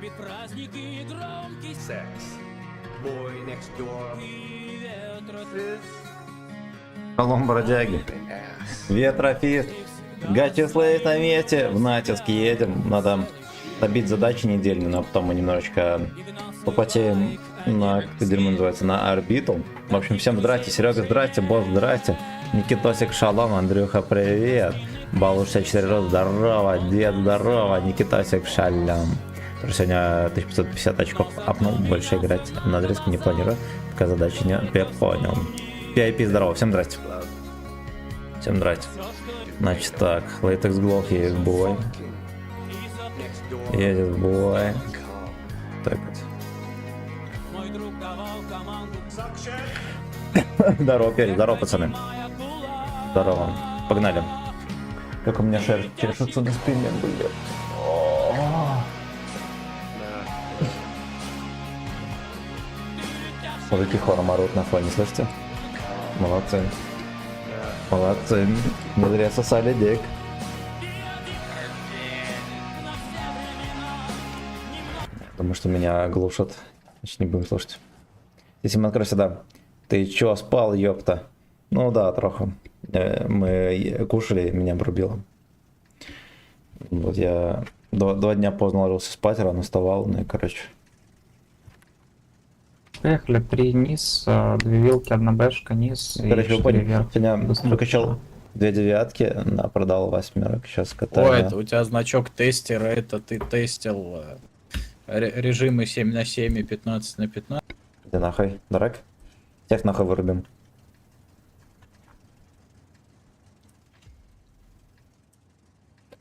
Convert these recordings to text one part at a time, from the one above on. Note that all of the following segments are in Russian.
Любит праздники громкий Sex. Boy next door. и ветра. Шалом, бродяги. Ass. Ветрофист. Гачислейс на месте. В натиск едем. Надо добить задачи недельные, но потом мы немножечко попотеем на, как дерьмо называется, на орбиту. В общем, всем здрасте. Серега, здрасте. Босс, здрасте. Никитосик, шалом. Андрюха, привет. Балу 64 роз, здорово. Дед, здорово. Никитосик, шалом. Тоже сегодня 1550 очков апнул. Больше играть на отрезке не планирую. Пока задачи не понял. PIP, здорово. Всем здрасте. Всем здрасте. Значит так, Latex Glock едет в бой. Next door. Едет в бой. Come. Так вот. Мой друг давал команду. Здорово, Перри, здорово, пацаны. Здорово. Погнали. Как у меня шерсть чешется на спине, блядь. Мужики хором орут на фоне, слышите? Молодцы. Молодцы. Не зря сосали дик. Потому что меня глушат. Значит, не будем слушать. Если мы откроем сюда. Ты чё, спал, ёпта? Ну да, трохи. Мы кушали, меня обрубило. Вот я 2 дня поздно ложился спать, рано вставал, ну и короче. Поехали, 3 низ, 2 вилки, 1 бэшка, низ и Короче, вы 4 поняли, вверх. сегодня Достаточно. выкачал 2 девятки, продал 8, сейчас О, катаю. это у тебя значок тестера, это ты тестил режимы 7 на 7 и 15 на 15. Иди нахуй, дурак. Всех нахуй вырубим.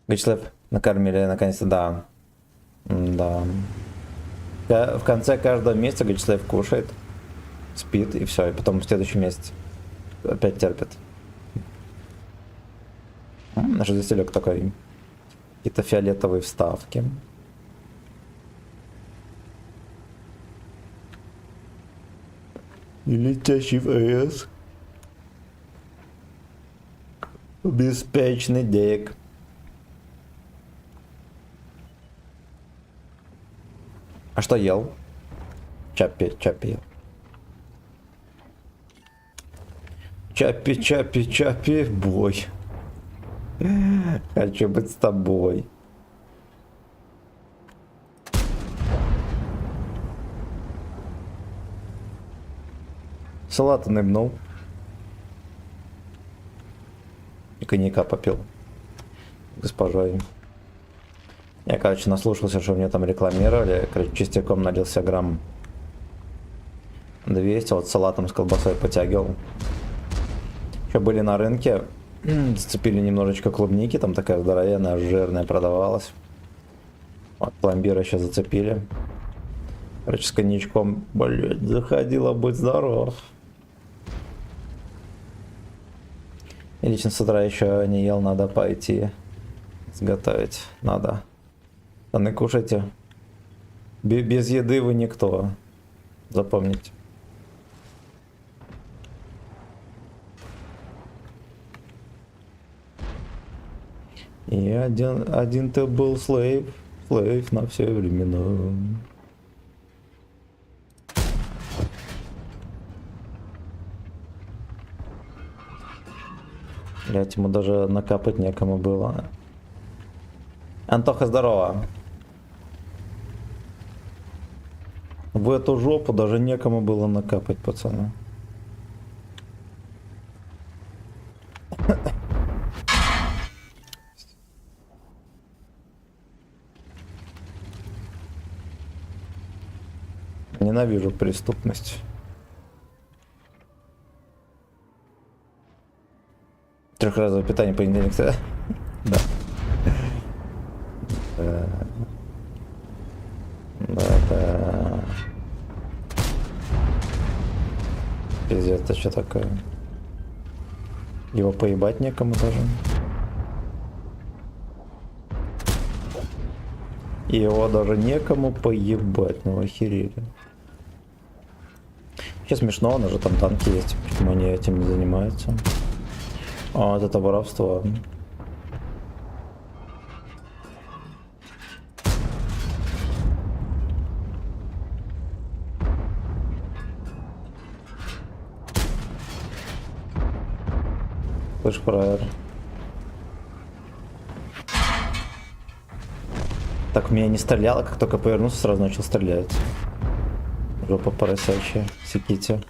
Гичлэп накормили наконец-то, да. Да. В конце каждого месяца Гичлэп кушает, спит и все, и потом в следующем месяце опять терпит. Наш застелек такой. Какие-то фиолетовые вставки. И летящий ФС. Беспечный дек. А что ел? Чаппи ел. Чаппи, бой. Хочу быть с тобой. Салата ныбнул. И коньяка попил. Госпожой. Я, короче, наслушался, что мне там рекламировали. Короче, частяком налился грамм 200. Вот салатом с колбасой потягивал. Еще были на рынке. Зацепили немножечко клубники. Там такая здоровенная, жирная продавалась. Вот пломбира еще зацепили. Короче, с коньячком, блядь, заходила, будь здоров. И лично с утра еще не ел, надо пойти сготовить. Надо. Пацаны, кушайте. Без еды вы никто. Запомните. И один ты был слейв на все времена. Блять, ему даже накапать некому было. Антоха, здорово. В эту жопу даже некому было накапать, пацаны. Ненавижу преступность. Трехразовое питание понедельник, да? Да. Да. Пиздец, это что такое? Его поебать некому даже. Его даже некому поебать, ну охерели. Вообще смешно, у нас же там танки есть, почему они этим не занимаются? А, вот это воровство. Слышь, фраер. Так, в меня не стреляло, как только повернулся, сразу начал стрелять. Жопа поросячая. Секите.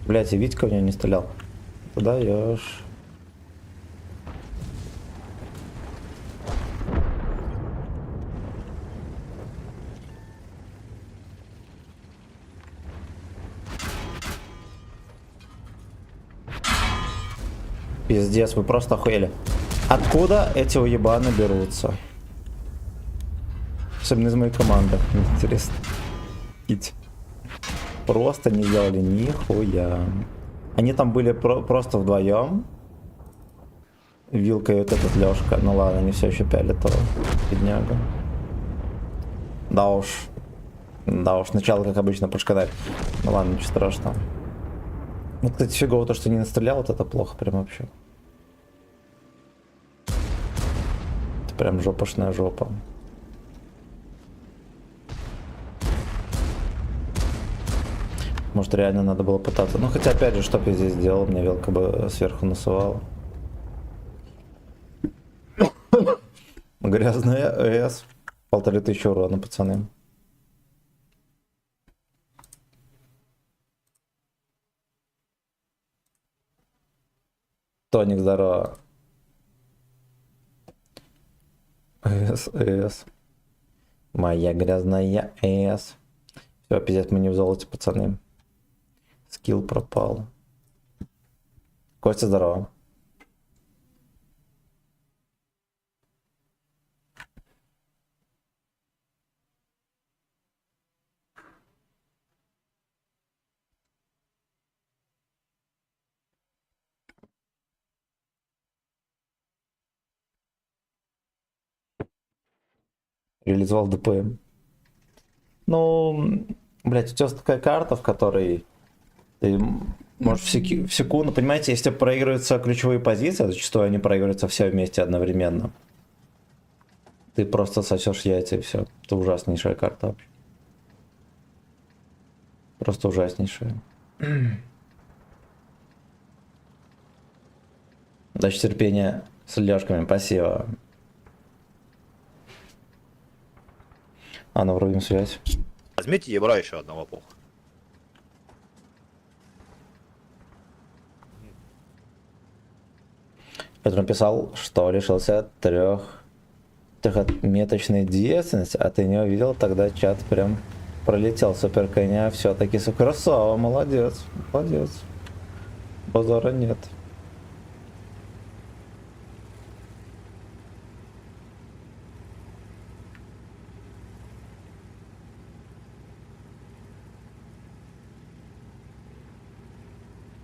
Блять, и Витька в него не стрелял. Ты даешь. Пиздец, вы просто охуели. Откуда эти уебаны берутся? Особенно из моей команды. Мне интересно. Просто не делали нихуя. Они там были просто вдвоем. Вилка и вот этот Лёшка. Ну ладно, они все еще пялят того бедняга. Да уж. Да уж, начало, как обычно, пошкодать. Ну ладно, ничего страшного. Ну, кстати, фигово то, что не настрелял, вот это плохо прям вообще. Это прям жопошная жопа. Может, реально надо было пытаться. Ну, хотя, опять же, что бы я здесь сделал, мне вилка бы сверху насывала. Грязная ЭС. 1500 урона, пацаны. Тоник, здорово. ЭС. Моя грязная ЭС. Все, пиздец, мы не в золоте, пацаны. Скилл пропал. Костя, здорово. Реализовал ДПМ. Ну, блять, у тебя такая карта, в которой ты можешь в секунду, понимаете, если проигрываются ключевые позиции, зачастую они проигрываются все вместе одновременно. Ты просто сосешь яйца и все. Это ужаснейшая карта вообще. Просто ужаснейшая. Дальше терпения с Лёшками, спасибо. А, ну вроде связь. Возьмите ебра еще одного пуха. Петр написал, что лишился трехотметочной девственности, а ты не увидел, тогда чат прям пролетел. Супер коня, все-таки красава, молодец, молодец. Базара нет.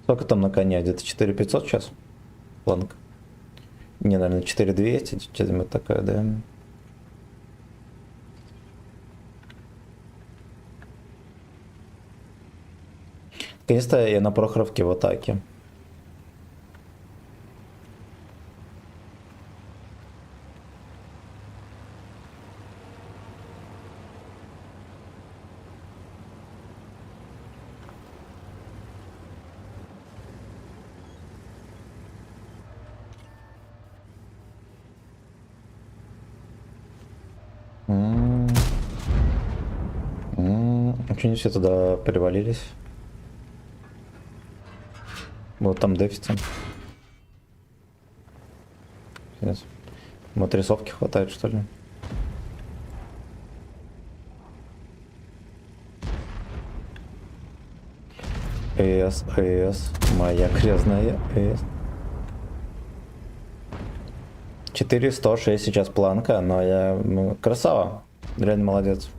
Сколько там на коне? Где-то 4500 сейчас? Планка. Не, наверное, 4200. Что-то такое, да? Наконец-то я на Прохоровке в атаке. Почему не все туда перевалились? Вот там дефицит. Мотрисовки хватает, что ли? ЭС, моя грязная ЭС. 4106 сейчас планка, но я красава. Реально молодец.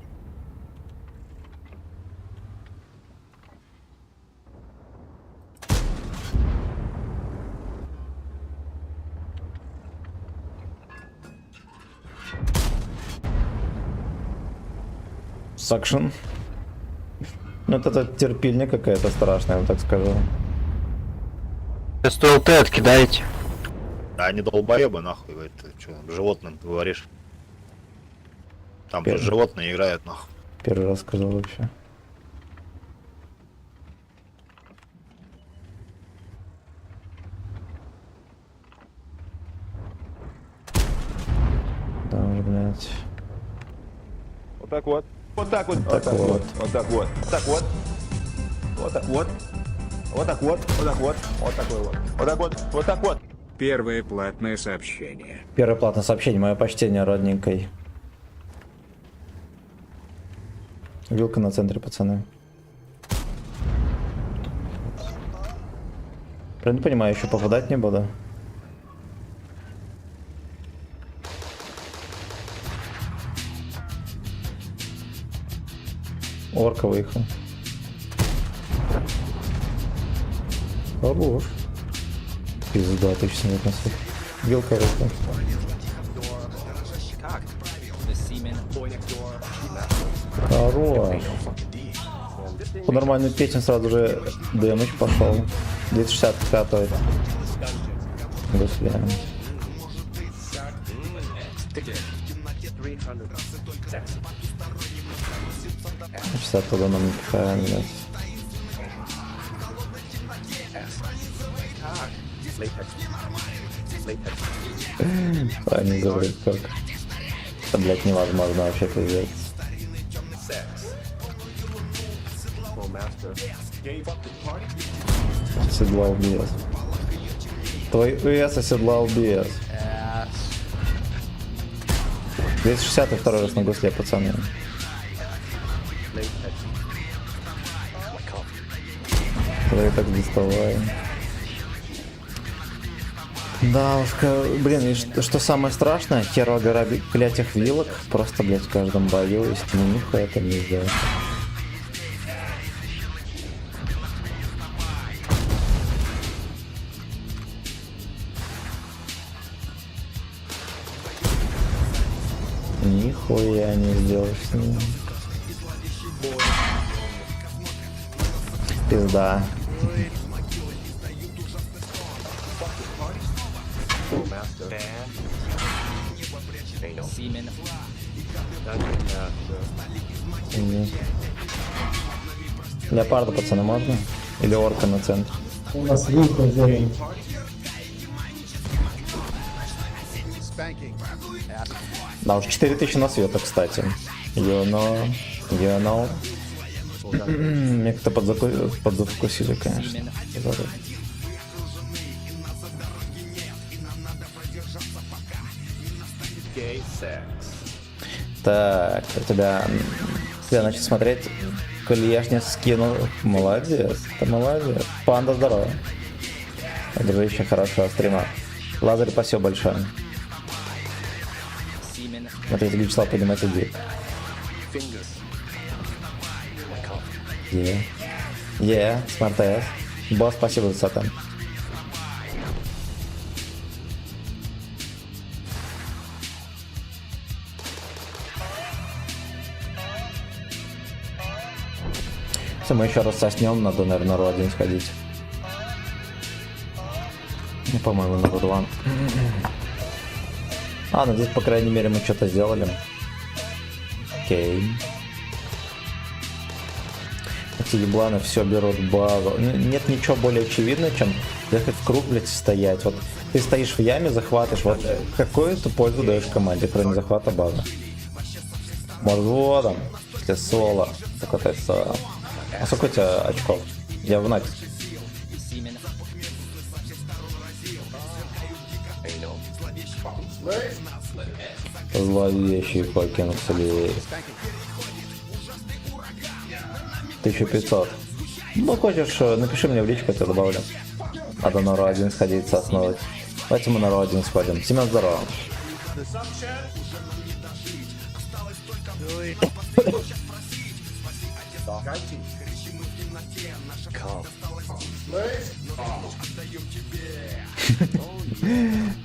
Сакшн. Ну это терпильня какая-то страшная, я вам так скажу. Что ЛТ откидаете? Да они долбоебы, нахуй, это что, животным говоришь. Там просто животные играют, нахуй. Первый раз сказал вообще. Да уж, блядь. Вот так вот. Вот так вот. Вот так вот. Вот так вот. Вот так вот. Вот так вот. Вот так вот. Вот так вот. Вот такой вот. Вот так вот. Вот так вот. Первое платное сообщение. Первое платное сообщение, мое почтение родненькой. Вилка на центре, пацаны. Прям не понимаю, еще попадать не буду. Орка выехал. Хорош. Пизда, 1700 на свет. Вилка выехал. Хорош. По нормальной песне сразу же дэмэдж пошел. 260 катывает. Гусли. 60 туда нам не пихаем, блядь. Они говорят, как. Это, блядь, невозможно вообще пиздец. Оседлал без. Твой УС оседлал без. 260 и второй раз на гусле, пацаны. Когда я так доставаю. Да уж, блин, и что самое страшное, херова гора, блядь, этих вилок, просто, блядь, в каждом бою, если не нихуя это не сделать. Нихуя не сделаешь с ним. Пизда. Леопарда, пацаны, можно? Или орка на центр? У нас вилка зелень. Да уж 4000 на света, кстати. You know. Мне как-то подзакусили, конечно. Так, у тебя... Я начал смотреть, коли я ж не скинул. Молодец, ты молодец. Панда, здорово. Дружище, хорошего стрима. Лазарь, спасибо большое. Вот я Вячеслав, поднимать иди. Смартес. Босс, спасибо за сатан. Если мы еще раз соснем, надо, наверное, на Ро1 сходить. Ну, по-моему, на Ро2. А, ну здесь, по крайней мере, мы что-то сделали. Окей. Эти ебланы все берут базу. Нет ничего более очевидного, чем ехать в круг, блядь, стоять. Вот ты стоишь в яме, захватываешь. Вот какую ты пользу даешь команде, кроме захвата базы? Может, вводом, если соло. Покататься. А сколько у тебя очков? Я в Нате. Зловещий покинг слей. 1500. Ну, хочешь, напиши мне в личку, я добавлю. Надо на Ро1 сходить, соснуть. Давайте мы на Ро1 сходим. Семен, здорово.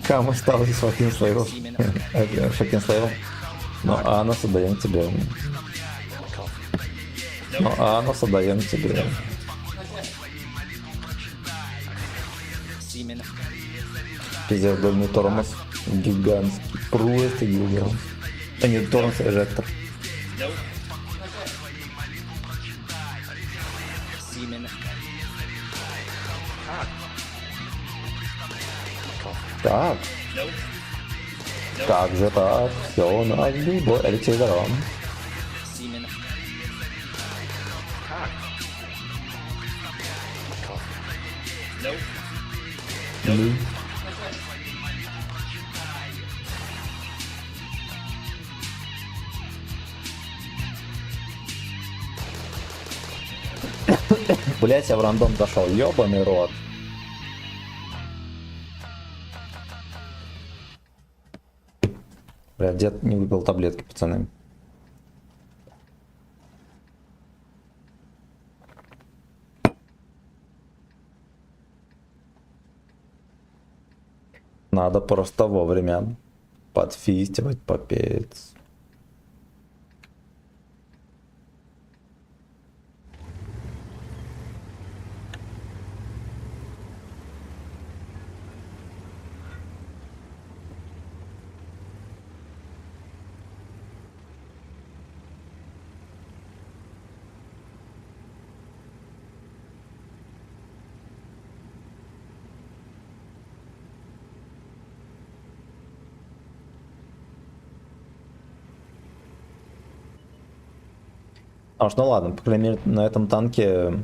Кому стал из fucking слейвов? Fucking слейвов? Ну, а нас отдаем тебе. Ну, а нас отдаем тебе. Пиздец, дольный тормоз. Гигантский. Просто гигантский. А нет, Торнс эжектор. Так. Как же так? Все, на бой, Алексей Дарон. Ну. Блять, я в рандом зашел, ёбаный рот. Бля, дед не выпил таблетки, пацаны. Надо просто вовремя подфистивать, попеть. А уж, ну ладно, по крайней мере, на этом танке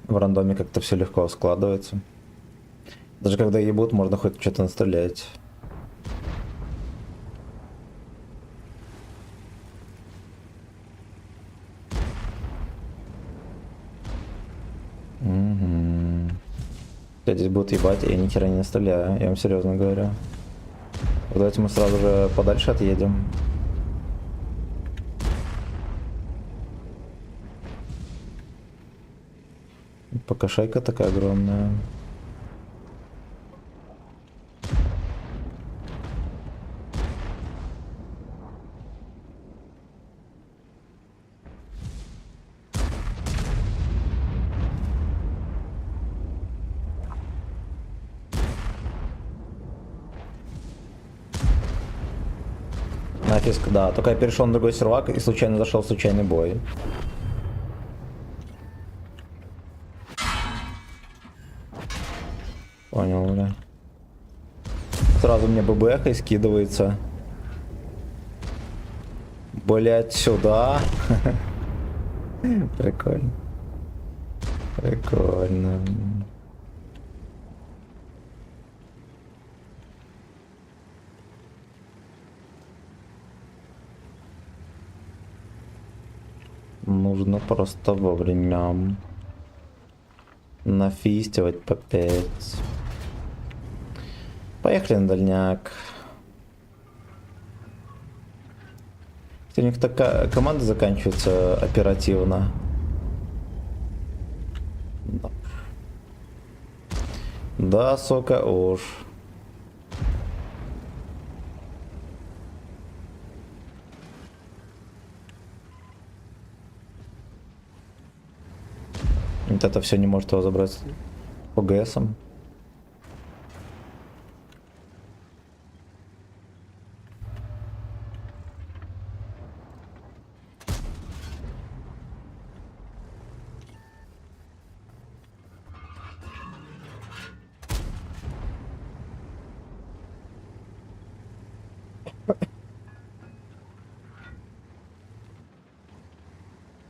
в рандоме как-то все легко складывается. Даже когда ебут, можно хоть что-то настрелять. Угу. Здесь будут ебать, и я ни хера не настреляю, я вам серьезно говорю. Давайте мы сразу же подальше отъедем. Пока шайка такая огромная. Нафиг, да, только я перешел на другой сервак и случайно зашел в случайный бой. Понял, бля. Сразу мне ББХ и скидывается. Блять, сюда. Прикольно. Прикольно. Нужно просто вовремя нафистивать по 5. Поехали на дальняк. У них такая команда заканчивается оперативно. Да, да, сука, уж. Вот это все не может его забрать ОГСом.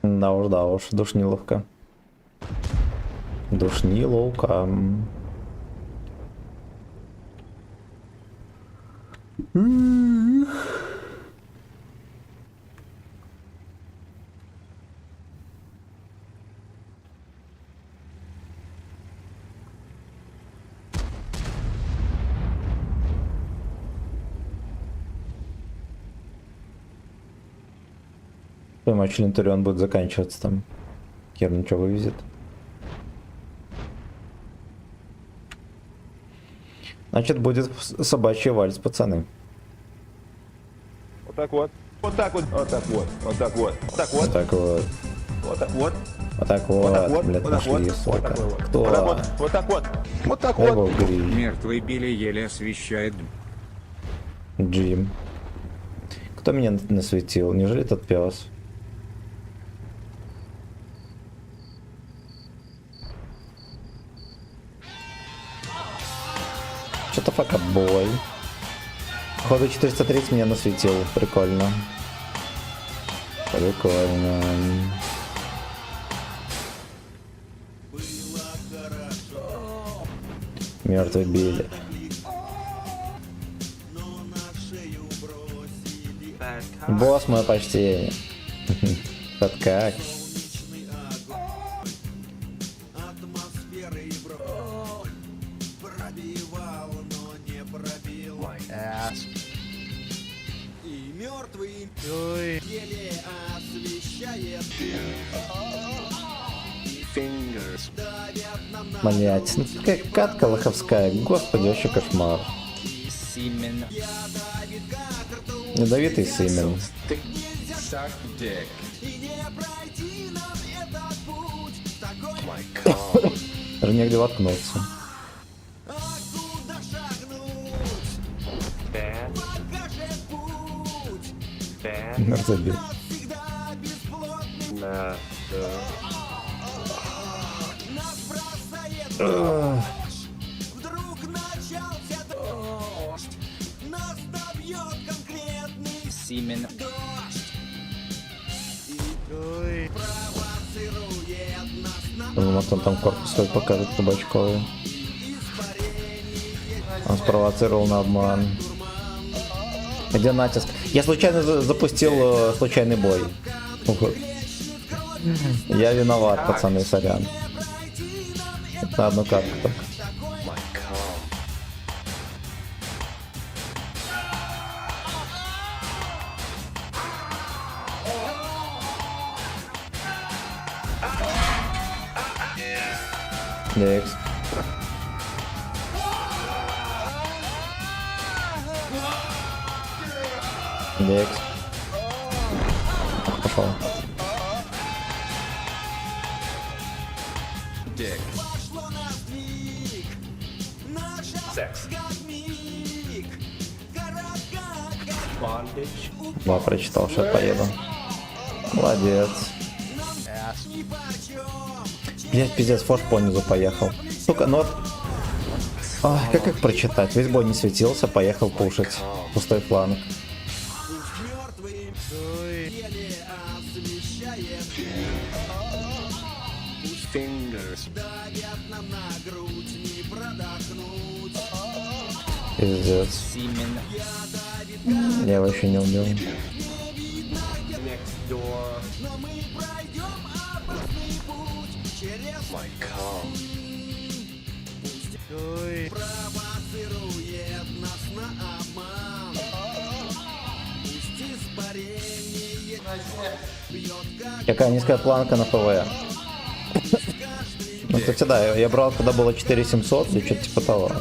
Да уж, душниловка. Душниловка. Матч Лентурион будет заканчиваться там. Хер ничего вывезет. Значит, будет собачий вальс, пацаны. Вот так вот. Вот так вот. Вот так вот. Вот так вот. Вот так вот. Вот так вот. Вот так вот. Вот так вот. Вот так вот. Блядь, Вот так нашли, вот. сука. Вот так вот. Кто? Вот так вот. Вот так вот. Вот так Дай вот. бог гриль. Мертвый Билли еле освещает. Джим. Кто меня насветил? Неужели этот пес? Что-то факабой. Походу 430 меня насветил. Прикольно. Прикольно. Мертвый Билли. Босс мой почти. Вот как? Блять, ну какая катка лоховская, господи, вообще кошмар. Ядовитый Симен. Даже негде воткнуться. Забил. Симен. Вот он там корпус свой покажет табачковый. Он спровоцировал на обман. Где натиск? Я случайно запустил случайный бой. Вот. Я виноват, пацаны, сорян. На одну карту только. Next. Next. Пошел. Да, прочитал, что я поеду. Молодец. Блять, пиздец, фош по низу поехал. Сука, ну вот... Ой, как их прочитать? Весь бой не светился, поехал пушить. Пустой фланг. Пиздец. Я его еще не убил. Next door. Какая низкая планка на ПВ. Ну, кстати, да, я брал, когда было 4700 или что-то типа того.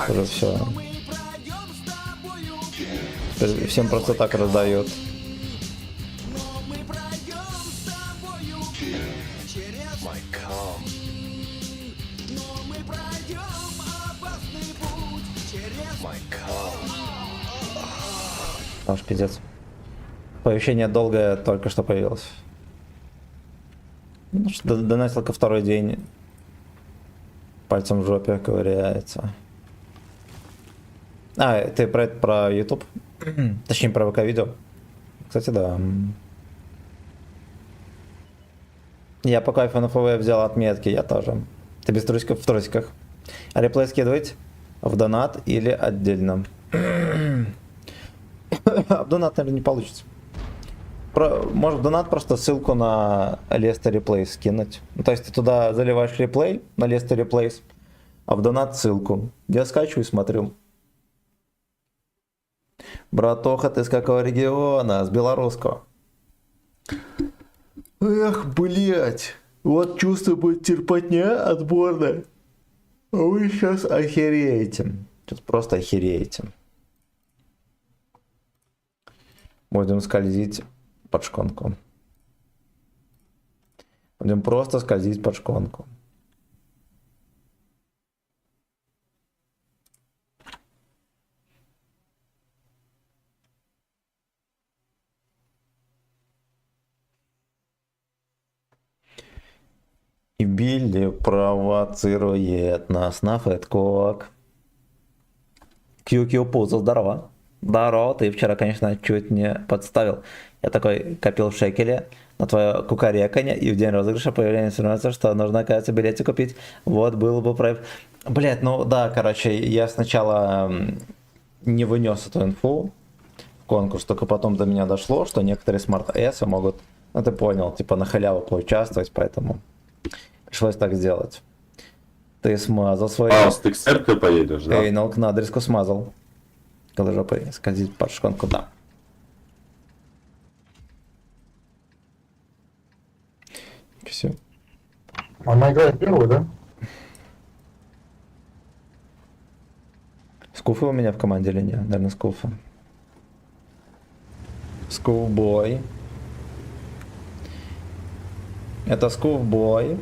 Уже все. Всем просто так раздают. Аж пиздец. Оповещение долгое только что появилось. Ну что, донатил ко второй день. Пальцем в жопе ковыряется. А, ты про это, про YouTube? Точнее, про ВК-видео. Кстати, да. Я по кайфу на ФВ взял отметки, я тоже. Ты без трусиков в трусиках. А реплей скидывать в донат или отдельно? В донат, наверное, не получится. Может в донат просто ссылку на Лестер Реплейс скинуть. Ну, то есть ты туда заливаешь реплей на Лестер Реплейс, а в донат ссылку. Я скачиваю и смотрю. Братоха, ты с какого региона? С белорусского. Эх, блять. Вот чувствую, будет терпотня отборная. А вы сейчас охереете. Сейчас просто охереете. Будем скользить под шконку. Будем просто скользить под шконку. Билли провоцирует нас на фэткок. QQ Пузо, здорово. Здорово, ты вчера, конечно, чуть не подставил. Я такой копил в шекеле на твое кукареканье, и в день розыгрыша появления информации, что нужно, оказывается, билете купить. Вот, был бы прав. Блять, ну да, короче, я сначала не вынес эту инфу в конкурс, только потом до меня дошло, что некоторые Smart S могут, ну ты понял, типа на халяву поучаствовать, поэтому пришлось так сделать. Ты смазал свой... ты к церкви поедешь, да? Эйнал на адреску смазал. Когда жопой скользить под шконку, да. Все. Она играет первую, да? Скуфы у меня в команде или нет? Наверное, скуфы. Скуфбой. Это скуфбой.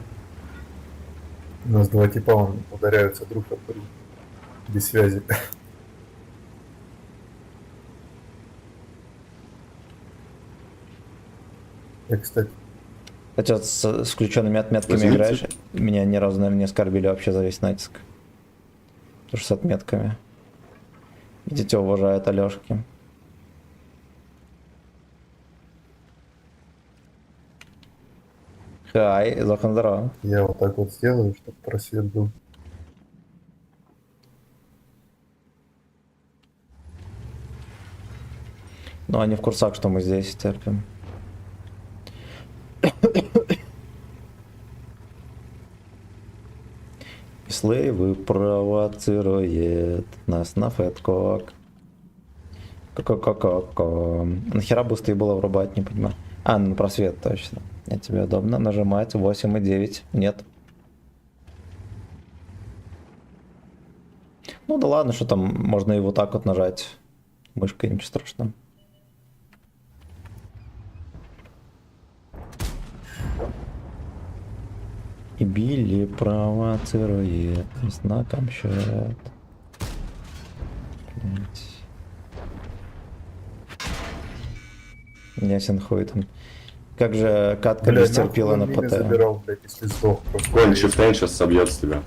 У нас два типа, он ударяются друг об друга. Без связи. Я, кстати, А что, с включенными отметками Возьмите. играешь? Меня ни разу, наверное, не оскорбили вообще за весь натиск. Потому что с отметками. Видите, уважают Алёшки. Хай, Зохан, здорово. я вот так вот сделаю, чтобы просвет был. Ну, они в курсах, что мы здесь терпим. Слейвы провоцирует нас на фэткок. Ко-ко-ко-ко-ко. Нахера бусты было врубать, не понимаю. А, на просвет, точно. Я тебе удобно нажимать 8 и 9. Нет. Ну да ладно, что там, можно и вот так вот нажать мышкой, ничего страшного. И Билли провоцирует знаком счет. Ясен хуй там. Как же катка не стерпела на ПТ. Забирал, блядь, если сдох просто. Конь Чифтейн сейчас собьет с тебя.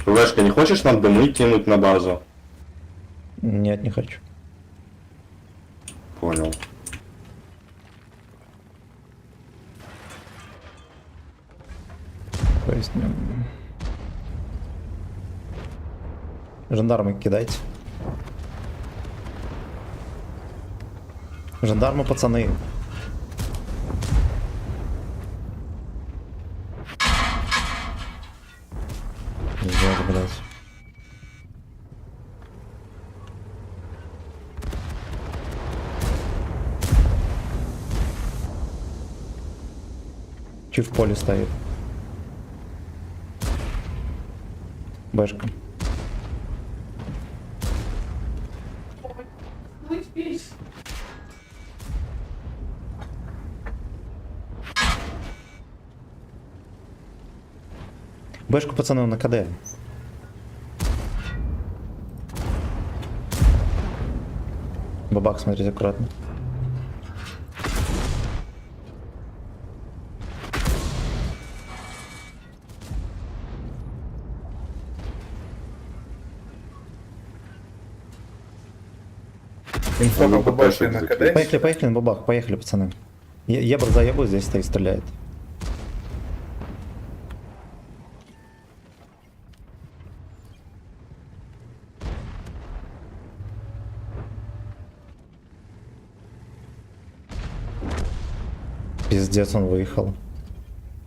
Лешка, не хочешь нам дымы кинуть на базу? Нет, не хочу. Понял. То есть... Жандармы кидайте. Жандармы, пацаны. Пиздец, блядь. Чуть в поле стоит. Бэшка. Бэшку, пацаны, на КД. Бабак, смотрите аккуратно. Инфа Ну, по бабахе попробуй на закрыть. КД. Поехали, поехали на бабах, поехали, пацаны. Ебр за ебу здесь стоит, стреляет. Пиздец, он выехал.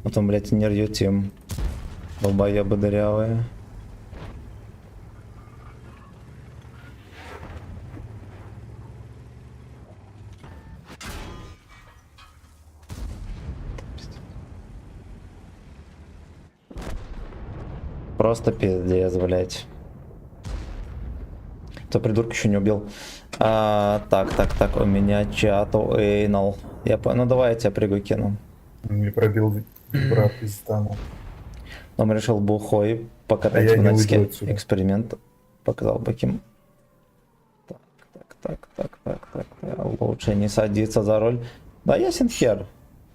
Потом, блядь, не рьютим. Долбоебы дырявые. Просто пиздец, блядь. Кто придурка еще не убил. Так, у меня чат Эйнал. Я понял, ну давай я тебя прыгаю кину. Не пробил брат из стана. Но мы решил бухой покатать А я в не натиске. уйду отсюда. Эксперимент. Показал бы кем. Так. Лучше не садиться за руль. Да, ясен хер.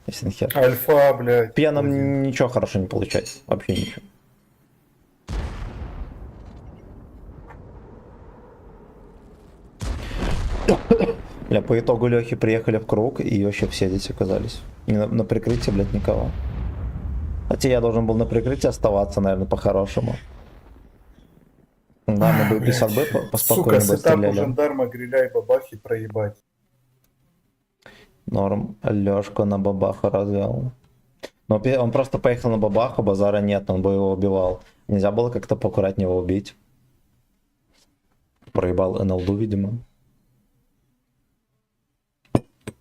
Ясен хер. Альфа, блядь. Пьяным один. ничего хорошо не получается. Вообще ничего. Бля, по итогу Лехи приехали в круг, и вообще все здесь оказались. И на прикрытии, блядь, никого. Хотя я должен был на прикрытии оставаться, наверное, по-хорошему. Да, мы бы 50 бы поспокойнее Сука, бы сетап у стреляли. жандарма, гриля и бабахи проебать. Норм. Лёшку на бабаху развел. Но он просто поехал на бабаху, базара нет, он бы его убивал. Нельзя было как-то поаккуратнее его убить. Проебал НЛДу, видимо.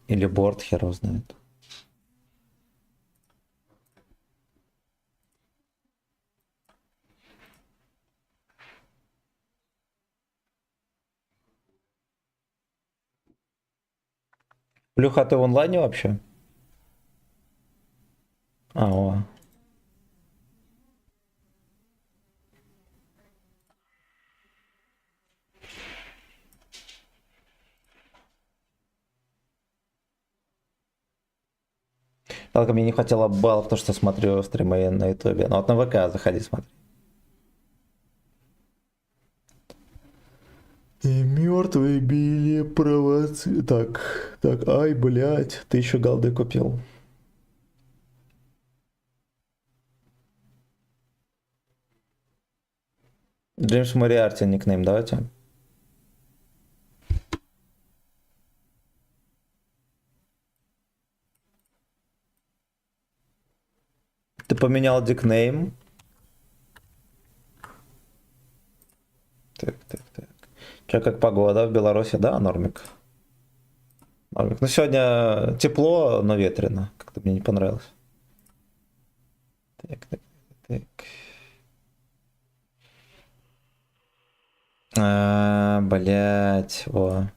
Или борт, хер его знает. Плюха, ты в онлайне вообще? О. Только мне не хватило баллов, то что смотрю стримы на ютубе. Но вот на ВК заходи, смотри. И мертвые били провоци... Так, ай, блядь, ты еще голды купил. Джеймс Мориарти никнейм, давайте. Ты поменял дикнейм. Так. Че, как погода в Беларуси? Да, нормик. Нормик. Ну, сегодня тепло, но ветрено. Как-то мне не понравилось. Так. Блять, во.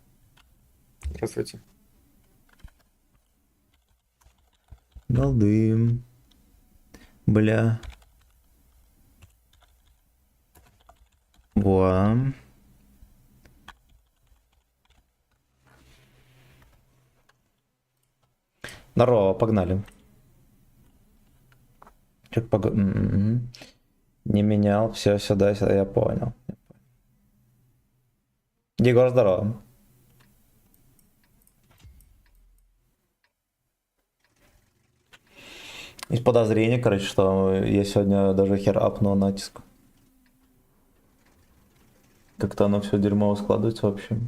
Здравствуйте. Голдым. Бля. Во. Здорово, погнали. Как Не менял, все сюда, я понял. Егор, здорово. Есть подозрение, короче, что я сегодня даже хер апнул натиск. Как-то оно все дерьмово складывается вообще.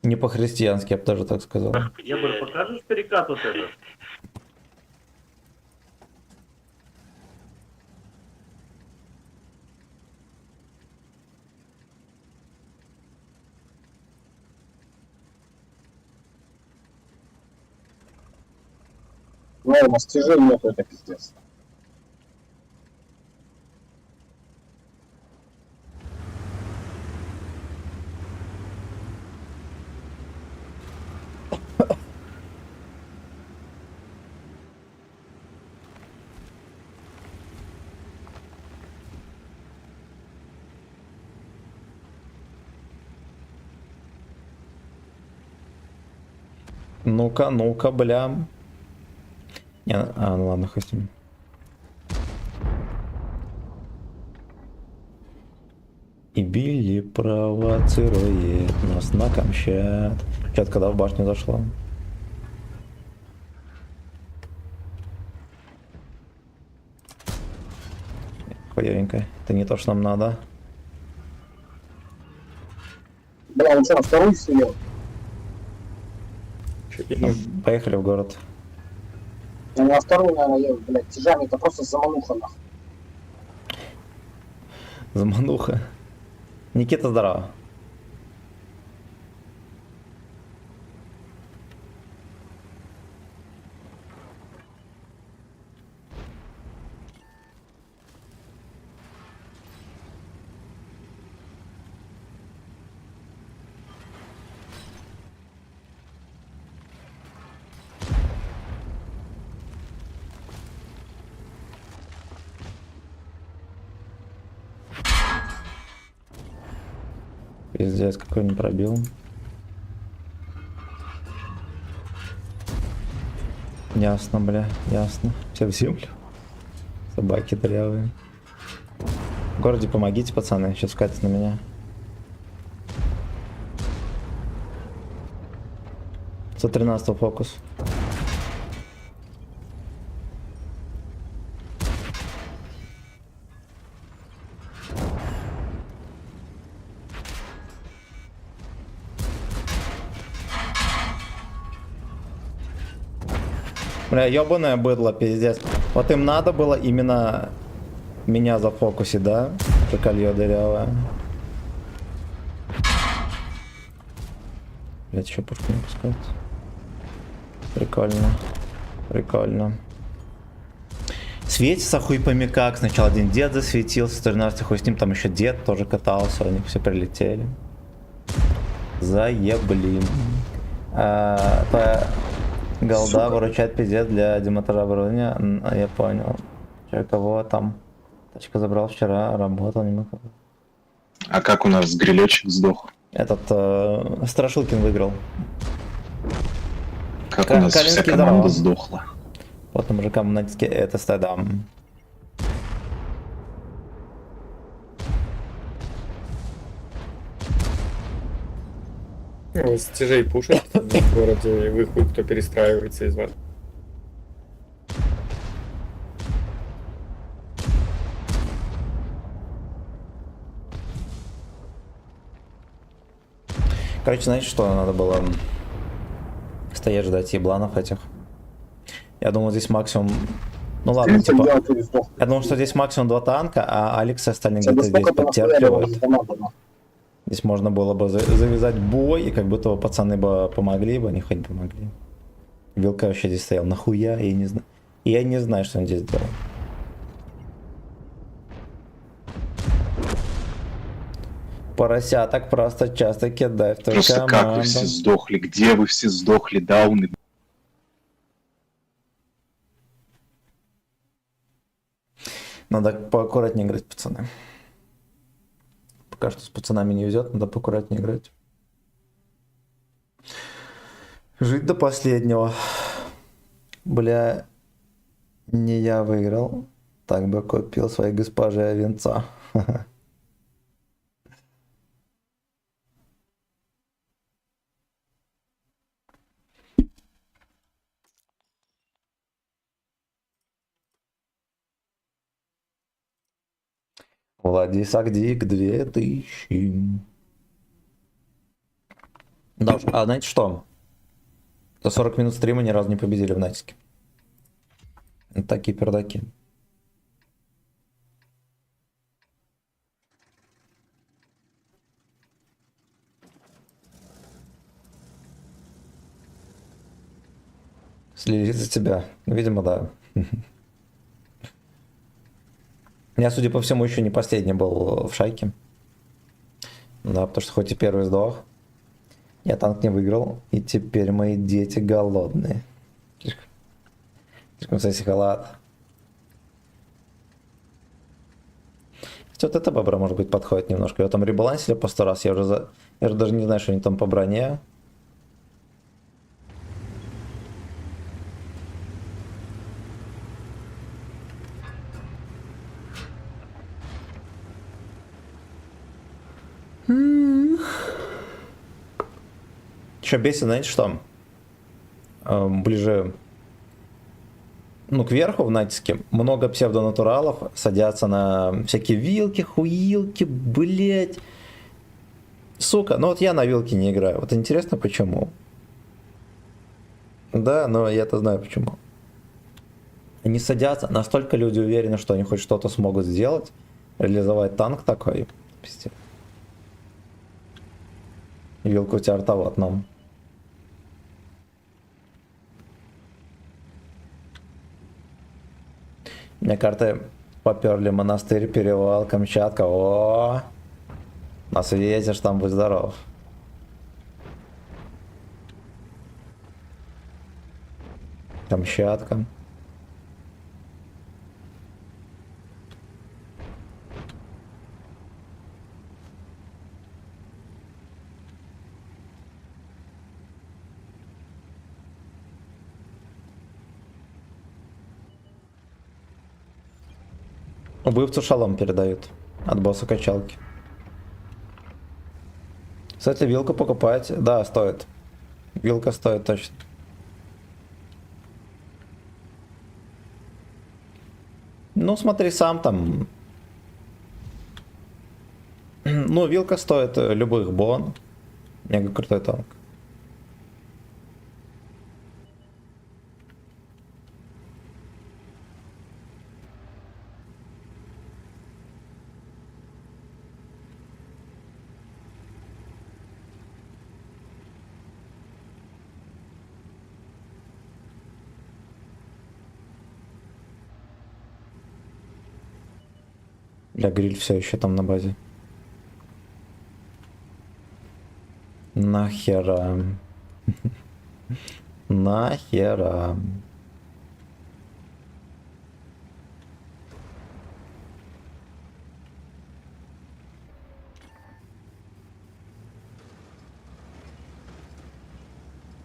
Не по-христиански, я бы даже так сказал. Егор, покажешь перекат вот этот? Ну, у нас тяжелее нету, это пиздец. Ну-ка, бля. Ну ладно, хоть с ним. И Билли провоцирует нас на Камчат. Чат, когда в башню зашла. Хуевенько. Это не то, что нам надо. Бля, он что, на вторую сидел? Поехали в город. Я на вторую, наверное, еду, блядь, тяжами, это просто замануха, нахуй. Замануха. Никита, здорово. Пиздец, какой не пробил. Ясно, бля, ясно. Все в землю. Собаки дырявые. В городе помогите, пацаны, сейчас вкатит на меня. За 13 фокус. Бля, ёбаное быдло, пиздец. Вот им надо было именно меня зафокусить, да? Прикольё дырявое. Блять, еще пушку не пускают. Прикольно. Прикольно. Светится хуй пойми как. Сначала один дед засветился, 13 хуй с ним, там еще дед тоже катался, они все прилетели. Заеблин. Твоя голда выручает пиздец для демонтажа оборудования. Я понял. Че, кого там? Тачка забрал вчера, работал немного. А как у нас грилечек сдох? Этот Страшилкин выиграл. Как у нас вся Калинский команда здорово. сдохла? Вот на мужикам на диске это стадам. Ну, стяжей пушат в городе, вы хуй кто перестраивается из вас. Короче, знаете, что надо было стоять ждать ебланов этих. Я думал, здесь максимум... Ну ладно, Видите, типа... делать или сдох. Я думал, что здесь максимум 2 танка, а Алекс и остальные Тебе где-то здесь сколько-то нахуярило подтерпливают. из команды, нахуй. Здесь можно было бы завязать бой, и как будто бы пацаны бы помогли бы, нихуя не помогли. Вилка вообще здесь стоял. Нахуя? Я не знаю. Я не знаю, что он здесь делал. Поросяток просто часто кидает в той Просто как вы все команду. сдохли? Где вы все сдохли? Дауны. Надо поаккуратнее играть, пацаны. Пока что с пацанами не везет, надо поаккуратнее играть. Жить до последнего. Бля, не я выиграл. Так бы купил своей госпоже венца. Владисагдик 2000. Да уж, а знаете что? За 40 минут стрима ни разу не победили в натиске. Вот такие пердаки. Следит за тебя. Видимо, да. Я, судя по всему, еще не последний был в шайке. Да, потому что хоть и первый сдох, я танк не выиграл, и теперь мои дети голодные. Слишком кстати, халат. Вот это бобра, может быть, подходит немножко. Его там ребалансили по 100 раз, я уже даже не знаю, что они там по броне. Еще бесит, знаете что? Ближе, ну, кверху в натиске много псевдонатуралов садятся на всякие вилки, хуилки, блять. Сука, ну вот я на вилке не играю. Вот интересно, почему? Да, но я-то знаю почему. Они садятся, настолько люди уверены, что они хоть что-то смогут сделать, реализовать танк такой. Пиздец. Вилка у тебя артоват нам. Мне карты поперли: монастырь, перевал, Камчатка. О, на свете ж там, будь здоров. Камчатка. Убивцу шалом передают от босса качалки. Кстати, вилку покупать, да, стоит. Вилка стоит точно. Ну, смотри сам там. Ну, вилка стоит любых бон. Мега крутой танк. Бля, гриль все еще там на базе. Нахера. Нахера.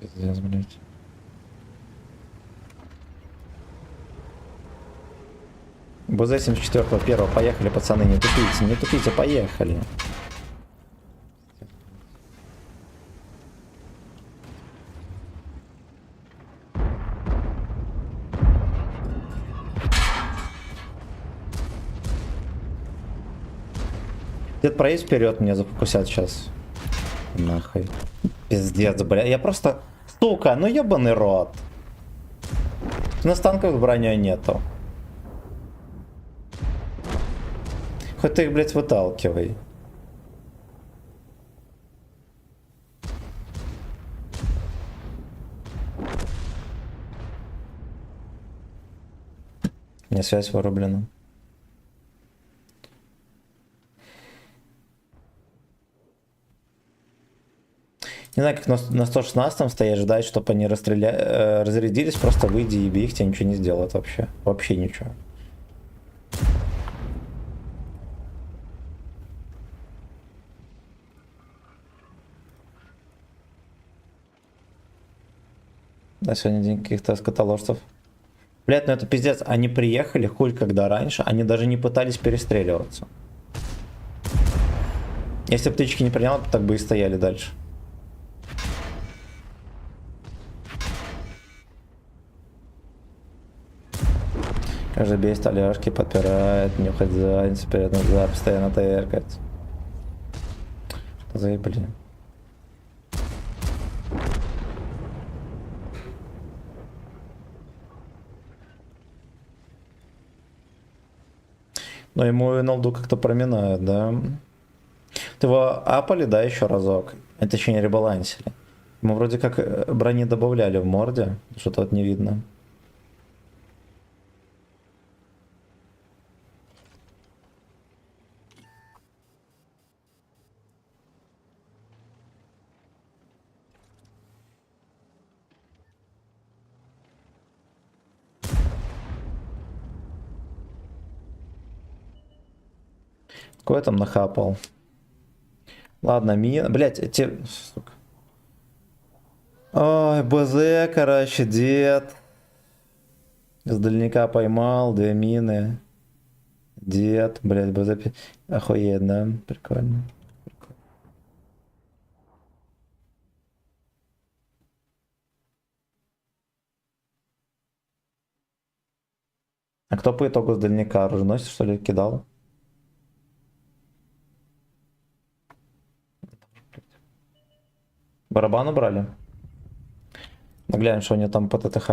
Пиздец, блядь. БЗ-74 первого, поехали, пацаны, не тупите, поехали. Дед, проедь вперед, меня зафокусят сейчас. Нахуй. Пиздец, бля, я просто... Сука, ну ебаный рот. У нас танковых брони нету. Хоть ты их, блядь, выталкивай. У меня связь вырублена. Не знаю, как на 116-м стоять, ждать, чтобы они разрядились, просто выйди и еби их, тебе ничего не сделают вообще. Вообще ничего. Да, сегодня день каких-то скотоложцев. Блядь, ну это пиздец. Они приехали, хуй когда раньше, они даже не пытались перестреливаться. Если бы птички не принял, то так бы и стояли дальше. Каждый бей столярки подпирает, нюхать задницу, вперед назад, постоянно тыркать. Заебали. Но ему Виналду как-то проминают, да? Ты его апали, да, еще разок? Это еще не ребалансили. Ему вроде как брони добавляли в морде, что-то вот не видно. Какой там нахапал? Ладно, мина. Блять, те... Сука. Ой, БЗ, короче, дед. С дальника поймал, 2 мины. Дед, блять, БЗ... Охуеть, да? Прикольно. А кто по итогу с дальника оруженосец, что ли, кидал? Барабан убрали? Ну, глянем, что у него там по ТТХ.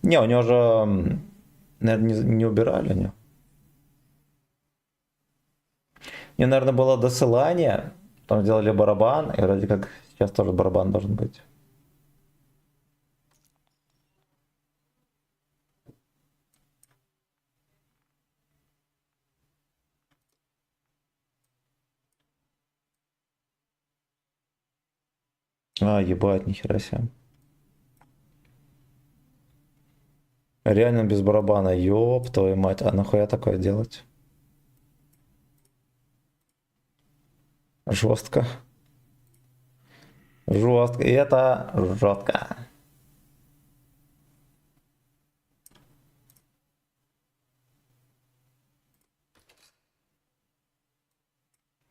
Не, у него же, наверное, не убирали, не. Мне, наверное, было досылание, там сделали барабан, и вроде как сейчас тоже барабан должен быть. А, ебать, нихера себе. Реально без барабана, ёб твою мать, а нахуя такое делать? Жестко. Жестко, и это жестко.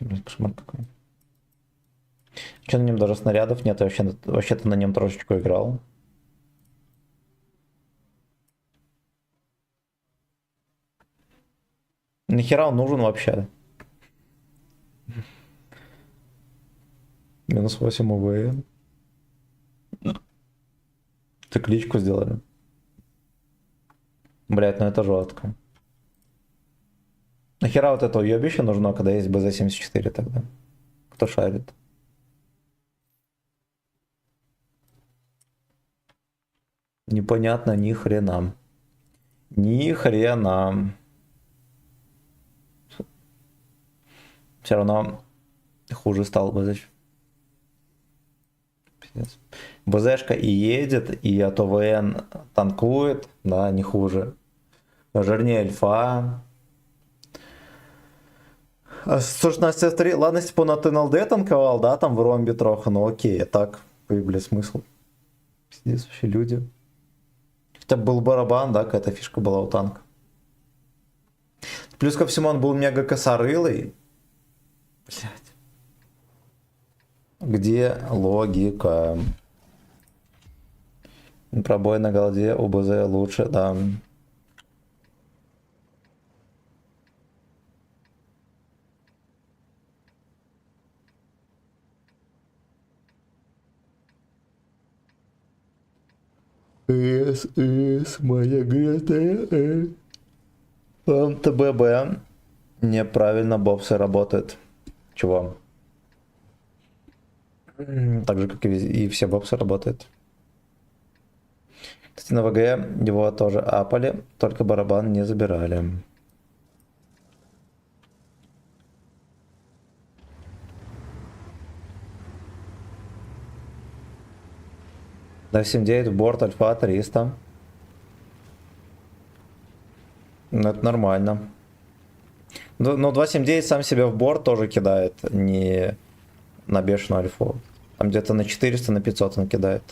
Блин, кошмар какой. Че на нем даже снарядов нет, я вообще-то на нем трошечку играл. Нахера он нужен вообще? Минус 8 УВ. Ты кличку сделали. Блять, ну это жестко. Нахера вот это уебище нужно, когда есть БЗ-74 тогда? Кто шарит? Непонятно ни хрена. Ни хрена. Все равно хуже стал БЗ. Пиздец. БЗшка и едет, и от ОВН танкует, да, не хуже. Жирнее альфа. А 116 F3, ладно, если бы он от НЛД танковал, да, там в ромбе трохи, ну окей, а так, бля, смысл. Пиздец, вообще люди. Хотя бы был барабан, да, какая-то фишка была у танка. Плюс ко всему он был мега косорылый. Блять. Где логика? Пробой на голде у БЗ лучше, да. Моя грязная. ТББ. Неправильно бобсы работают. Чего? Так же, как и все бобсы работают. Кстати, на ВГ его тоже апали, только барабан не забирали. Да, 7.9 в борт, альфа 300. Ну, это нормально. Но 2.7.9 сам себя в борт тоже кидает, не на бешеную альфу. Там где-то на 400, на 500 он кидает.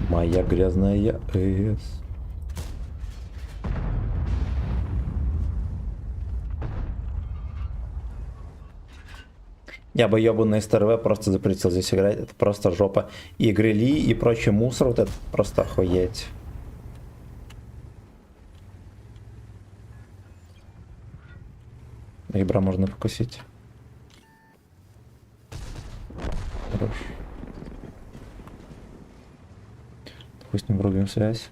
Моя грязная эс. Я бы ебаный СТРВ просто запретил здесь играть. Это просто жопа. И грили, и прочий мусор. Вот это просто охуеть. Ребра можно покусить. Хорош. Допустим, врубим связь.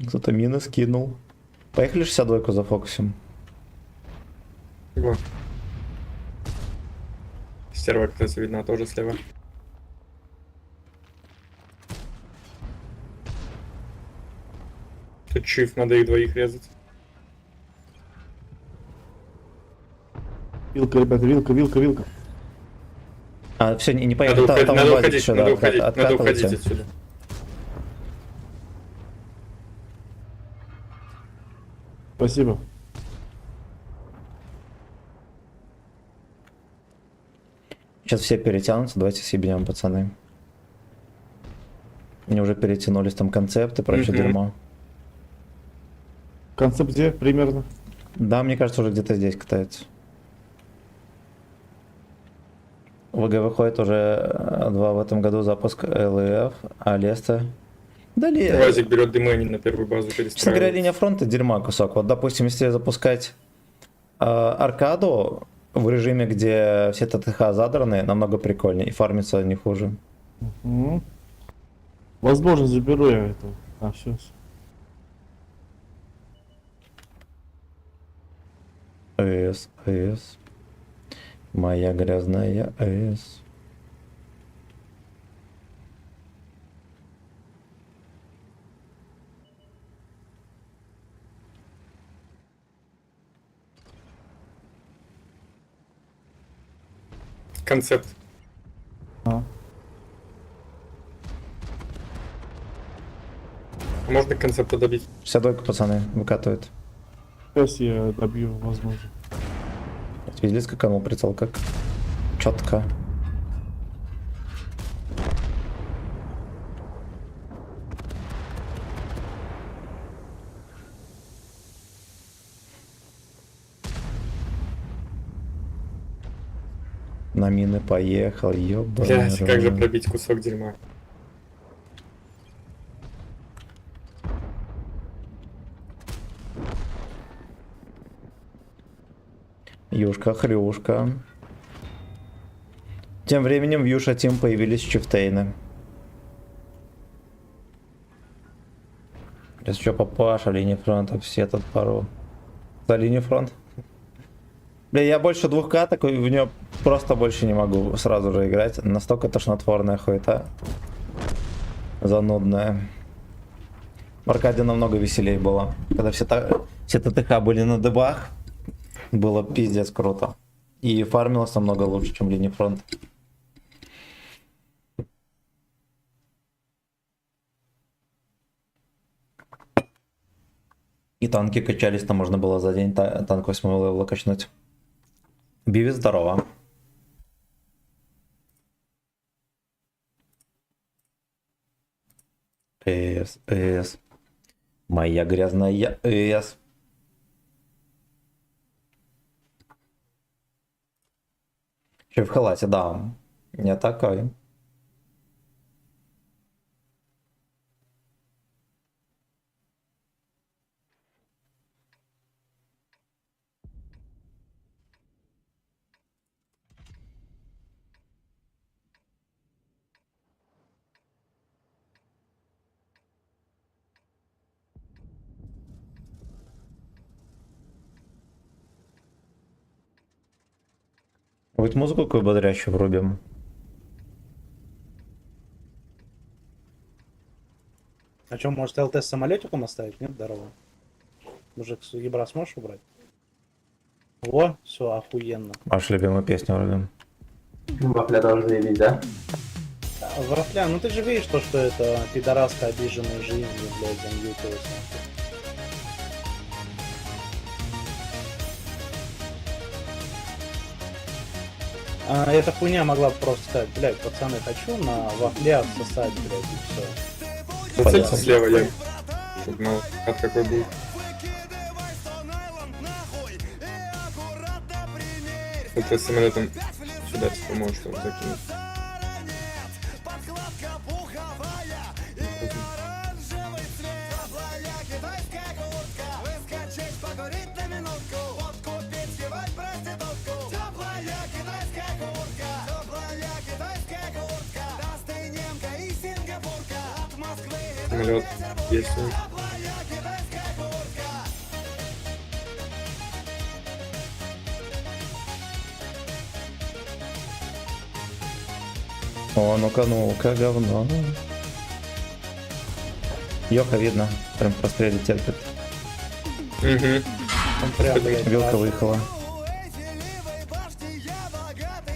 Кто-то мины скинул. Поехали 62-ку зафокусим. Его. Стерва, кстати, видна тоже слева. Тут чиф, надо их двоих резать. Вилка, ребята, вилка. А, все, не Надо поехали. уходить, Там надо базик уходить, еще, надо да, уходить, надо уходить откатывайте. отсюда. Спасибо. Сейчас все перетянутся, давайте съебнем, пацаны. Они уже перетянулись, там концепты, прочее дерьмо. Концепт где примерно? Да, мне кажется, уже где-то здесь катается. ВГ выходит уже 2 в этом году запуск ЛФ, а Леста... Да ли... Вазик берет Демени на первую базу, Честно говоря, перестраивает. линия фронта дерьма кусок. Вот, допустим, если запускать аркаду в режиме, где все ТТХ задраны, намного прикольнее и фармится не хуже. Мгм. Возможно, заберу я это. А, все. ЭС. Моя грязная ЭС. концепт. А. Можно концепта добить. 62-ка, пацаны, выкатывает. Сейчас я добью, возможно. Видели, скаканул прицел, как четко. На мины поехал, ёбаный Блять, как же рот. пробить кусок дерьма. Юшка-хрюшка. Тем временем в Юша Тим появились чифтейны. Сейчас что, папаша, линия фронта, все тут пару. За линию фронт. Бля, я больше 2 каток, и в нее просто больше не могу сразу же играть. Настолько тошнотворная хуета. Занудная. В аркаде намного веселее было. Когда все ТТХ были на дебах, было пиздец круто. И фармилось намного лучше, чем линия фронта. И танки качались, там можно было за день танк 8 левела качнуть. Биви, здорово. Эс. Моя грязная эс. Че в халате, да. Не такой. Вот музыку какую бодрящую врубим. А что, может ЛТ с самолетиком оставить? Нет, здорово. Мужик, ебра сможешь убрать? О, все, охуенно. Вашу любимую песню врубим. Вафля должны видеть, да? Вафля, ну ты же видишь то, что это пидораска, обиженная жизнью, блядь, замьютилась. Эта хуйня могла бы просто сказать, блядь, пацаны, хочу на вафле отсосать, блядь, и все. Зацельте слева, я. Чтобы мало какой был. Это самолетом сюда типа можешь там закинуть. Самолет есть. О, ну-ка, говно. Йоха видно, прям в простреле терпит. Угу. Он прям, блядь, Вилка выехала.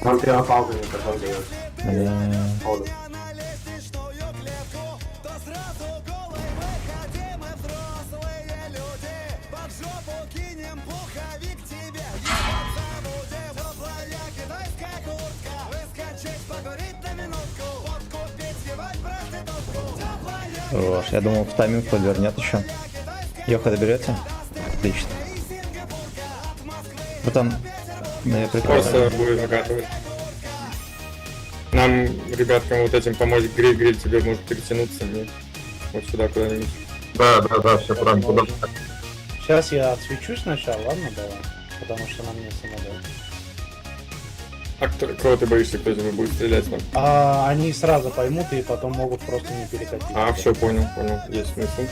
Он прямо паузу не пошел делать. Бля. Хорош. Я думал, в тайминг подвернет еще. Йоха, доберете? Отлично. Братан, я Просто прикольно. будет накатывать. Нам, ребяткам, вот этим помочь, гриль тебе может перетянуться, нет? Вот сюда куда-нибудь. Да, все правильно. Куда? Сейчас я отсвечу сначала, ладно, давай? Потому что на мне самолет. А кого ты боишься, кто тебе будет стрелять там? Они сразу поймут и потом могут просто не перекатить. А, все, понял, есть смысл.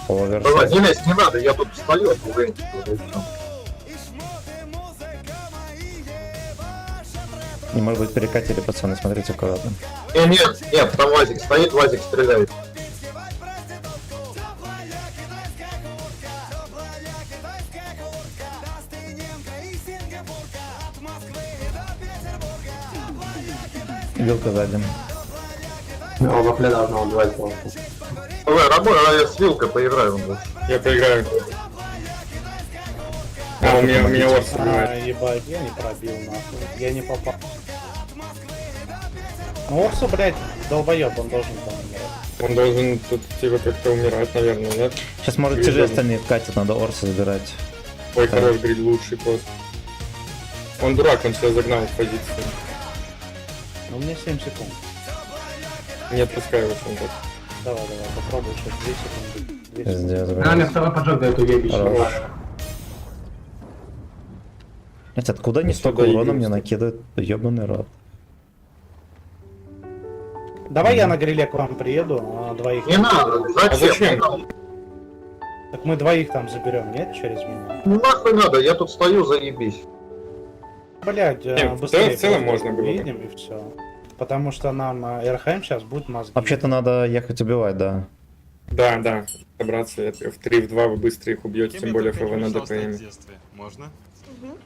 Оверсайз. Не лезь, не надо, я тут стою. Не может быть перекатили, пацаны, смотрите аккуратно. Нет, там Вазик стоит, Вазик стреляет. Вилка сзади. Вафля должна убивать волку. Давай, я с вилкой поиграю. Я проиграю. А, у меня орс убивает. Ебать, я не пробил нахуй. Я не попал. Ну Орсу, блядь, долбоёб, он должен там умирать. Он должен тут типа как-то умирать, наверное, нет? Сейчас может Видно. тяжелее остальные вкатит, надо Орса забирать. Ой, хорош, гриль лучший просто. Он дурак, он себя загнал в позицию. Ну, у меня 7 секунд. Не отпускай его, он так. Давай, попробуй еще 2 секунды. 2 секунды. Пиздец, Да, мне блядь. второй поджог дает уебище. Хорош. Блять, откуда они Ну, столько сюда урона игры мне встать. накидывают? Ёбаный рот. Давай я на гриле к вам приеду, а двоих... Не надо, А зачем? Так мы двоих там заберем, нет, через меня? Ну нахуй надо, я тут стою, заебись. Блять, Не, быстрее в целом просто можно было бы. Видим и все. Потому что нам РХМ сейчас будет мозги. Вообще-то надо ехать убивать, да. Да, собраться, в 3 в 2 вы быстро их убьете, тем более ФВ на ДПМ. Можно?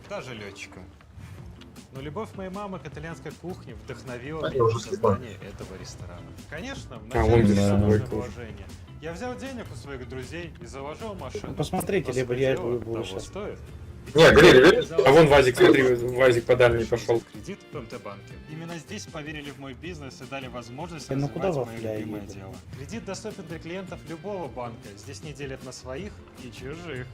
Даже летчика. Но любовь моей мамы к итальянской кухне вдохновила Это меня уже на создание этого ресторана. Конечно, в А, начале вон все здесь нужно двойка уже. уважение. Я взял денег у своих друзей и заложил машину. Посмотрите, Но либо я свое буду того сейчас. стоит. Не, гриль, видишь? А вон Вазик, смотри, Вазик по дальней пошел. Кредит в МТ-банке. Именно здесь поверили в мой бизнес и дали возможность Ну куда развивать во мое фля любимое едет? дело. Кредит доступен для клиентов любого банка. Здесь не делят на своих и чужих.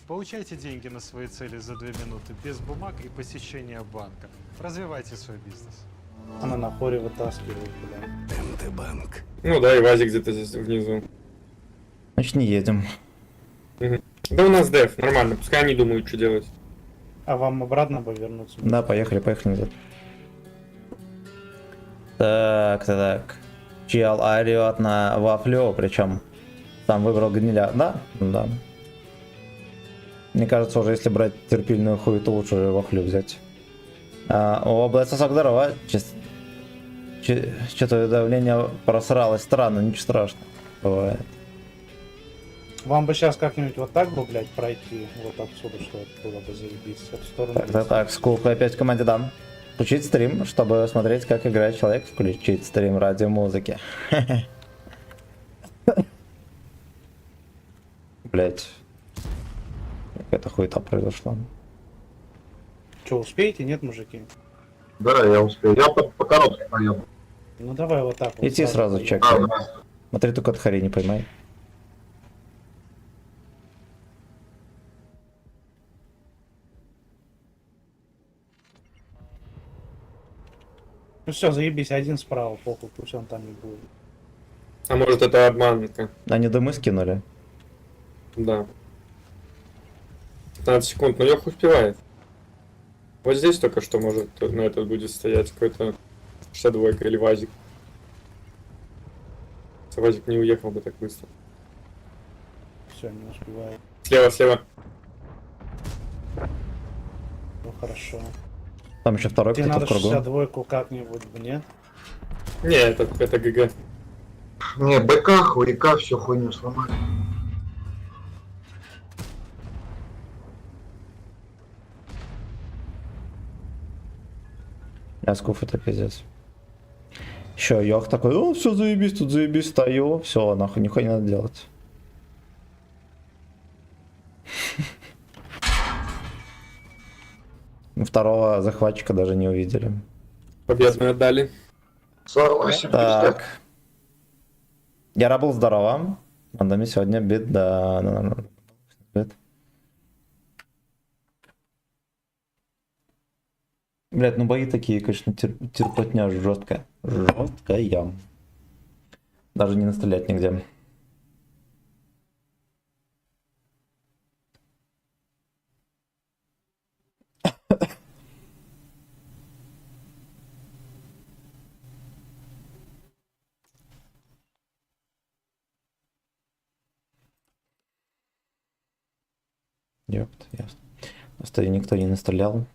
Получайте деньги на свои цели за 2 минуты без бумаг и посещения банка. Развивайте свой бизнес. Она на хоре вытаскивает, бля. Ну да, и Вазик где-то здесь внизу. Значит, не едем. Да у нас деф, нормально, пускай они думают, что делать. А вам обратно бы вернуться? Да, поехали назад. Так. Чел орет на вафлю, причем там выбрал гниля. Да? Да. Мне кажется, уже если брать терпильную хуету, лучше вафлю взять. О, блядь, сосок здорово. Что-то давление просралось. Странно, ничего страшного. Бывает. Вам бы сейчас как-нибудь вот так бы, блядь, пройти вот отсюда, что было бы заебись. Эту сторону. Так, скуп опять в команде дам. Включить стрим, чтобы смотреть, как играет человек. Включить стрим ради музыки. Блять. Какая-то хуета произошла. Че, успеете? Нет, мужики? Да, я успею. Я по короткой поеду. Ну давай вот так вот. Идти сразу поедем. чек. Смотри, только от Хари не поймай. Ну все, заебись, один справа, похуй, пусть он там и будет. А может это обманка? Они дымы скинули. Да. 15 секунд, но Леха успевает. Вот здесь только что может на этот будет стоять какой-то 62 или Вазик. Если Вазик не уехал бы так быстро. Все, не успевает. Слева. Ну хорошо. Там еще второй Тебе кто-то надо в кругу. 62-ку как-нибудь, нет? Не, это ГГ. Не, БК, хуяка, всю хуйню сломали. Скуф это пиздец. Еще Йох такой, о, все заебись, тут заебись, стою. Все, нахуй, нихуя не надо делать. Второго захватчика даже не увидели. Победную отдали. 48. Так. Я был здорово. Надо мне сегодня беда. Блять, ну бои такие, конечно, терпотня жесткая. Жесткая. Даже не настрелять нигде. Ёпт, ясно. Просто никто не настрелял.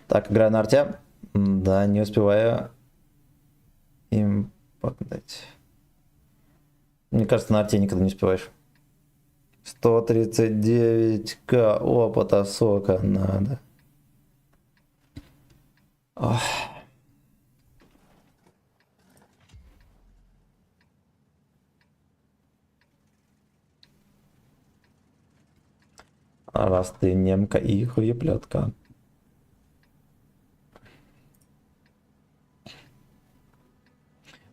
Так, играю на арте. Да, не успеваю им подать. Мне кажется, на арте никогда не успеваешь. 139к опыта, сока, надо. Ох. А раз ты немка и хуеплетка.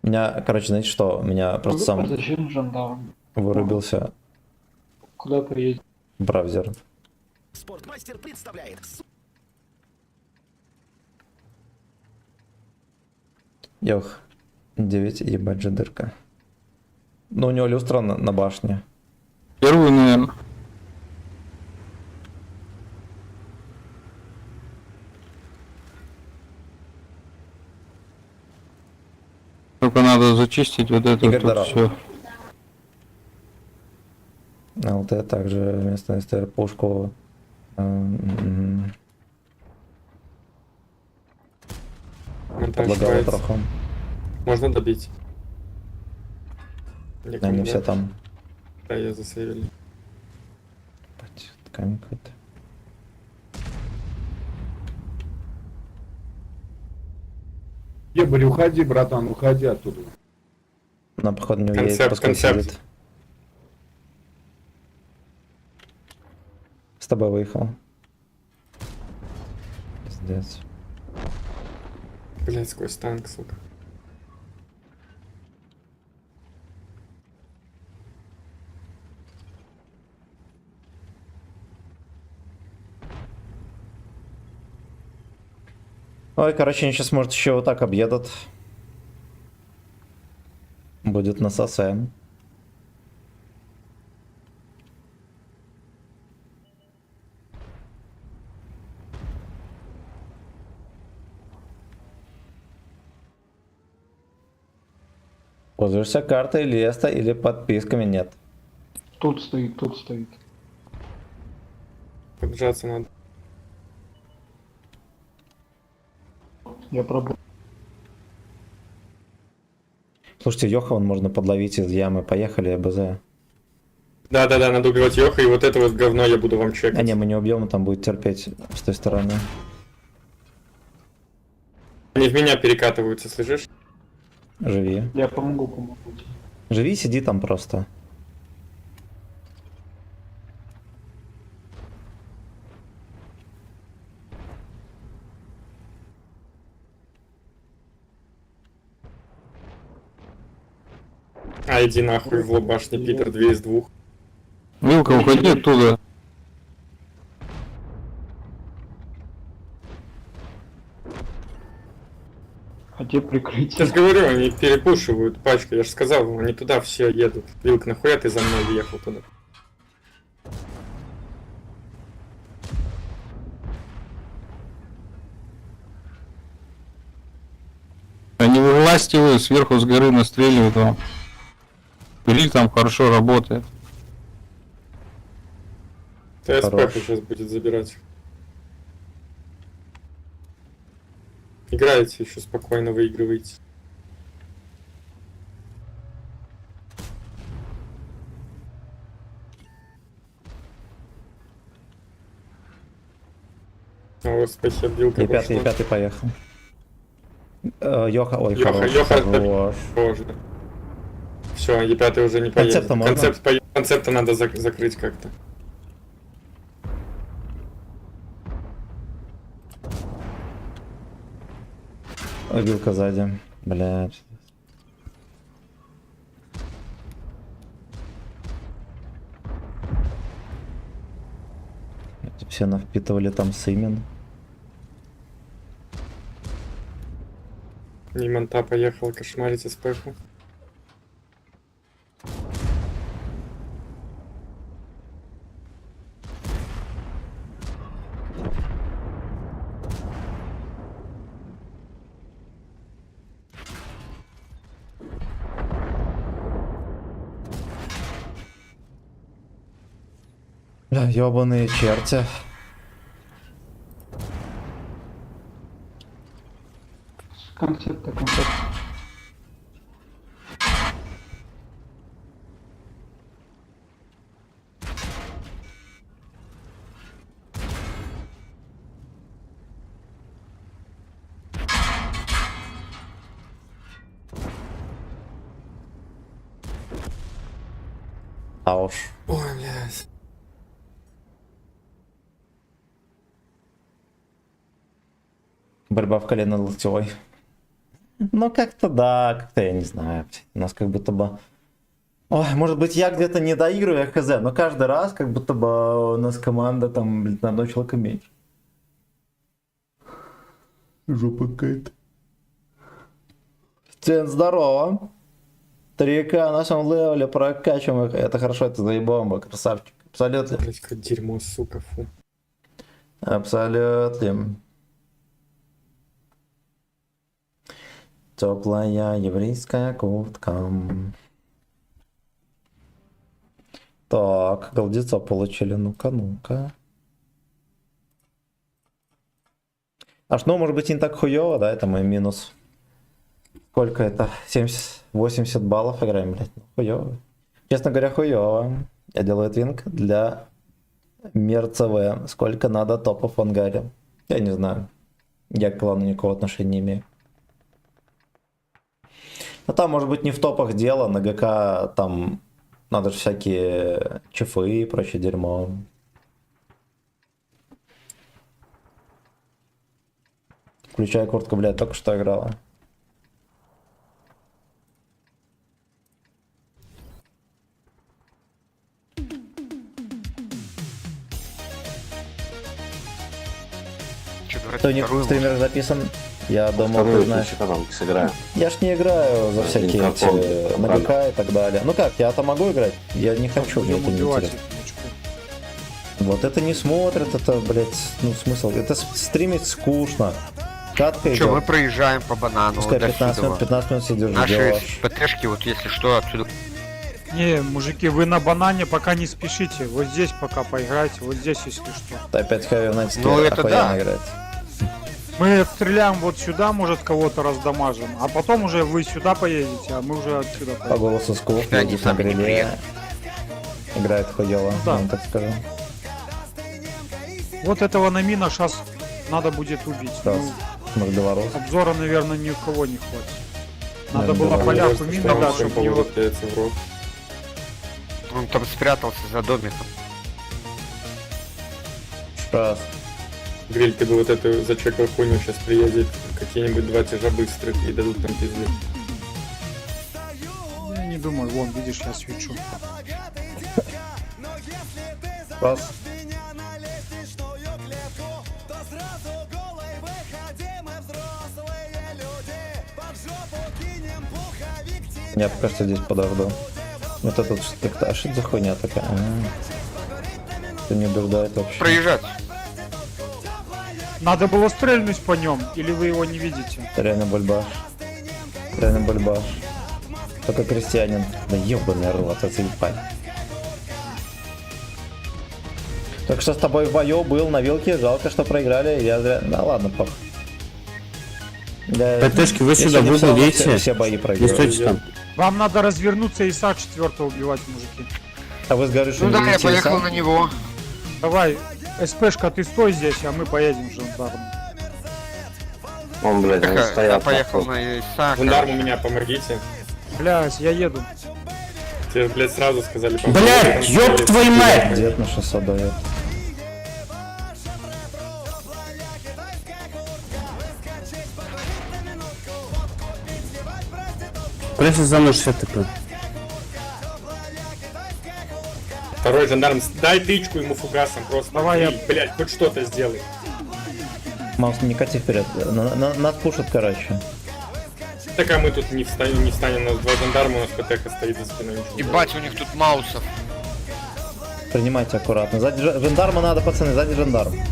Меня, короче, знаете что? Меня просто сам Зачем жандарм? вырубился Куда поедем? браузер. Спортмастер представляет. Ёх, 9, ебать же дырка. Ну, у него люстра на башне. Первый, наверное. Только надо зачистить вот это Игорь вот Даров. все. ЛТ также вместо СТР пушку. Монтаж Подлагало справится. трохом. Можно добить. Они все там. Да, я засейвили. Ебать, ткань какая-то. Ебарь, уходи, братан, уходи оттуда. На походу не уедет, Концепт, пускай концепт. сидит. С тобой выехал. Пиздец. Блять, сквозь танк, сука. Ой, короче, они сейчас, может, еще вот так объедут. Будет насосаем. Пользуешься картой Леста или подписками? Нет. Тут стоит, тут стоит. Поджаться надо. Я пробую. Слушайте, Йоха вон можно подловить из ямы. Поехали, БЗ. Да-да-да, надо убивать Йоха, и вот это вот говно я буду вам чекать. А не, мы не убьем, он там будет терпеть с той стороны. Они в меня перекатываются, слышишь? Живи. Я помогу. Живи, сиди там просто. А, иди нахуй в лоб башни, Питер, 2 из 2. Вилка, уходи оттуда. А те Я прикрытие. же говорю, они перепушивают пачку, я же сказал, они туда все едут. Вилк, нахуя ты за мной въехал туда? Они выластивают, сверху с горы настреливают вам. Пилик там хорошо работает. ТСП Хорош. сейчас будет забирать. Играете еще спокойно, выигрываете. О, спасибо, Вилка И пятый, пошла. поехал. Йоха, ой, Йоха, хорош, Йоха, хорош. Можно. Все, Е5 уже не поедет. Концепта можно? Концепта надо закрыть как-то. Ой, Вилка сзади. Блядь. Все навпитывали там сымен. Нимонта поехал кошмарить СПХу. Бля, ёбаные черти. Концепт. А уж. Ой, блядь. Борьба в колено локтевой. Ну, как-то да, как-то я не знаю. У нас как будто бы... Ой, может быть, я где-то не доигрываю, я хз, но каждый раз как будто бы у нас команда там, блин, на одного человека меньше. Жопа какая-то. Всем здорово. 3К на нашем левеле прокачиваем их. Это хорошо, это заебомба, красавчик. Абсолютно. Блядь, какое дерьмо, сука, фу. Абсолютно. Теплая еврейская куртка. Так, голдецо получили. Ну-ка, ну-ка. Аж, ну, может быть, не так хуёво, да? Это мой минус. Сколько это? 70-80 баллов играем, блядь. Ну, хуёво. Честно говоря, хуёво. Я делаю твинк для Мир ЦВ. Сколько надо топов в ангаре? Я не знаю. Я к клану никакого отношения не имею. Ну там, может быть, не в топах дело. На ГК там надо же всякие чефы и прочее дерьмо. Включая куртку, блядь, только что играла. Кто не в стримерах записан? Я думал, ты знаешь. Я ж не играю за всякие эти на ГК и так далее. Ну как, я-то могу играть? Я не хочу, мне это не интересно. Вот это не смотрят, это, блядь, ну смысл. Это стримить скучно. Катка идет. Че, мы проезжаем по банану. Пускай 15 минут сидишь, Наши ждёшь. ПТшки, вот если что, отсюда. Не, мужики, вы на банане пока не спешите. Вот здесь пока поиграйте, вот здесь, если что. Опять Хавенатики Ну, это охуенно да. играть. Мы стреляем вот сюда, может, кого-то раздамажим, а потом уже вы сюда поедете, а мы уже отсюда По поедем. голосу скуф, Да, они едет на сами не гриле. приедут. Играет хуёво, Да. вам так скажу. Вот этого намина сейчас надо будет убить. Раз. Ну, Мордоворос. обзора, наверное, ни у кого не хватит. Надо Наверное, было да. поляку мину Там дать, всем чтобы его... поворот яйца в рот. Он там спрятался за домиком. Раз. Гриль, ты бы вот эту зачекал хуйню, сейчас приедет какие-нибудь 2 тяжа быстрых и дадут нам пизды. Я не думаю, вон, видишь, я свечу. Раз. Я пока что здесь подожду. Вот этот как-то, а что это за хуйня такая? Это не убеждает вообще. Проезжать. Надо было стрельнуть по нем, или вы его не видите? Реально бульбаш. Реально бульбаш. Только крестьянин. Да ебаный рот, это ебать. Только что с тобой в бою был на вилке, жалко, что проиграли. Я зря... Да ладно, пох. Да, ПТшки, вы я сюда сегодня все- выгодите. все бои Не проиграли. стойте там. Вам надо развернуться и ИСа 4 убивать, мужики. А вы говорите, что Ну не да, я видите поехал леса? на него. Давай, СПшка, ты стой здесь, а мы поедем в жандарм. Он, блядь, они Я стоят. поехал на Иса. Жандарм, у меня помогите. Блять, я еду. Тебе, блядь, сразу сказали... Блядь, ёб твою мать! Дед на 600 дает. Пресса за мной 60 ТП. Второй жандарм, дай тычку ему фугасом просто. Давай я- Блядь, хоть что-то сделай. Маус, не кати вперед. Нас пушат, короче. Так, а мы тут не встанем, у нас 2 жандарма, у нас ПТХ стоит за спиной. ничего не Ебать, у них тут маусов. Принимайте аккуратно. Сзади жандарма надо, пацаны, сзади жандарм. делает.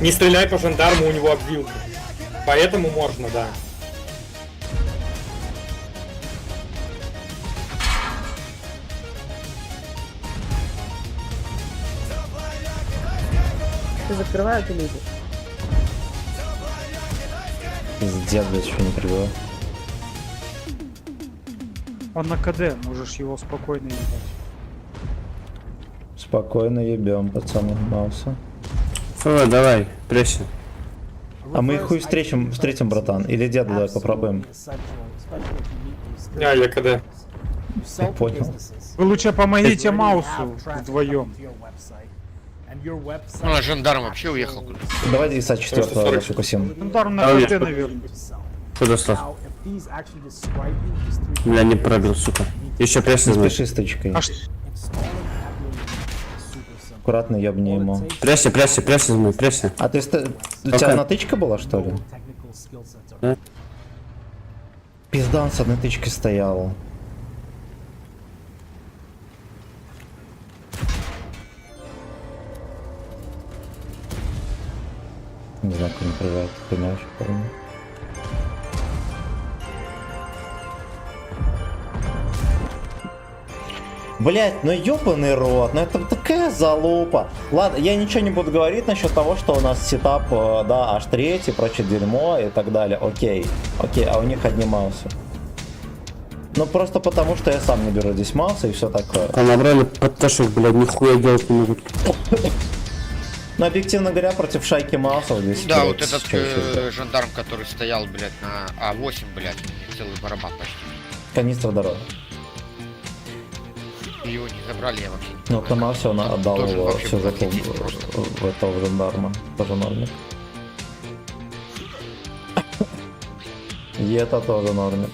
Не стреляй по жандарму, у него обвилка. Поэтому можно, да. Ты закрывают или идешь? Пиздец, блядь, еще не прибыл. Он на КД, можешь его спокойно ебать. Спокойно ебем, пацаны, Мауса. Фу, давай, пресса. А мы их хуй встретим, братан. Или деда давай попробуем. Я КД. Я понял. Вы лучше помогите Маусу вдвоем. Ну, а жандарм вообще уехал куда-то. Давайте ИСа 4 закусим. Жандарм на КТ, наверное. Куда стал? Бля, не пробил, сука. Еще пресс Не возьми. спеши с тычкой. А ш- Аккуратно ебни ему. Прессе возьми, прессе. А ты у тебя одна тычка была, что ли? Да. Пизда, он с одной тычкой стоял. Не знаю, как он проверяет, понимаешь, помню. Блять, ну ёбаный рот, ну это такая залупа. Ладно, я ничего не буду говорить насчет того, что у нас сетап, да, H3 и прочее дерьмо и так далее. Окей, а у них одни маусы. Ну просто потому, что я сам не беру здесь маусы и все такое. Там набрали подташек, блядь, нихуя делать не могут. Но объективно говоря, против шайки маусов здесь... Да, блядь, вот этот чё, жандарм, который стоял, блядь, на А8, блядь, у меня целый барабан почти. канистра дорога. И его не забрали, я вообще не Ну, понимаю. на Марсе он отдал Должен его вообще все был за отлететь просто. в этого жандарма. Тоже нормик. И это тоже нормик.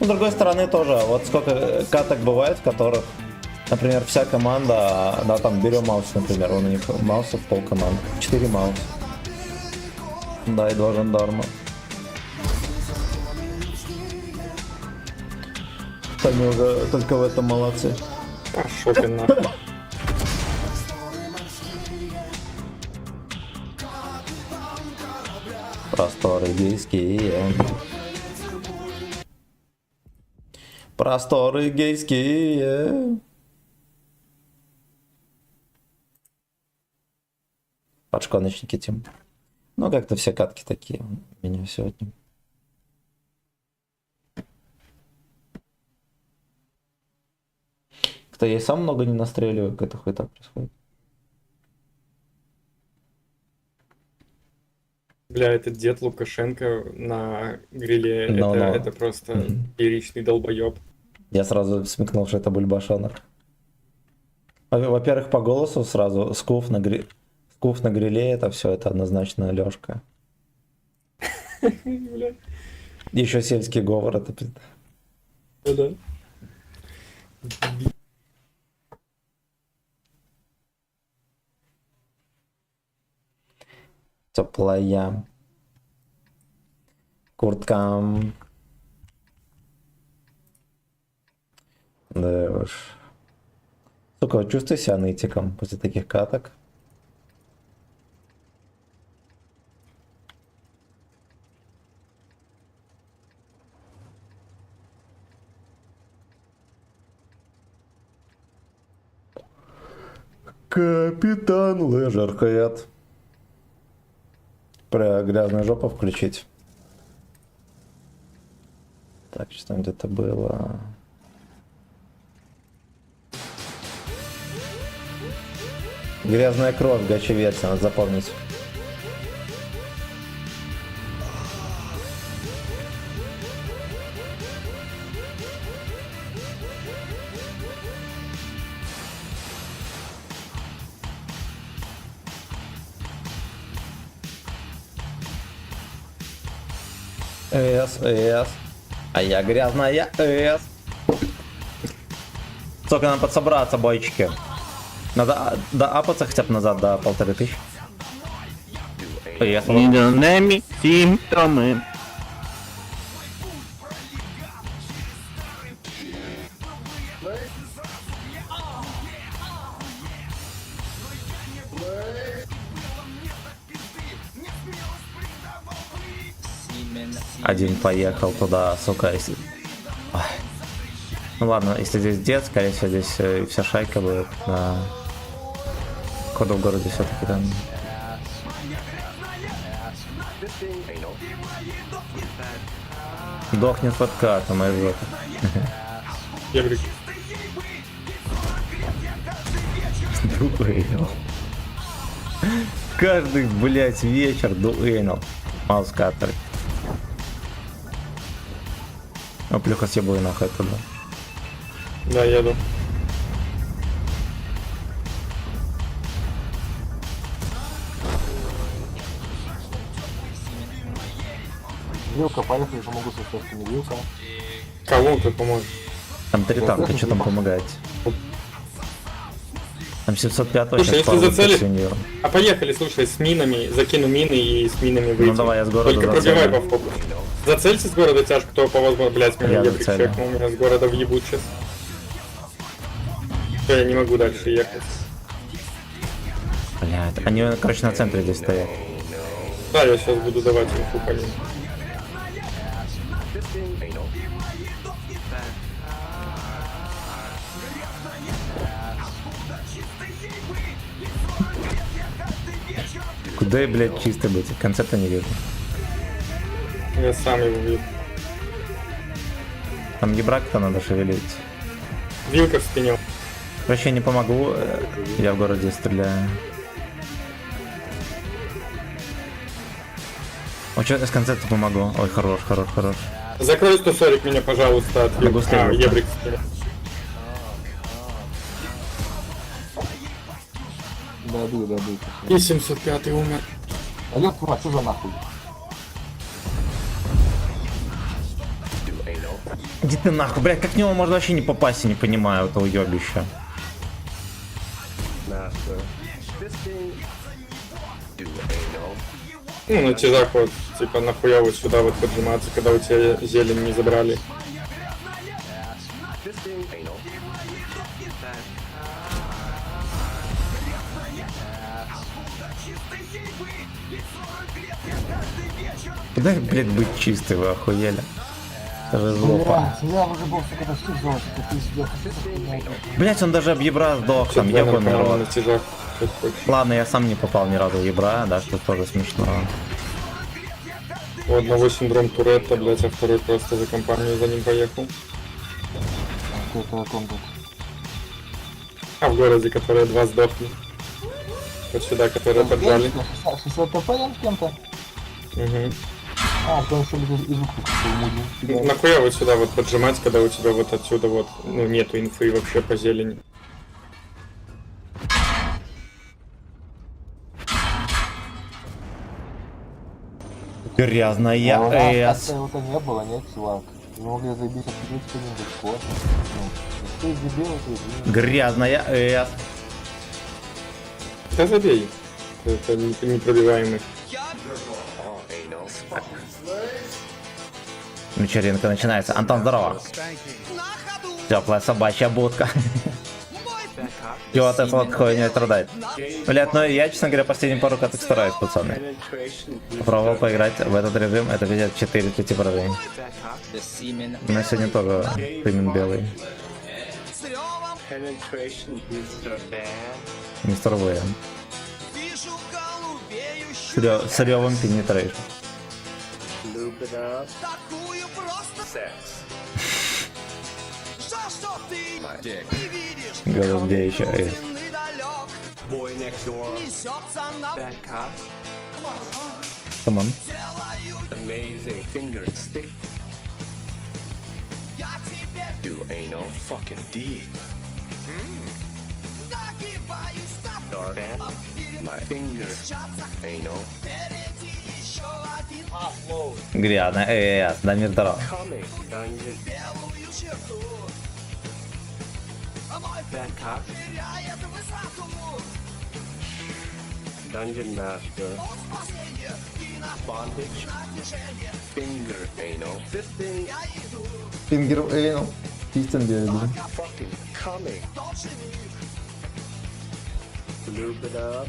Ну, с другой стороны тоже, вот сколько каток бывает, в которых, например, вся команда, да, там берем маус, например, у них маусов полкоманды, 4 мауса. Да, и 2 жандарма. Они уже только в этом молодцы. А, шопин нахуй. Просторы гейские. Просторы гейские. Подшконочники тем. Ну, как-то все катки такие у меня сегодня. Кто я и сам много не настреливаю, как это хуй так происходит. Бля, этот дед Лукашенко на гриле, No, no. это просто лиричный долбоеб. Я сразу смекнул, что это бульбашонок. Во-первых, по голосу сразу скуф на гриле, это все, это однозначно Лёшка. Бля, Еще сельский говор, это пизда. да. Теплая куртка. Да уж. Сука, чувствую себя нытиком после таких каток. Капитан Лежерхед. Про грязную жопу включить. Так, что там где-то было. Грязная кровь, гача-версия, надо запомнить. С. А я грязная С. Сколько нам подсобраться, бойчики? Надо доапаться хотя бы назад до 1500. Недонами симптомы. Один поехал туда, сука, если... Ой. Ну ладно, если здесь дед, скорее всего, здесь вся шайка будет на... Кода в городе все-таки там. Дохнет под картом, моя жопа. Я говорю, Дуэйнал. Каждый, блять, вечер дуэйнал. Маус каттер. А плюха съебывай нахуй оттуда. Да, еду. Вилка, поехали, помогу со связками. Вилка. Кому ты поможешь? Там 3 танка, что там помогает? Там 705 Слушай, сейчас если пару зацелишь- свинью. А поехали, слушай, с минами, закину мины и с минами выйдем. Ну давай, я с города Только зацелю. пробивай по фокусу. Зацельте с города тяжко, кто по возможности, блять, меня Я ебрик зацелю. чекнул, меня с города въебут сейчас. Всё, я не могу дальше ехать. Блядь, они, короче, на центре здесь стоят. Да, я сейчас буду давать инфу по ним. Куда, блядь, чисто быть? Концепта не вижу. Я сам его вижу. Там ебрак-то надо шевелить. Вилка в спине. Короче, я не помогу, я в городе стреляю. О, что с концепта помогу? Ой, хорош, хорош, хорош. Закрой 140 меня, пожалуйста, от Могу Вилки. следовать. Ебрик в спине. Да. И 705 умер. Олег, что за нахуй? Иди ты нахуй, блядь, как в него можно вообще не попасть, я не понимаю этого ёбища. Ну, на тяжах вот, типа, нахуя вот сюда вот поджиматься, когда у тебя зелень не забрали. Куда, блядь, быть чистый, вы охуели? Это же злопа. Я уже был, сука, почти взял, это пиздец. Блять, он даже об ебра сдох, там Что-то ебаный на рот. тяжах. Что хочешь. Ладно, я сам не попал ни разу в ебра, да, что тоже смешно. Вот на 8 дром Туретта, блять, а второй просто за компанию за ним поехал. Это комбат. А в городе, которые 2 сдохли. Вот сюда, которые поджали. 60 ТП с кем-то? Угу. А, то еще из звука. Нахуя вот сюда вот поджимать, когда у тебя вот отсюда вот, ну, нету инфы вообще по зелени. Грязная эс. Это не было, нет, чувак. Вы могли забить отключить что-нибудь код. Ты дебил, ты Грязная эс. Да забей. Это непробиваемый. Вечеринка начинается. Антон, здорово. Теплая собачья будка. Чего от этого от хуйни страдает? Блять, ну я, честно говоря, последние пару каток стараюсь, пацаны. Попробовал поиграть в этот режим, это видят 4 5 поражений. На сегодня тоже пимен белый. Мистер Уэйн. С ревом пенетрейшн. Где еще эс? Камон. Грязно, Дамир, здорово. Dungeon Master. Bondage. Finger anal. Fisting. Фингер Эйнл. Фистен делит. Fucking coming. Lube it up.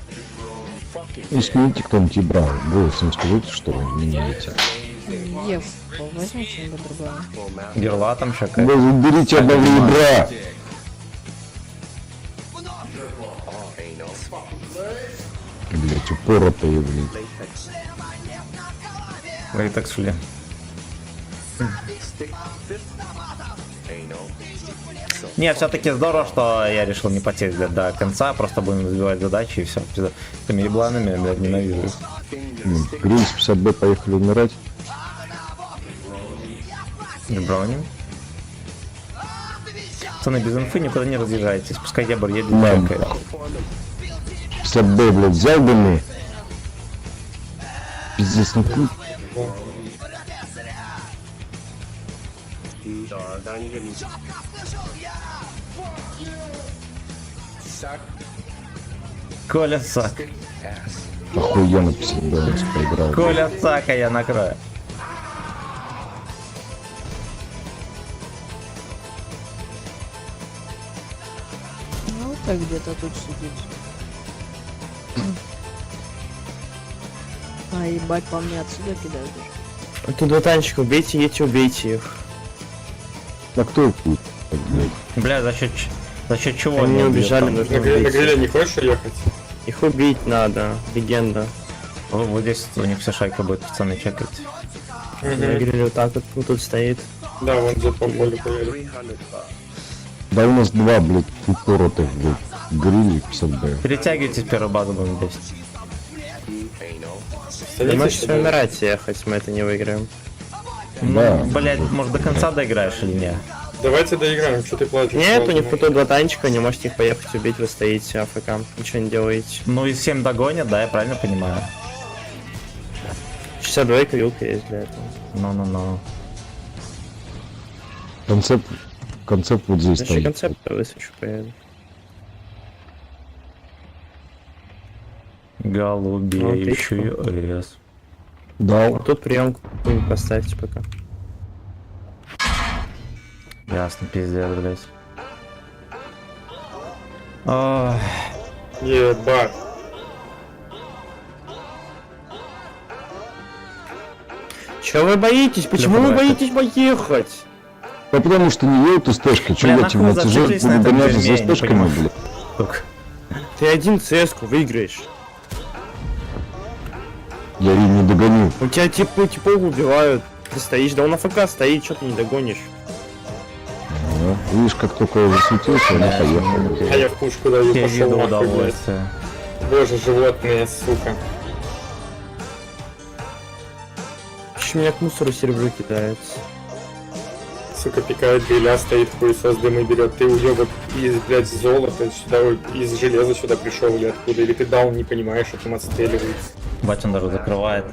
Fucking. Смените кто-нибудь ебра. Голосом скажите, что вы не видите. Ев, возьми что-нибудь другое. Герла там шакай. Да уберите одного ебра! Блять, упоротые, блядь. Вы так шли. Не, все-таки здорово, что я решил не потеть до конца, просто будем забивать задачи и все. Этими ебланами, блядь, ненавижу их. Гринс 50Б, поехали умирать. Бронин. Пацаны, без инфы никуда не разъезжайтесь. Пускай Ябор едет, чекает. Слабый, блядь, взял бы мы. Пиздец, ну ты. Коля Сак. Охуенно 50 долларов проиграл. Коля Сака я накрою. Ну, так где-то тут сидит. А, ебать, по мне отсюда кидают. Тут два танчика, убейте, убейте их. А кто будет? Бля, за счет чего Они убьют убежали, там? нужно На гриле не хочешь ехать? Их убить надо, легенда. Вот здесь у них вся шайка будет, пацаны, чекать. На гриле вот так вот тут стоит. Да, вон где по полю поедет. Да у нас два, блядь, упоротых, блядь, грили 50 б. Перетягивайтесь, первую базу будем бесить. Ты можешь умирать ехать, мы это не выиграем. Да. Блять, может до конца доиграешь или нет? Давайте доиграем, что ты плачешь? Нет, у них тут два танчика, не можете их поехать убить, вы стоите АФК, ничего не делаете. Ну и 7 догонят, да, я правильно понимаю? 62 вилка есть для этого. Ну. Концепт вот здесь Значит, стоит. концепт высвечу поеду. Голубеющий лес. Да. Вот тут приемку поставьте пока. Ясно, пиздец, блять. Ох. Ебать. Чё вы боитесь? Почему вы боитесь поехать? Да потому что не едут СТшка, чё Бля, я тебе нахуй на тяжело зациклись на буду этом гоняться дерьме, за я не СТшками, понимаю. блядь. Сука. Ты один ЦС-ку выиграешь. Я ее не догоню. У тебя типов убивают. Ты стоишь, да он АФК стоит, что ты не догонишь. Ага. Видишь, как только я засветился, она поехала. А я в пушку даю, Я пошел виду нахуй, блядь. удовольствие. Боже, животные, сука. Почему меня к мусору серебро кидается? Сука, пикает гриля, стоит хуесос дымы берет. Ты уебок из, блядь, золота сюда, из железа сюда пришел или откуда? Или ты даун не понимаешь, что там отстреливается? Бать, он даже закрывает.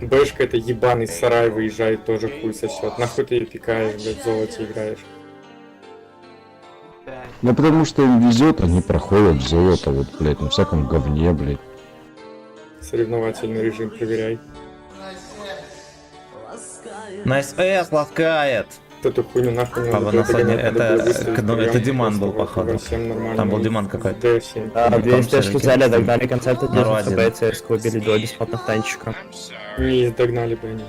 Бэшка это ебаный сарай выезжает, тоже хуй сосет. Нахуй ты ее пикаешь, блядь, в золоте играешь? Ну потому что им везет, они проходят золото, вот, блядь, на всяком говне, блядь. Соревновательный режим проверяй. Найс С ласкает. Эту хуйню нахуй не надо было Папа, догонять, надо было это выставить прием, Диман был, просто походу. всем нормально. Там был Диман какой-то. D7. Да, Ну, две там СТшки всё-таки взяли, догнали концерты, народ держат один. ХП, ЦС-ку убили, два бесплатных танчика. Не догнали бы они.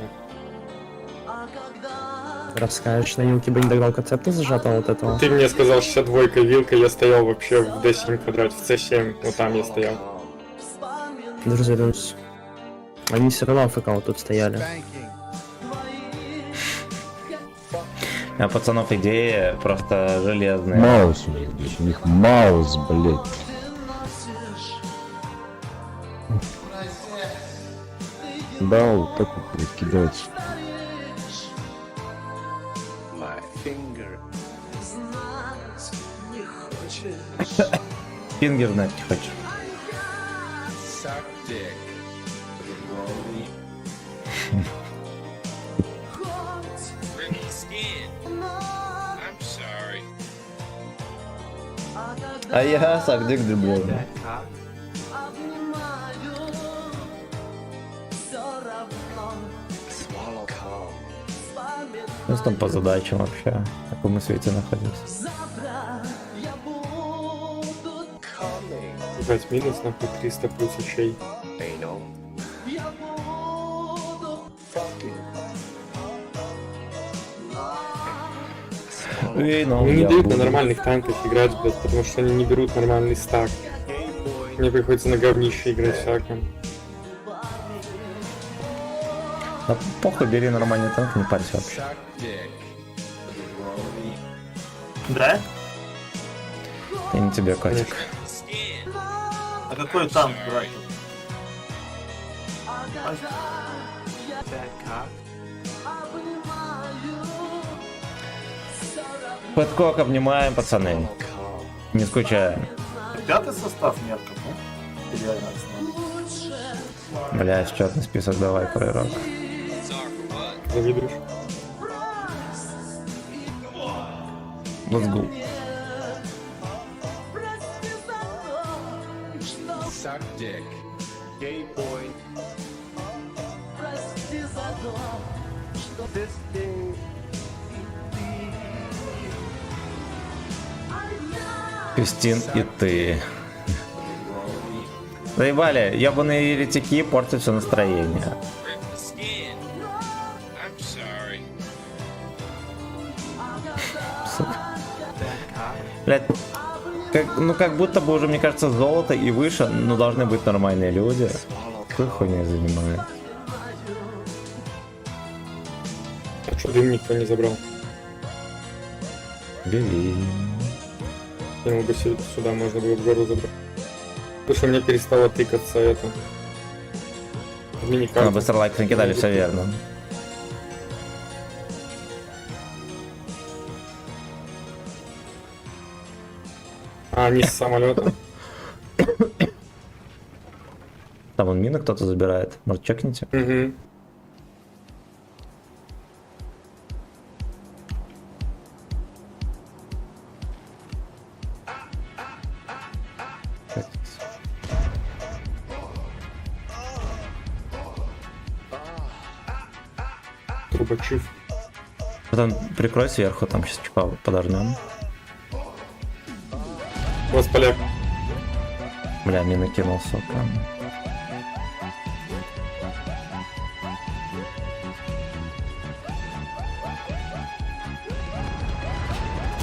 Расскажешь, на вилке бы не догнал концепта зажатого вот этого. Ты мне сказал 62-ка вилка, я стоял вообще в D7 квадрате, в C7, вот там я стоял. Развернусь. Они все равно АФК вот тут стояли. А пацанов идея просто железная. Маус у них здесь, у них маус, блядь. Да, вот так вот, блядь, кидается. Фингер знать не хочешь. А я сагдик люблю. Ну, там по задачам вообще, в каком мы свете находимся. 5 минус, нахуй 300 плюс ячей. Эй, ну, Не я дают на буду. нормальных танках играть, блядь, потому что они не берут нормальный стак. Мне приходится на говнище играть всяком. Да похуй, бери нормальный танк, не парься вообще. Да? И не тебе, котик. А какой танк брать? Пэткок обнимаем, пацаны. Не скучаем. Пятый состав метков, да? Идеально. Бля, счетный список давай, пророк. Завидуешь? Let's go. Кристин и ты. Заебали, ебаные еретики портят все настроение. Сука. Блядь, как будто бы уже, мне кажется, золото и выше, но должны быть нормальные люди. Какой хуйней занимают? А что дым никто не забрал? Бери. Я могу сюда можно было в гору забрать. Потому что мне перестало тыкаться это. Ну, быстро лайк накидали, все верно. А, не с самолета. Там вон мины кто-то забирает. Может, чекните? Угу. Трубачев. Потом прикрой сверху, там сейчас чипа подожмем. Вот поляк. Бля, мины кинул, сука.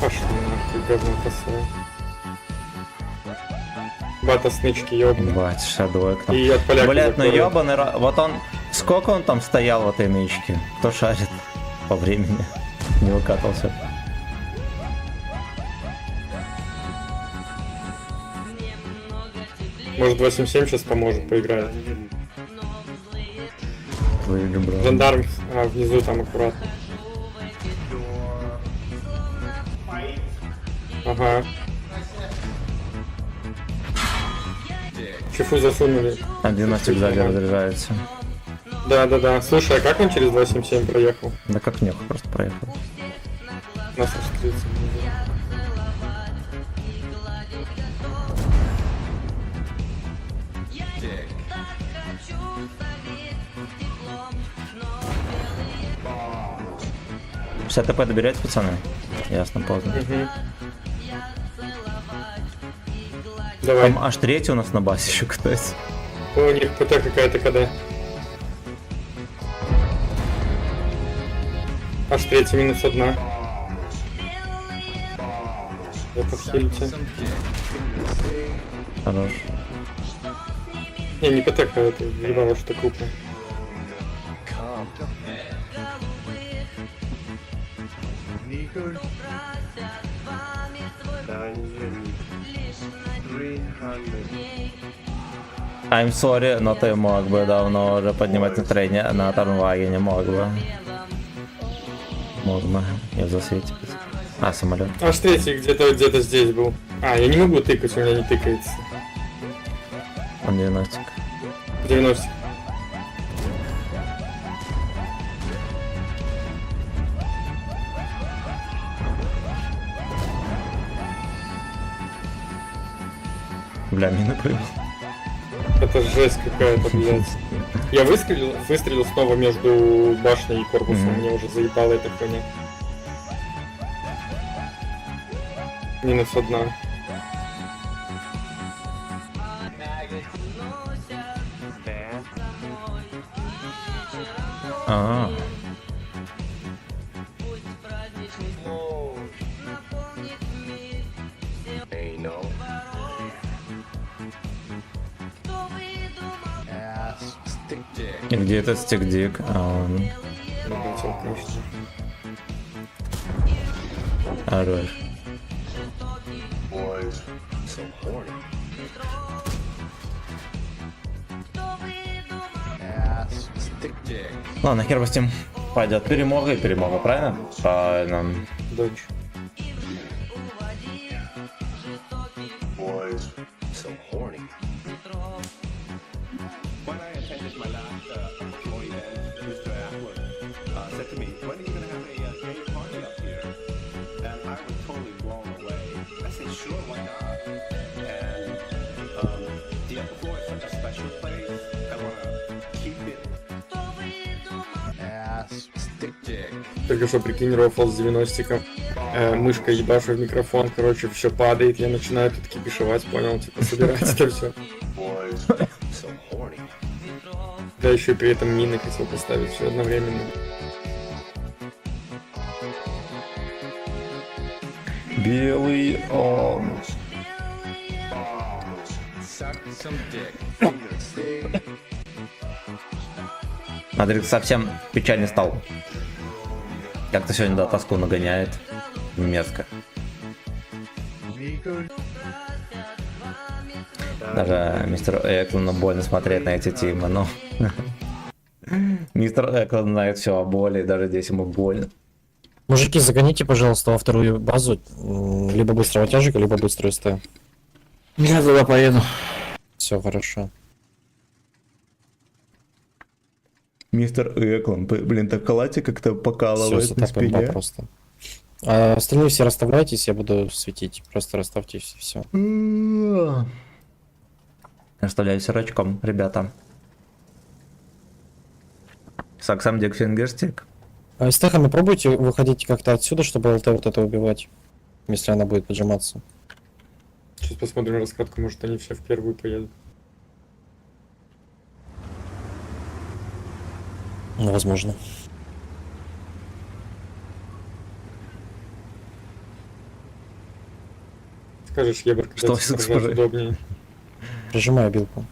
Пошли нахуй, говно косое. Бата снычки ёбаный. Бать, шадой. И от поляка. Блять, ну закрою. ёбаный, вот он... Сколько он там стоял в этой нычке? Кто шарит по времени? Не выкатывался. Может 8-7 сейчас поможет поиграть. Выйдем, бро. Жандарм, внизу там аккуратно. Ага. Чифу засунули. Там 90 сзади разряжается. Да. Слушай, а как он через 277 проехал? Да как нехуй, просто проехал. Нас раскрыться. Все ТП доберете, пацаны? Ясно, поздно. Угу. Давай. Там аж третий у нас на басе еще катается. О, у них ПТ какая-то когда. Аж третий минус одна. Я подхилите. Хорош. Не ПТ какая-то, ебало что крупно. I'm sorry, но ты мог бы давно уже поднимать настроение на Тарнвагене, мог бы. Мог бы, я в засвете. А, самолет. Аж третий где-то здесь был. А, я не могу тыкать, у меня не тыкается. Он 90. 90. Бля, мины прыгал. Это жесть какая-то, блядь. Я выстрелил снова между башней и корпусом, мне уже заебала эта хуйня. Минус одна. А. И где этот стик-дик? А он... Хорош. Ладно, хер бы с тем. Пойдет перемога и перемога, правильно? Правильно. Дочь. So horny. When I attended my last employee event, Mr. Atwood said to me, "When are you going to have a gay party up here?" And I was totally blown away. I said, "Sure, why not?" And the upper floor is such a special place. I want to keep it. Ass, stick dick. Только что, прикинь, рофл с 90-ком. Мышка ебашу в микрофон, короче, все падает, я начинаю тут кипишевать, понял, типа, собирать это все. So horny. Да, еще и при этом мины хотел поставить все одновременно. Белый он. Suck some dick. Мадрик совсем печальный стал. Как-то сегодня, да, тоску нагоняет. Мерзко. Даже мистеру Эклону больно смотреть на эти тимы, но... Мистер Эклон знает все о боли, даже здесь ему больно. Мужики, загоните, пожалуйста, во вторую базу. Либо быстрого тяжика, либо быстрый СТ. Я туда поеду. Все хорошо. Мистер Эклон, блин, так калате как-то покалывает Все, на спине. просто. А остальные все расставляйтесь, я буду светить. Просто расставьтесь и все. Оставляюсь рачком, ребята. Саксам Дикфингерстик. А с техами пробуйте выходить как-то отсюда, чтобы ЛТ вот это убивать. Если она будет поджиматься. Сейчас посмотрим раскатку, может они все в первую поедут. Ну, возможно. Скажешь, Ебр, когда Что, тебе прижать удобнее. Прижимаю билку.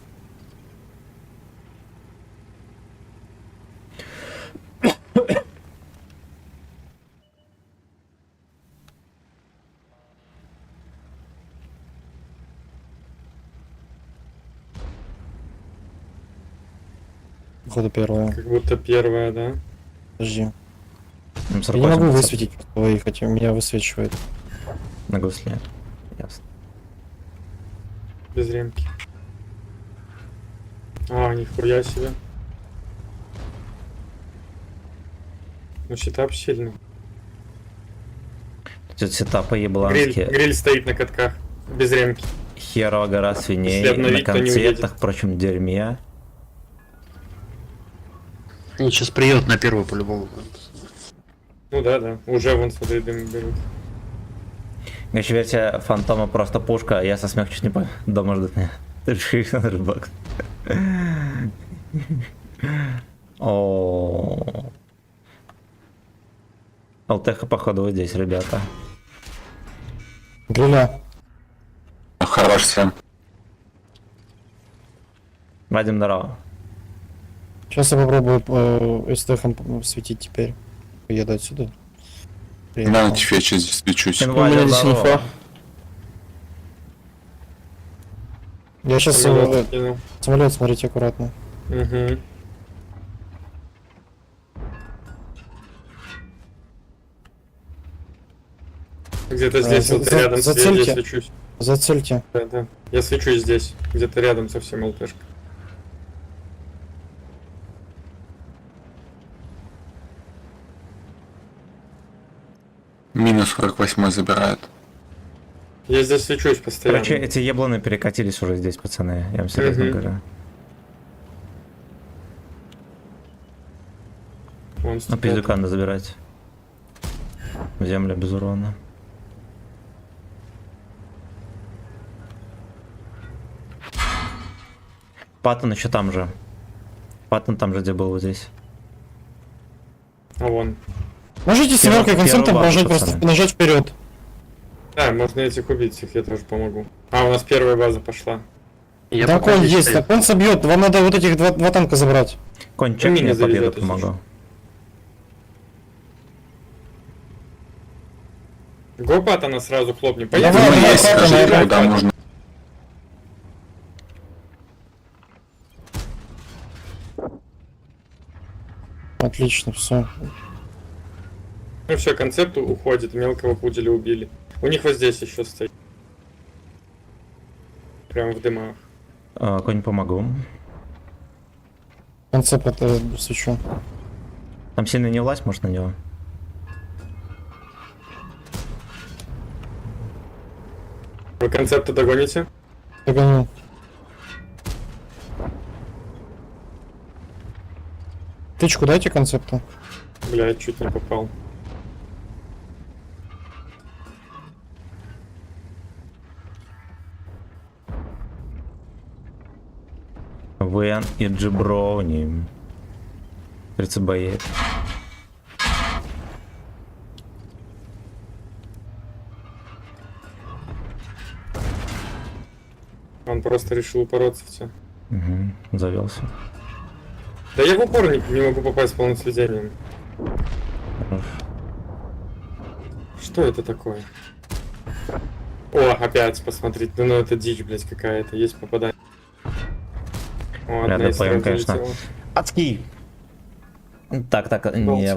Походу первая. Как будто первая, да? Подожди. Я не могу высветить, хотя меня высвечивает. На гусле. Ясно. Без ремки. А, нихуя себе. Ну, сетап сильный. Тут сетапы ебланские. Гриль стоит на катках. Без ремки. Херова гора свиней Если на обновить, то не уедет. концертах, прочем дерьме. Они сейчас приедут на первую по-любому. Ну да. Уже вон, смотри, дым берут. Еще версия Фантома просто пушка, я со смех чуть не по... Дома ждут меня. 3600 бакс. О. Алтеха походу вот здесь, ребята. Гриля. Хорош всем. Вадим, здорово. Сейчас я попробую СТХом светить теперь. Поеду отсюда. На фече здесь свечусь. Инвалид, здорово. Я сейчас самолет, смотрите аккуратно. Угу. Где-то здесь вот рядом я здесь свечусь. Зацельте. Да. Я свечусь здесь, где-то рядом совсем ЛТшка. Минус 48 забирает. Я здесь свечусь постоянно. Короче, эти ебланы перекатились уже здесь, пацаны. Я вам серьезно говорю. Ну, пиздюка надо забирать. Земля без урона. Паттон еще там же. Паттон там же, где был вот здесь. А вон. Можете семеркой концентом нажать, просто нажать вперед. Да, можно этих убить, их я тоже помогу. А, у нас первая база пошла. Да, конь есть, так он собьет. Вам надо вот этих два танка забрать. Конь, чек мне победу помогу. Го Паттона сразу хлопни. Давай, куда нужно. Отлично, все. Ну все, концепт уходит, мелкого пуделя убили. У них вот здесь еще стоит. Прям в дымах. Конь помогу. Концепт это свечу. Там сильно не влазь, может, на него? Вы концепты догоните? Догоню. Тычку дайте концепту. Блядь, чуть не попал. Вен и Джиброуни. 30 боец. Он просто решил упороться, все. Угу, завелся. Да я в упор не могу попасть полным сведением. Что это такое? О, опять посмотрите. Ну это дичь, блядь, какая-то. Есть попадание. О, одна из поем, стрел конечно. залетела. Адский! Так, не,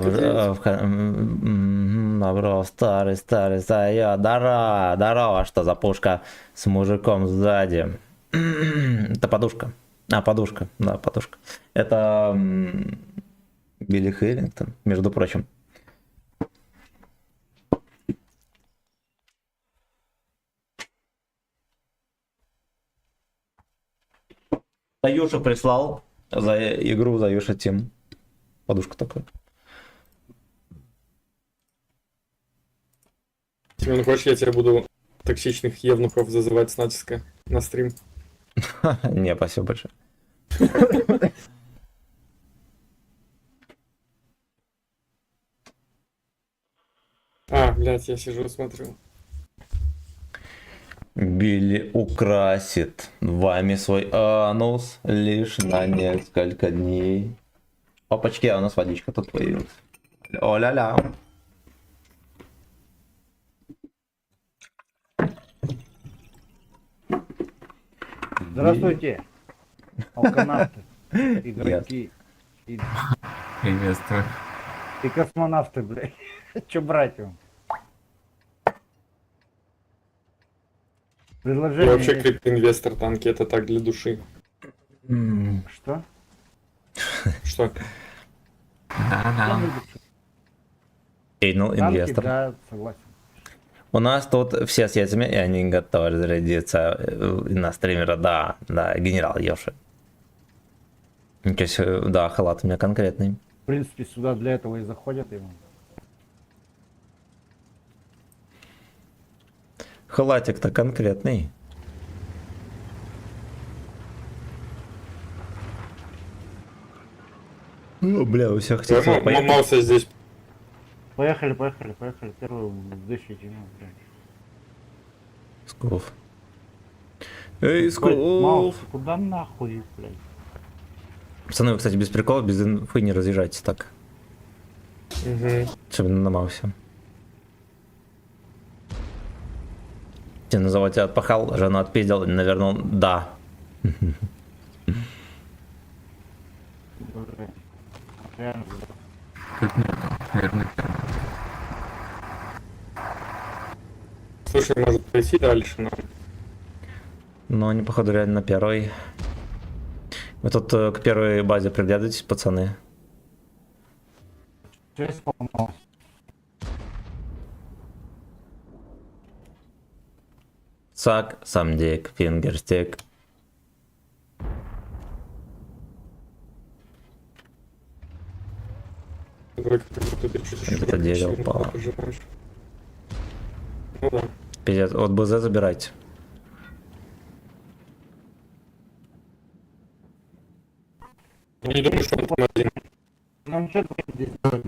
добро, старый, здорово, что за пушка с мужиком сзади. Это подушка. Подушка, да, подушка. Это Билли Хиллингтон, между прочим. Заюша прислал за игру Заюша Тим. Подушка такая. Семен, хочешь, я тебя буду токсичных евнухов зазывать с натиска на стрим? Не, спасибо большое. Блядь, я сижу, смотрю. Билли украсит вами свой анус лишь на несколько дней. Опачки, а у нас водичка тут появилась. О-ля-ля. Здравствуйте, алканавты, игроки и Приветствую. космонавты, блядь. Че брать вам? Я Предложение вообще есть. криптоинвестор, танки это так для души. Что? Что? Эйнл Танки, инвестор. да, согласен. У нас тут все с яйцами, и они готовы разрядиться на стримера. Да, генерал Йоши. Ничего себе, да, халат у меня конкретный. В принципе, сюда для этого и заходят ему. Халатик-то конкретный. Ну, бля, у всех тепло. Мамался здесь. Поехали. Первую защиту, блядь. Скуф. Эй, Маус, Скуф. куда нахуй, блядь? Пацаны, вы, кстати, без прикола, без инфы не разъезжайтесь так. Особенно на Маусе. Тебе на заводе отпахал, жену отпиздил, навернул, да. Реально. Слушай, может пойти дальше, но... Но они, походу, реально на первой. Вы тут к первой базе приглядываетесь, пацаны? Сак, самдик, фингерстик. Это дерево упало. Ну да. Пиздец, от БЗ забирайте. Я не думаю, что он там один. Ну что ты здесь делать?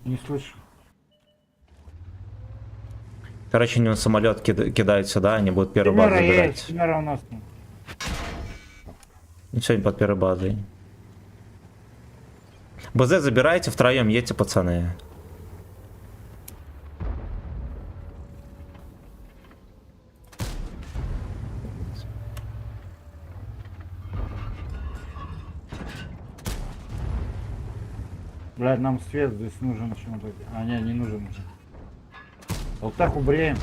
Не слышу. Короче, они самолет кидают сюда, они будут первую базу забирать. Химера у нас. Сегодня под первой базой. БЗ забирайте, втроем едьте, пацаны. Блядь, нам свет здесь нужен чем-то. А, не нужен уже. Алтаху бреем.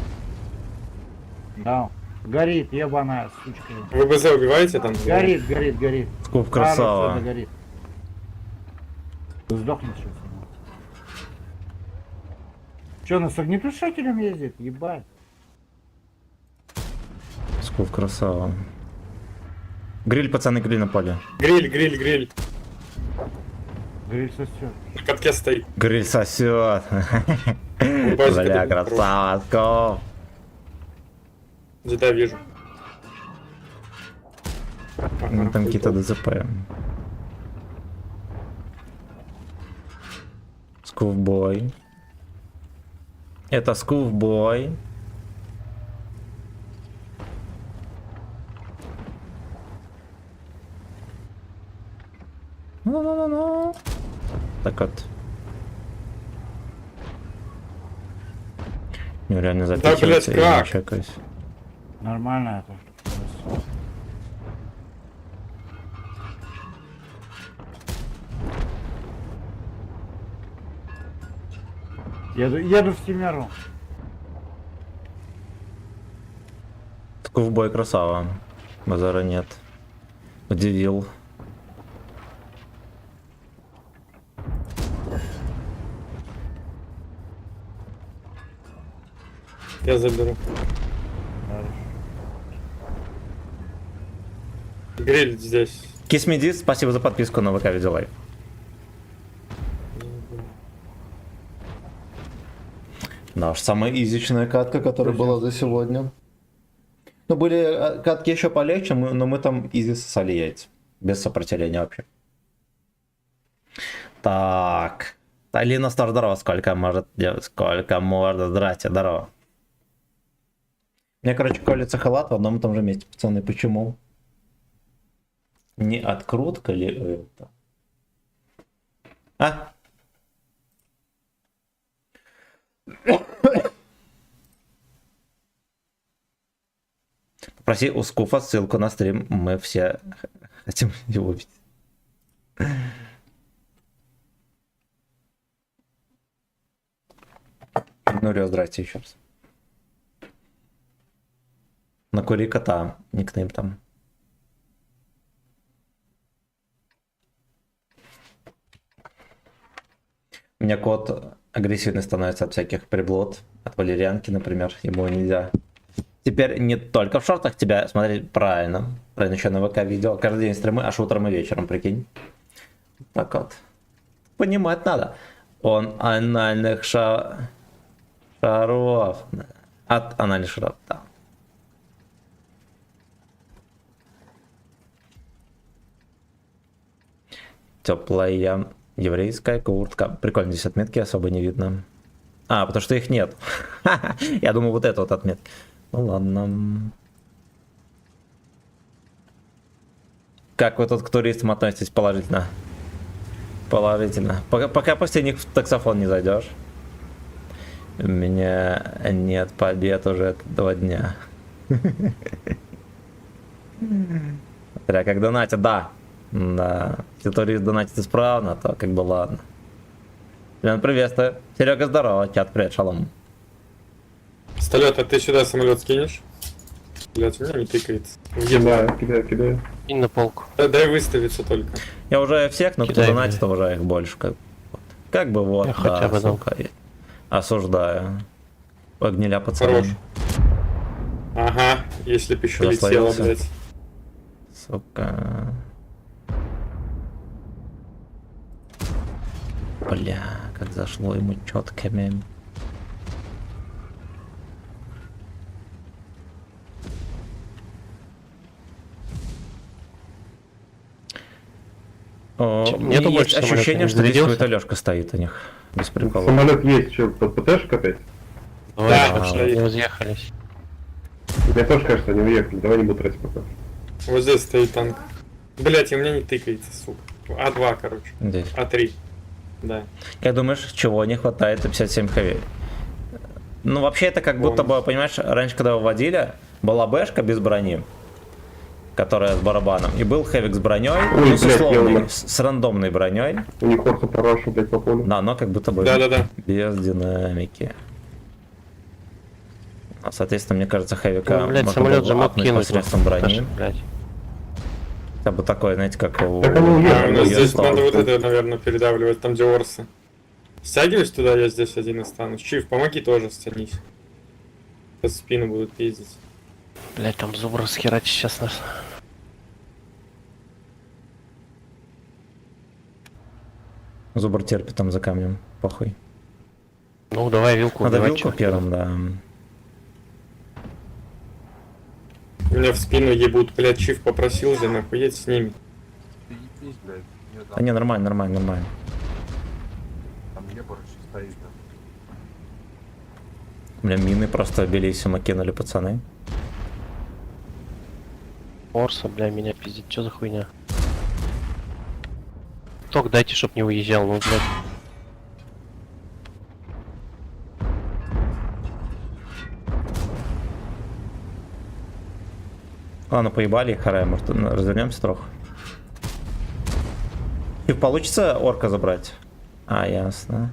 Да. Горит, ебаная сучка. Вы БЗ убиваете там? Горит, горит, горит. Скуп красава. Хорошо, да, горит. Ты сдохнешь сейчас. Че, на с огнетушителем ездит? Ебать. Скуп красава. Гриль, пацаны, гриль на поле. Гриль, гриль, гриль. Гриль сосет. На катке стоит. Гриль сосет. Ебать, Бля, это красава, Скуп. Где-то вижу. Ну, там какие-то ДЦП. Скуфбой. Это скуфбой. Ну-ну-ну-ну. Так вот. Ну, реально запихивается и как? чекаюсь. Нормально это. Еду в Семеру. Скуфбой красава. Базара нет. Удивил. Я заберу. Гриль здесь. Кисмедис, спасибо за подписку на ВК Видео Лайв. Да уж, самая изичная катка, которая была за сегодня. Ну, были катки еще полегче, но мы там изи сосали яйца. Без сопротивления вообще. Так. Алина Стар, здорово. Сколько может, сколько можно? Здрасте, здорово. Мне, короче, колется халат в одном и том же месте. Пацаны, почему? Не открутка ли это? А? Попроси у Скуфа ссылку на стрим. Мы все хотим его увидеть. Ну, Рё, здрасте еще раз. Накури кота, никнейм там. У меня кот агрессивный становится от всяких приблуд, от валерьянки, например, ему нельзя. Теперь не только в шортах тебя смотреть правильно. Правильно, еще на ВК видео. Каждый день стримы, аж утром и вечером, прикинь. Так вот. Понимать надо. Он анальных шаров. От анальных шаров, да. Теплая еврейская куртка. Прикольно, здесь отметки особо не видно. А, потому что их нет. Я думаю, вот это вот отметки. Ну ладно. Как вы тут к туристам относитесь положительно? Положительно. Пока после них в таксофон не зайдешь. У меня нет побед уже 2 дня. Смотря как донатят, да. Да. Если турист донатит исправно, то как бы ладно. Лен, приветствую. Серега, здорово. Чат, привет, шалом. Столет, а ты сюда самолет скинешь? Блять, у меня не тыкается. Кидаю. И на полку. Дай выставиться только. Я уже всех, но кто Кидай, донатит, то уже их больше. Как бы вот, Я да, хотя бы сука. Осуждаю. Погниля пацаны. Хорош. Ага, если бы еще летело, Заслоился. блять. Сука. Бля, как зашло ему четками. Нету есть больше самолета, ощущение, не что здесь зарядился? какой-то Лёшка стоит у них. Без прикола. Самолет есть, что, под ПТшек опять? Давай, не разъехались. Мне тоже кажется, они уехали, давай не буду тратить пока. Вот здесь стоит танк. Блять, у меня не тыкается, сука. А2, короче. Здесь. А3. Да. Как думаешь, чего не хватает 57 хэви? Ну, вообще, это как будто бы, понимаешь, раньше, когда выводили, была бэшка без брони, которая с барабаном, и был хэвик с броней, ну, с условной, с рандомной броней. У них орса по рашу, блядь, по полю. Да, но как будто бы Да-да-да. без динамики. Соответственно, мне кажется, хэвика Ну, блядь, можно самолет было же мог апнуть кинуть. посредством брони. Даже, блядь. Хотя бы такое, знаете, как у... Да, у нас здесь Юстала. надо вот это, наверное, передавливать, там где орсы. Стягиваюсь туда, я здесь один останусь. Чиф, помоги тоже стянись. Сейчас в спину будут пиздить. Блядь, там зубр схерачит сейчас нас. Зубр терпит там за камнем, похуй. Ну, давай вилку Надо убивать, вилку чё. первым, да. Меня в спину ебут, блядь, Чиф попросил же, нахуй, едь с ними. А не, нормально, нормально, нормально. Там ебор стоит. Бля, мины просто белиссимо кинули, пацаны. Орса, бля, меня пиздит, что за хуйня? Ток дайте, чтоб не уезжал, ну, блядь. Ладно, поебали, харай, может, развернемся трохи. И получится орка забрать? А, ясно.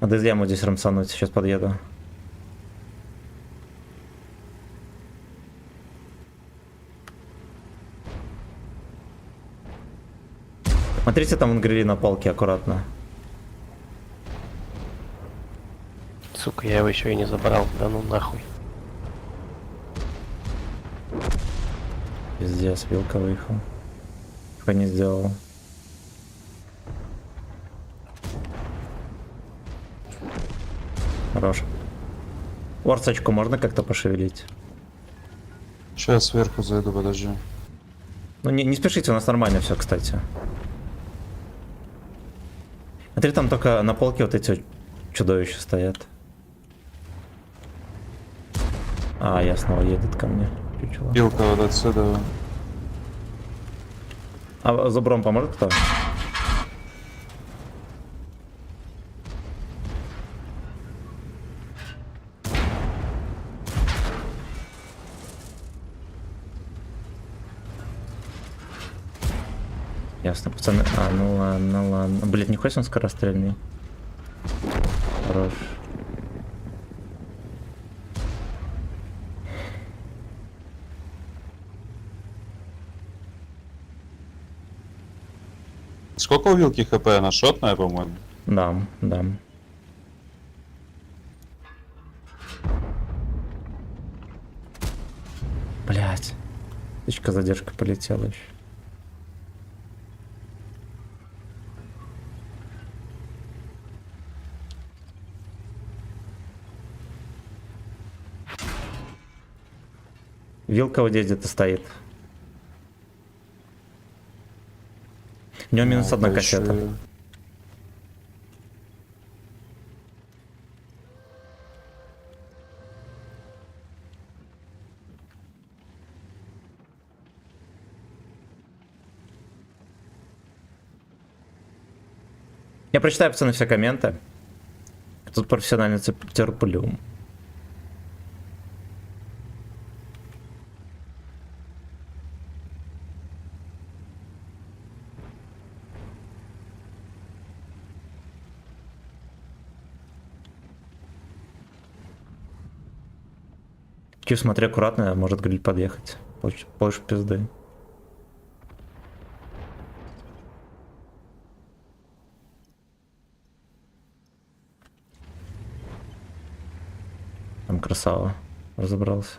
Надо из ямы здесь рамсануть, сейчас подъеду. Смотрите, там ангрели на палке, аккуратно. Сука, я его еще и не забрал, да ну нахуй. Пиздец, вилка выехал. Что не сделал. Хорош. Орцочку можно как-то пошевелить? Сейчас сверху зайду, подожди. Ну не спешите, у нас нормально все, кстати. Смотри, там только на полке вот эти чудовища стоят. А, ясно, едет ко мне. Чучело. Вилка вот отсюда. А зубром поможет кто? Ясно, пацаны. А, ну ладно, ладно. Блять, нихуя он скорострельный. Хорош. Сколько у вилки хп? Она шотная, по-моему? Да, да. Блять. Птичка задержка полетела еще. Вилка вот здесь где-то стоит. У него минус одна кассета. Я прочитаю, пацаны, все комменты. Тут профессионально терплю. Чиф, смотри аккуратно, может гриль подъехать. Больше пизды. Там красава. Разобрался.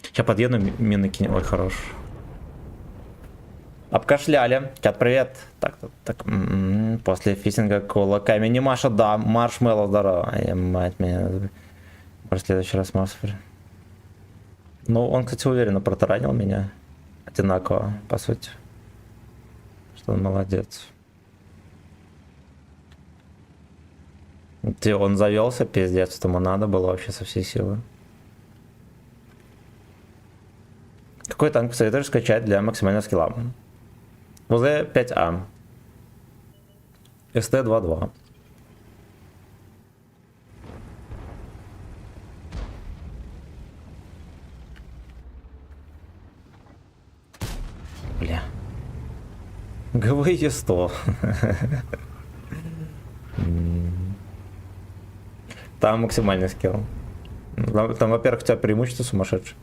Сейчас подъеду, мины кинь. Ой, хорош. Обкашляли. Чат, привет. Так. После фисинга кулаками не Маша, да. Маршмеллоу, здорово. Ай, мать меня. В следующий раз Марсфер. Ну, он, кстати, уверенно протаранил меня. Одинаково, по сути. Что он молодец. Он завелся, пиздец, ему надо было вообще со всей силы. Какой танк посоветуешь скачать для максимального скилла? ВЗ-5А. СТ-2-2. ГВЕ 100. Там максимальный скилл. Там, во-первых, у тебя преимущество сумасшедшее.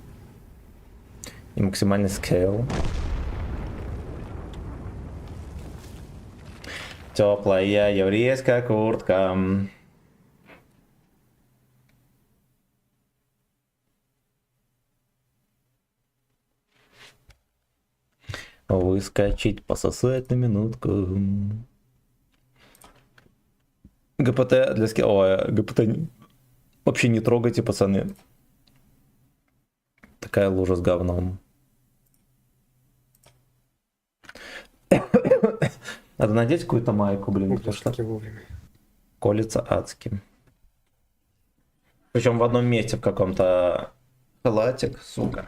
И максимальный скилл. Теплая еврейская куртка. Выскочить, пососать на минутку. ГПТ для скилла. Ой, ГПТ вообще не трогайте, пацаны. Такая лужа с говном. Надо надеть какую-то майку, блин, потому что колется адски. Причем в одном месте в каком-то халатик, сука.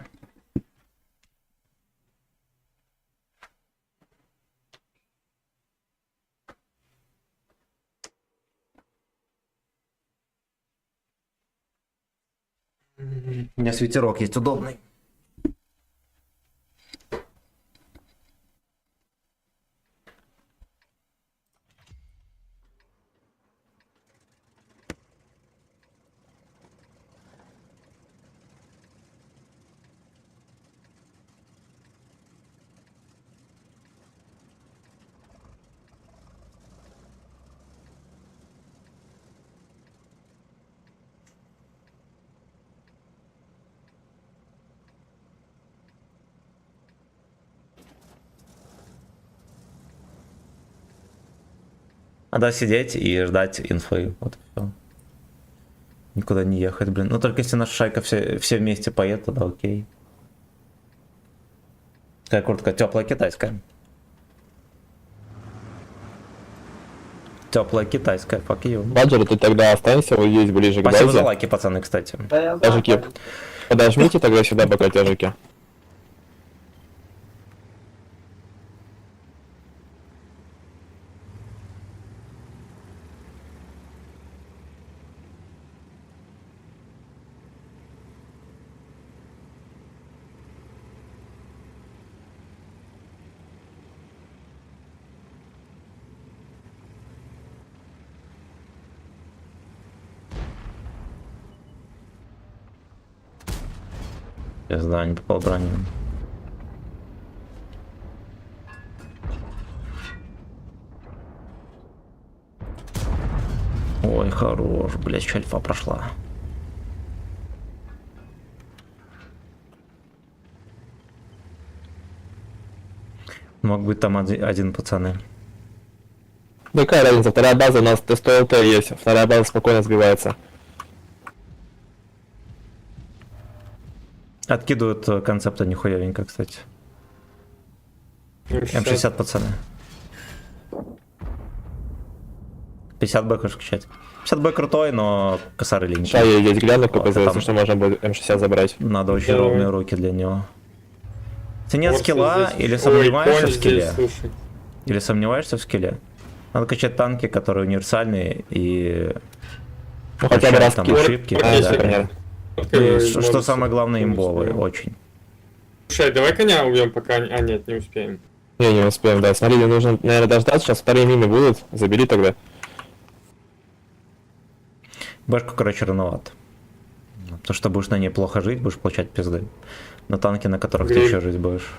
У меня свитерок есть удобный. Надо сидеть и ждать инфы. Вот и все. Никуда не ехать, блин. Ну только если наша шайка все вместе поедет, тогда окей. Какая куртка? Теплая китайская. Теплая китайская, fuck you. Баджер, ты тогда останься вот здесь ближе к Спасибо базе. за лайки, пацаны, кстати. Тяжики. Подожмите тогда сюда пока тяжики. Пизда, не попал броню. Ой, хорош, блядь, еще альфа прошла. Мог быть там один пацаны. Да какая разница, вторая база у нас ТСТЛТ есть, вторая база спокойно сбивается. Откидывают концепта нихуевенько, кстати. М60 пацаны. 50 Б хочу качать. 50 Б крутой, но косары ленькие. Сейчас я здесь гляну, КПЗ, Вот, если что можно будет М60 забрать. Надо очень ровные руки для него. Ты нет Вот скилла здесь. или Ой, сомневаешься конь в скилле? здесь, слушай. Или сомневаешься в скилле? Надо качать танки, которые универсальные и... Ну хотя бы раз там скилл. ошибки. Да. И что самое главное, имбовые, очень. Слушай, давай коня убьем, пока... А, нет, не успеем. Не успеем, да. Смотри, нужно, наверное, дождаться, сейчас вторые мины будут, забери тогда. Бэшку, короче, рановато. То, что будешь на ней плохо жить, будешь получать пизды. На танке, на которых ты еще жить будешь.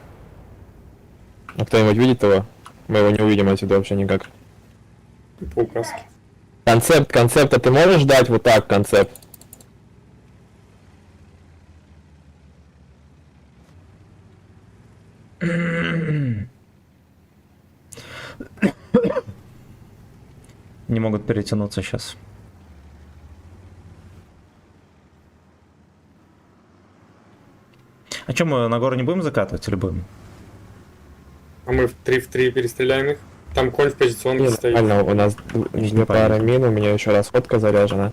А кто-нибудь видит его? Мы его не увидим отсюда вообще никак. По указке. Концепт, а ты можешь дать вот так концепт? Не могут перетянуться сейчас. А что, мы на гору не будем закатывать или будем? А мы в 3 перестреляем их. Там конь в позиционке стоит. Нормально, у нас две пары мин, у меня еще расходка заряжена.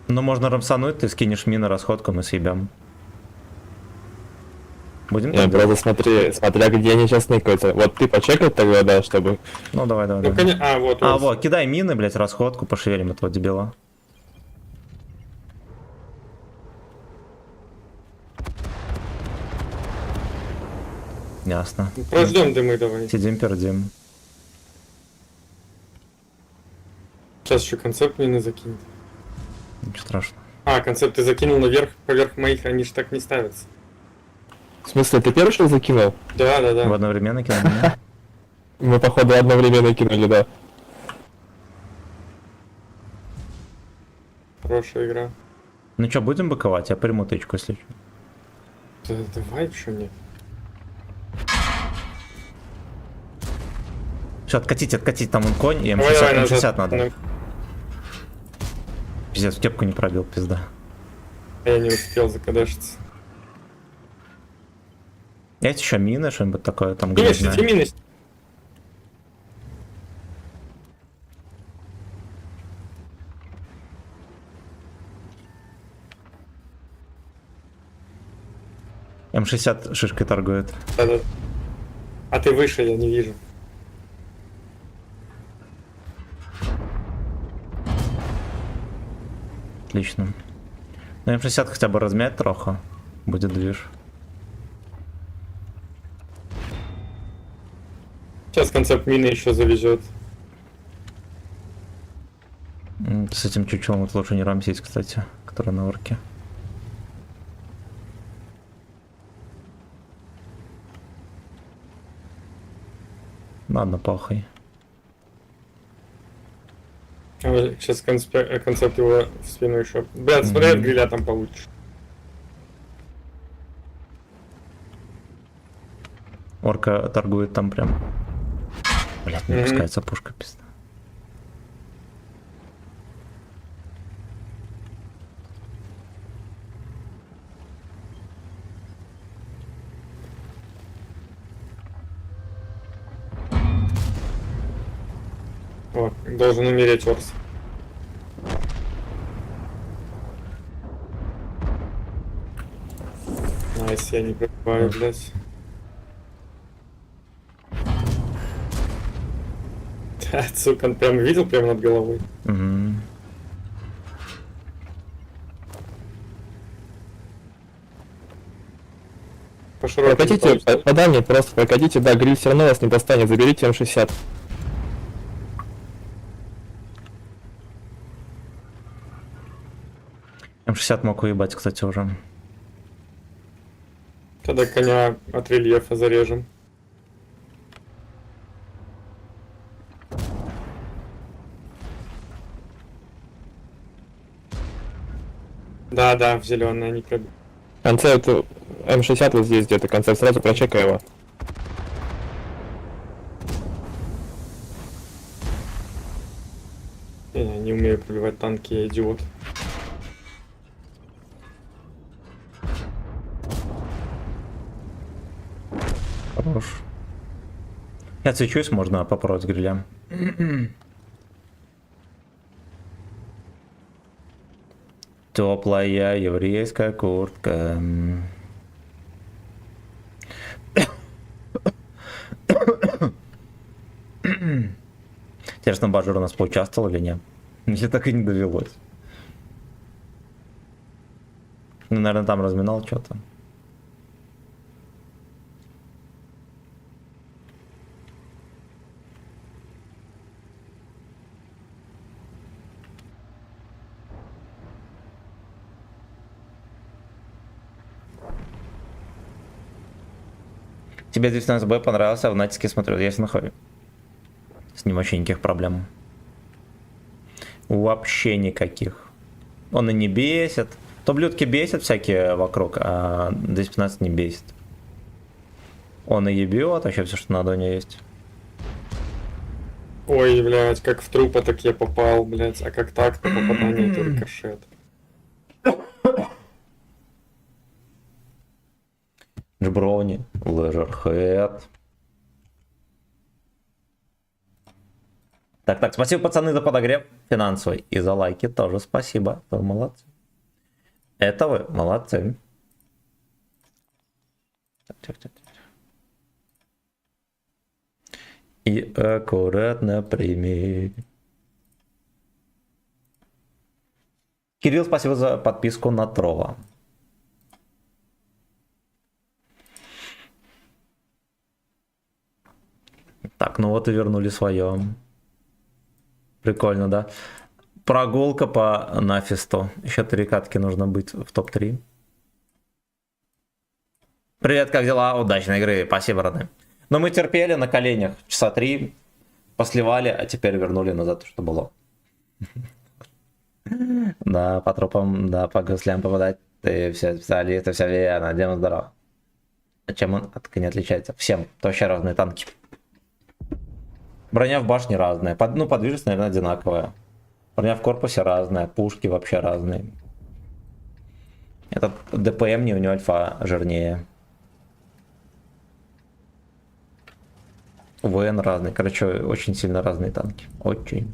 Ну, можно рамсануть, ты скинешь мины, расходку, мы съебем. Будем Не, просто смотря где они сейчас ныкаются. Вот ты почекай тогда, да, чтобы... Ну, давай. Ну, коня... А, вот. Вот, кидай мины, блять, расходку, пошевелим этого дебила. Ясно. Прождем дымы давай. Сидим, пердим. Сейчас еще концепт мины закинет. Ничего страшного. А, концепт ты закинул наверх, поверх моих, они же так не ставятся. В смысле, ты первый что ли закинул? Да, да, да. В одновременно кинули? Мы, походу, одновременно кинули, да. Хорошая игра. Ну что, будем быковать? Я приму тычку, если что. Да, давай, что нет. Все, откатить, там он конь, и Давай, давай, М60 назад. надо. Пиздец, в кепку не пробил, пизда. Я не успел закадашиться. Есть еще мины, что-нибудь такое там Минус, грязное? минус. М60 шишкой торгует. Да-да. А ты выше, я не вижу. Отлично. Ну М60 хотя бы размять троху. Будет движ. Сейчас концепт мины еще завезет. С этим чучелом вот лучше не рамсить, кстати, который на орке. Ладно, похуй. Сейчас концепт его в спину еще. Блядь, смотри, от гриля там получишь. Орка торгует там прям. Блять, не пускается пушка, пизда. О, должен умереть Орс. Найс, я не пробиваю, блядь. Да, сука, он прям видел прямо над головой. Угу. Прокатите, подай мне просто, прокатите, да, гриль все равно вас не достанет, заберите М60. М60 мог уебать, кстати, уже. Тогда коня от рельефа зарежем. Да, да, в зеленое не пробил. Концепт М60 вот здесь где-то, концепт, сразу прочекай его. Я не умею пробивать танки, я идиот. Хорош. Я отсвечусь, можно попробовать грилем. Теплая еврейская куртка. Интересно, Бажер у нас поучаствовал или нет? Если так и не довелось. Ну, наверное, там разминал что-то. Тебе 19Б понравился, а в натиске смотрю, я нахожу. С ним вообще никаких проблем. Вообще никаких. Он и не бесит. То блюдки бесят всякие вокруг, а 215 не бесит. Он и ебет, вообще все, что надо у него есть. Ой, блядь, как в трупа так я попал, блядь, а как так-то попадание это рикошет. Джброни, Лежерхед. Так, спасибо, пацаны, за подогрев финансовый. И за лайки тоже спасибо. Вы молодцы. Это вы молодцы. Так. И аккуратно прими. Кирилл, спасибо за подписку на Трова. Так, ну вот и вернули свое. Прикольно, да? Прогулка по Нафисту. Еще 3 катки нужно быть в топ-3. Привет, как дела? Удачной игры. Спасибо, родные. Но мы терпели на коленях часа 3, посливали, а теперь вернули назад, что было. Да, по трупам, да, по гуслям попадать. Ты все специалист, ты все верно. Демон здоров. А чем он от не отличается? Всем. Это вообще разные танки. Броня в башне разная. Подвижность, наверное, одинаковая. Броня в корпусе разная. Пушки вообще разные. Этот ДПМ не у него альфа жирнее. ВН разный. Короче, очень сильно разные танки. Очень.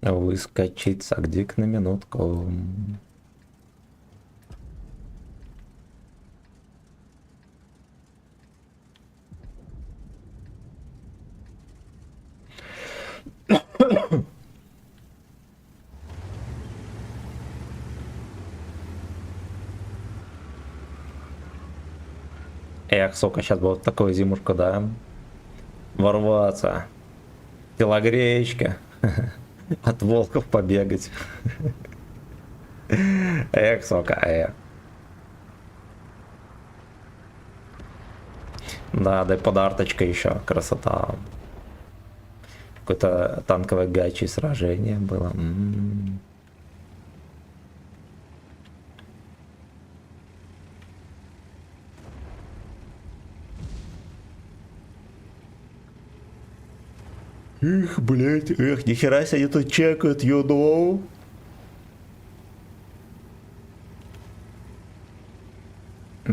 Выскочить сагдик на минутку. Эх, сука, сейчас будет такую зимушку, да? Ворваться. Телогреечка. От волков побегать. Эх, сука, эх. Да, да и подарочка еще. Красота. Какое-то танковое гачи сражение было. Эх, блять, эх, нихера себе они тут чекают, you know.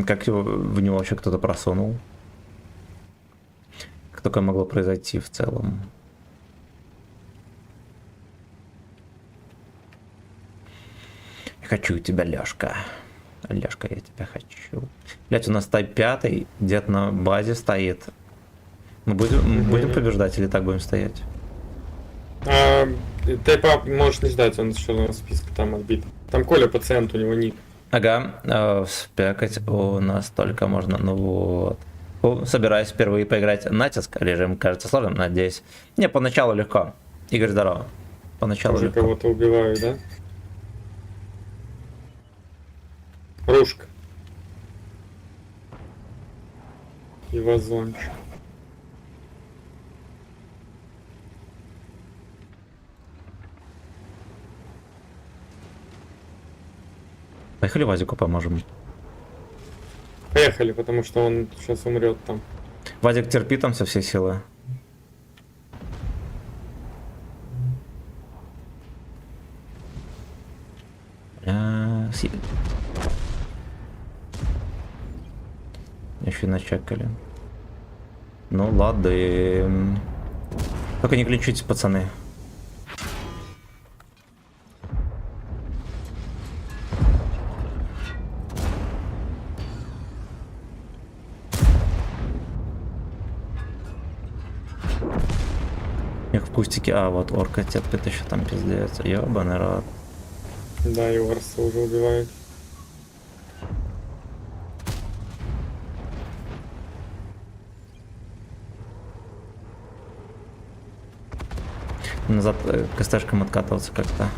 Как в него вообще кто-то просунул? Как такое могло произойти в целом? Я хочу тебя, Лёшка. Лёшка, я тебя хочу. Блять, у нас тайп 5, дед на базе стоит. Мы будем побеждать или так будем стоять? Тайпа можешь не ждать, он еще на списке там отбит. Там Коля пациент, у него ник. Ага, спекать у нас только можно, ну вот. Собираюсь впервые поиграть натиск, режим кажется сложным, надеюсь. Не, поначалу легко. Игорь, здорово. Поначалу Уже легко. кого-то убиваю, да? Рушка. И вазончик. Поехали Вазику поможем. Поехали, потому что он сейчас умрет там. Вазик, терпи там со всей силы. Еще и начекали. Ну ладно. Только не глючите, пацаны. Их в кустике. А, вот орка терпит еще там пиздец. Ёбаный рот. Да, и Орса уже убивают. Назад к СТшкам откатываться как-то.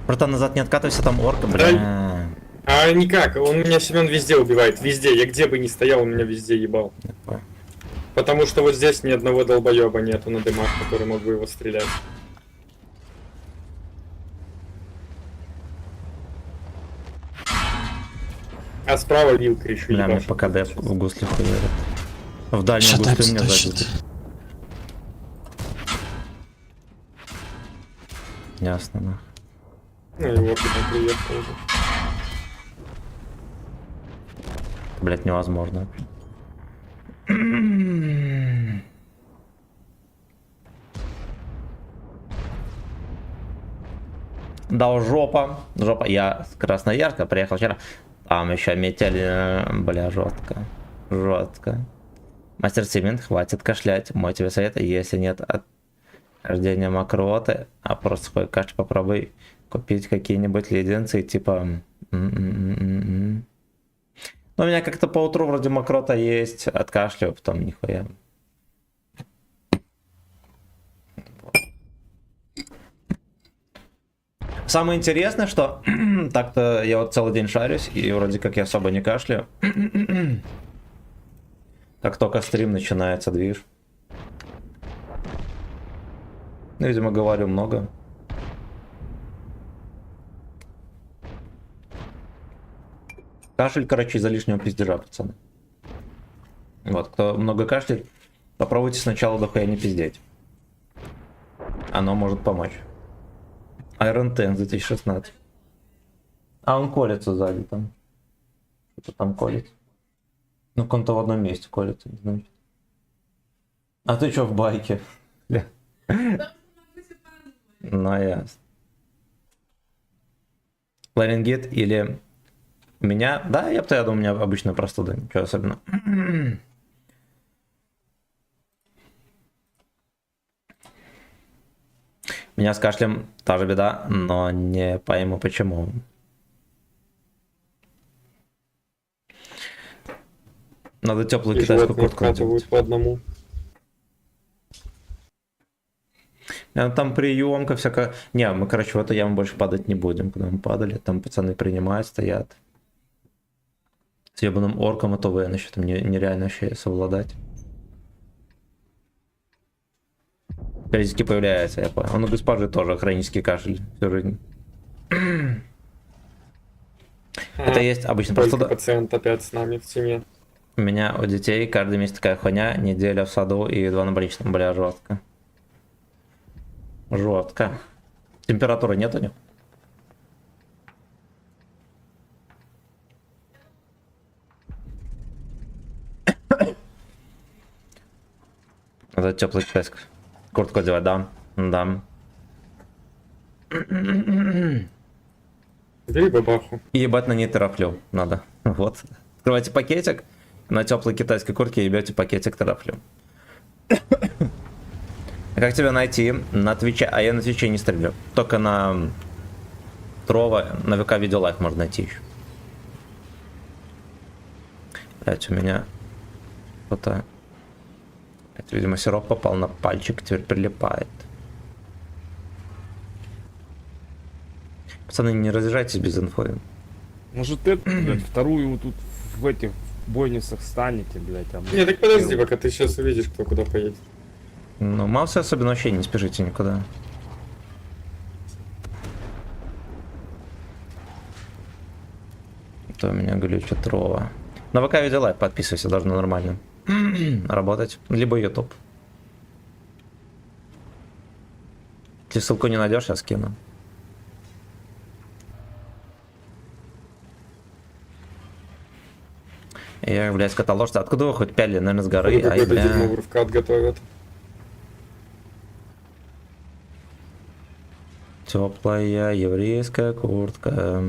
Братан, назад не откатывайся, там орка, бля. А никак, он меня Семен везде убивает, везде. Я где бы ни стоял, он меня везде ебал. Потому что вот здесь ни одного долбоеба нету на дымах, который мог бы его стрелять. А справа вилка еще. Бля, мне по КД в гусли хуярит. В дальнем гусле меня сзади. Ясно, да. Ну и вот там приехал уже. Блять, невозможно. Да, жопа. Жопа. Я с Красноярска приехал вчера. Там еще метели. Бля, жестко. Жестко. Мастер Цемент, хватит кашлять. Мой тебе совет, если нет от рождения мокроты, а просто свой кашель попробуй купить какие-нибудь леденцы, типа... Ну, у меня как-то по утру вроде мокрота есть, от кашля, потом нихуя. Самое интересное, что так-то я вот целый день шарюсь, и вроде как я особо не кашляю. Как только стрим начинается, движ. Ну, видимо, говорю много. Кашель, короче, из-за лишнего пиздежа, пацаны. Вот, кто много кашляет, попробуйте сначала дохуя не пиздеть. Оно может помочь. Iron Tank 2016. А он колется сзади там. Что-то там колется. Ну, он-то в одном месте колется, не знаю. А ты чё в байке? Ну, ясно. Ларингит или... Меня? Да, я думаю, у меня обычная простуда. Ничего особенного. У меня с кашлем та же беда, но не пойму почему. Надо теплую китайскую куртку надеть. По одному. Там приемка всякая. Не, мы, короче, в эту яму больше падать не будем. Когда мы падали, там пацаны принимают, стоят. С ебаным орком, а то вы насчет там нереально вообще совладать. Периодически появляется, я понял. Он у госпожи тоже хронический кашель всю жизнь. Это есть обычно простуда. Пациент опять с нами в семье. У меня у детей каждый месяц такая хуйня, неделя в саду и 2 на больничном, бля, жестко. Жестко. Температуры нет у них? Это теплый китайский. Куртку одевать, да? Да. Бери бабаху. И ебать на ней терафлю надо. Вот. Открывайте пакетик, на теплой китайской куртке ебете пакетик терафлю. Как тебя найти? На Твиче. А я на Твиче не стримлю. Только на Трова, на ВК Видеолайф можно найти еще. Блять, у меня что-то... Это, видимо, сироп попал на пальчик, теперь прилипает. Пацаны, не разъезжайтесь без инфы. Может, это, блядь, вторую вот тут в этих бойницах станете, блядь. А Не, так подожди, пока ты сейчас увидишь, кто куда поедет. Ну, Маусы особенно вообще не спешите никуда. Это у меня глючит Трова. На ВК Видеолайф подписывайся, должно нормально работать. Либо YouTube. Если ссылку не найдешь, я скину. Я, блядь, скотоложца. Откуда вы хоть пяли? Наверное, с горы. Ай, бля. В КАТ готовят. Теплая еврейская куртка.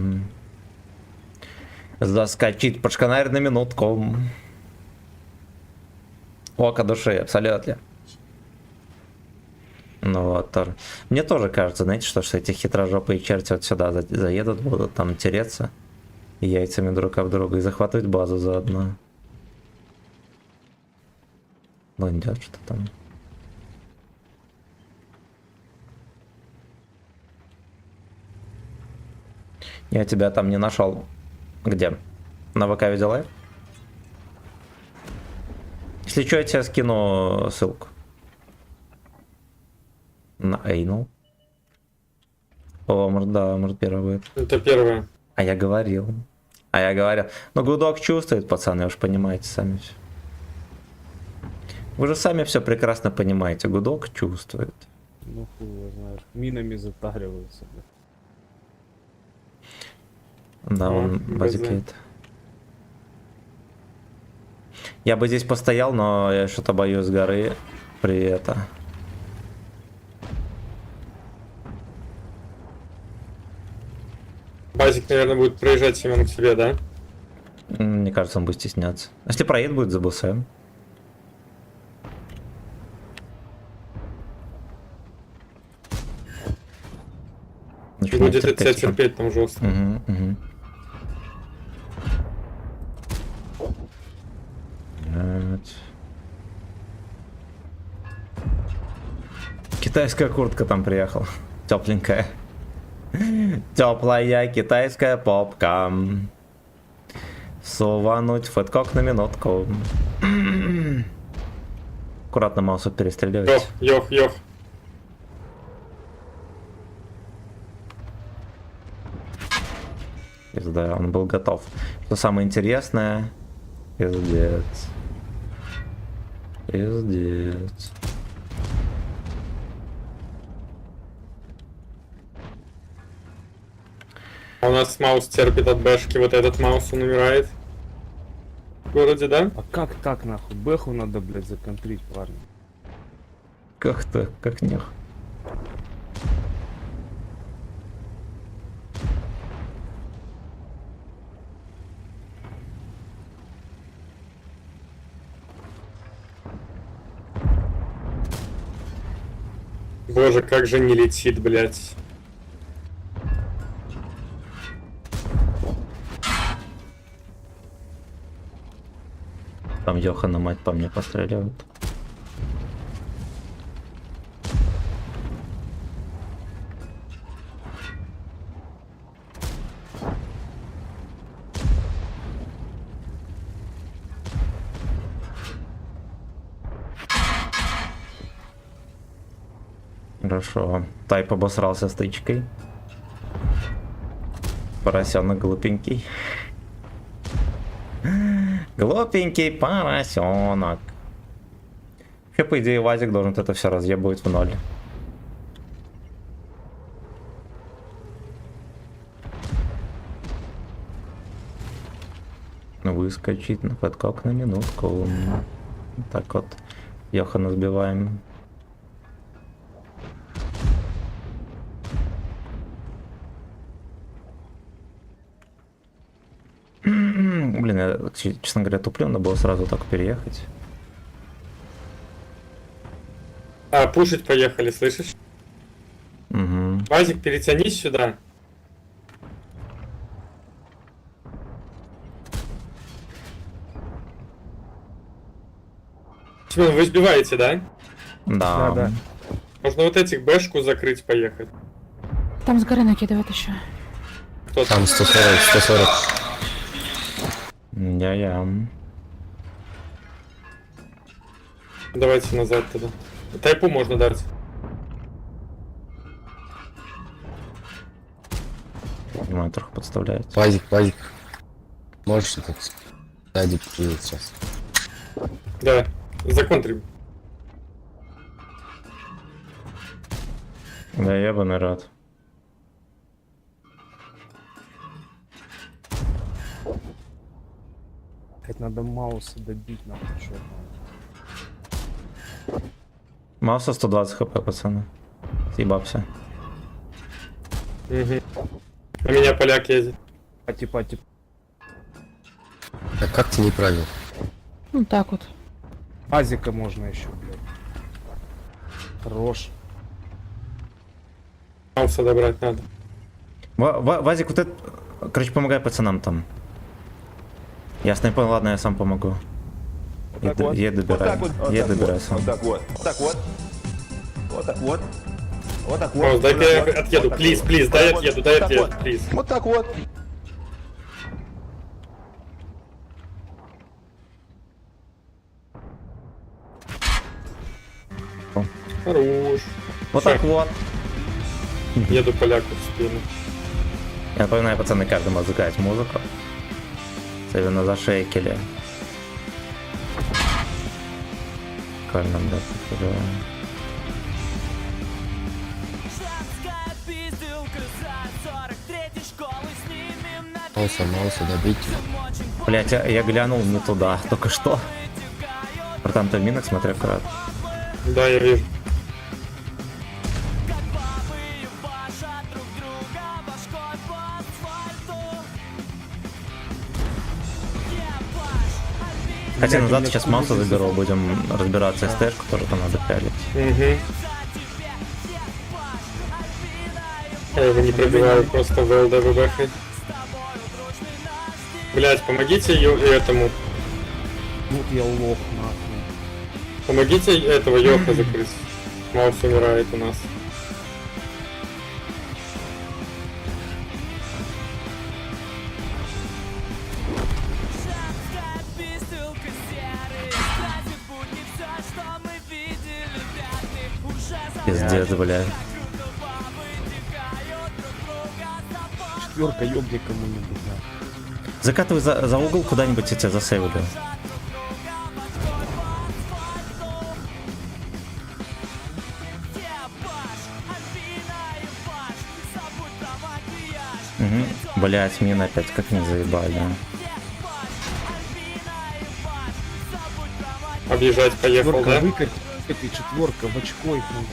Заскочить под шканарь на минутку. Око души, абсолютно. Ну вот, тоже. Мне тоже кажется, знаете, что эти хитрожопые черти вот сюда заедут, будут там тереться яйцами друг об друга и захватывать базу заодно. Ну, идет что там. Я тебя там не нашел. Где? На ВК Видеолайф? Если что, я тебе скину ссылку. На Эйнул. О, может, да, может, первая будет. Это первое. А я говорил. Ну, гудок чувствует, пацаны, вы уж понимаете сами все. Вы же сами все прекрасно понимаете. Гудок чувствует. Ну, хуй его знаешь. Минами затариваются, блядь. Да, он базикейт. Я бы здесь постоял, но я что-то боюсь горы при это. Базик, наверное, будет проезжать Семен к себе, да? Мне кажется, он будет стесняться. Если проедет, будет за БСМ. начинает Будет от тебя терпеть. терпеть там жестко. Угу. Китайская куртка там приехала. Тепленькая. Теплая китайская попка. Сувануть фэткок на минутку. Аккуратно маусу перестреливать. Йох. Да, он был готов. Что самое интересное? Пиздец. А у нас маус терпит от бэшки, вот этот маус он умирает. В городе, да? А как так нахуй? Бэху надо, блядь, законтрить, парни. Как так? Как нех? Боже, как же не летит, блядь. Там Йохана мать по мне постреливают. Хорошо. Тайп обосрался стычкой. Поросенок глупенький. Глупенький поросенок. Вообще, по идее, Вазик должен это все разъебывать в ноль. Выскочить на подкок на минутку. Так вот, Йохана сбиваем. Блин, я, честно говоря, туплю, надо было сразу так переехать. А, пушить поехали, слышишь? Угу. Вазик, перетянись сюда. Семен, вы сбиваете, да? Да. Можно вот этих бэшку закрыть, поехать. Там с горы накидывают еще. Кто Там 140. Я. Давайте назад тогда. Тайпу можно дать. Понимаю, трохи подставляет. Вазик. Можешь этот сзади прийти сейчас? Да, законтрим. Да, я бы рад. Хоть надо Мауса добить, нахуй, чё. Мауса 120 хп, пацаны. Съебался. Угу. На меня поляк ездит. Пати. А как ты не правил? Ну так вот. Азика можно еще, блядь. Хорош. Мауса добрать надо. Вазик, вот это... Короче, помогай пацанам там. Я снайпер, ладно, я сам помогу. Я добираю сам. Вот так вот. Маус, дай я отъеду, плиз, дай отъеду, плиз. Вот так вот. Хорош. Вот так вот. Еду поляку в спину. Я напоминаю, пацаны, каждому заказать музыку. Особенно за шейкели. Прикольно, да, покажу. Мауса добить. Блять, я глянул не туда, только что. Братан, ты минок, смотри аккуратно. Да, я вижу. Хотя назад сейчас Мауса заберу, будем разбираться с тэшку, тоже там надо пялить. Угу. Я его не пробиваю, просто в ЛД выбэхай. Блять, помогите этому. Вот я лох, нахуй. Помогите этого Йоха закрыть. Маус умирает у нас. Пиздец, бля. Четверка, ёбни кому-нибудь, да. Закатывай за угол куда-нибудь, я тебя засейвлю. Угу. Блять, мина опять как не заебали, да. Объезжать поехал, Четверка, да? выкатить, этой четверка, в очко их надо.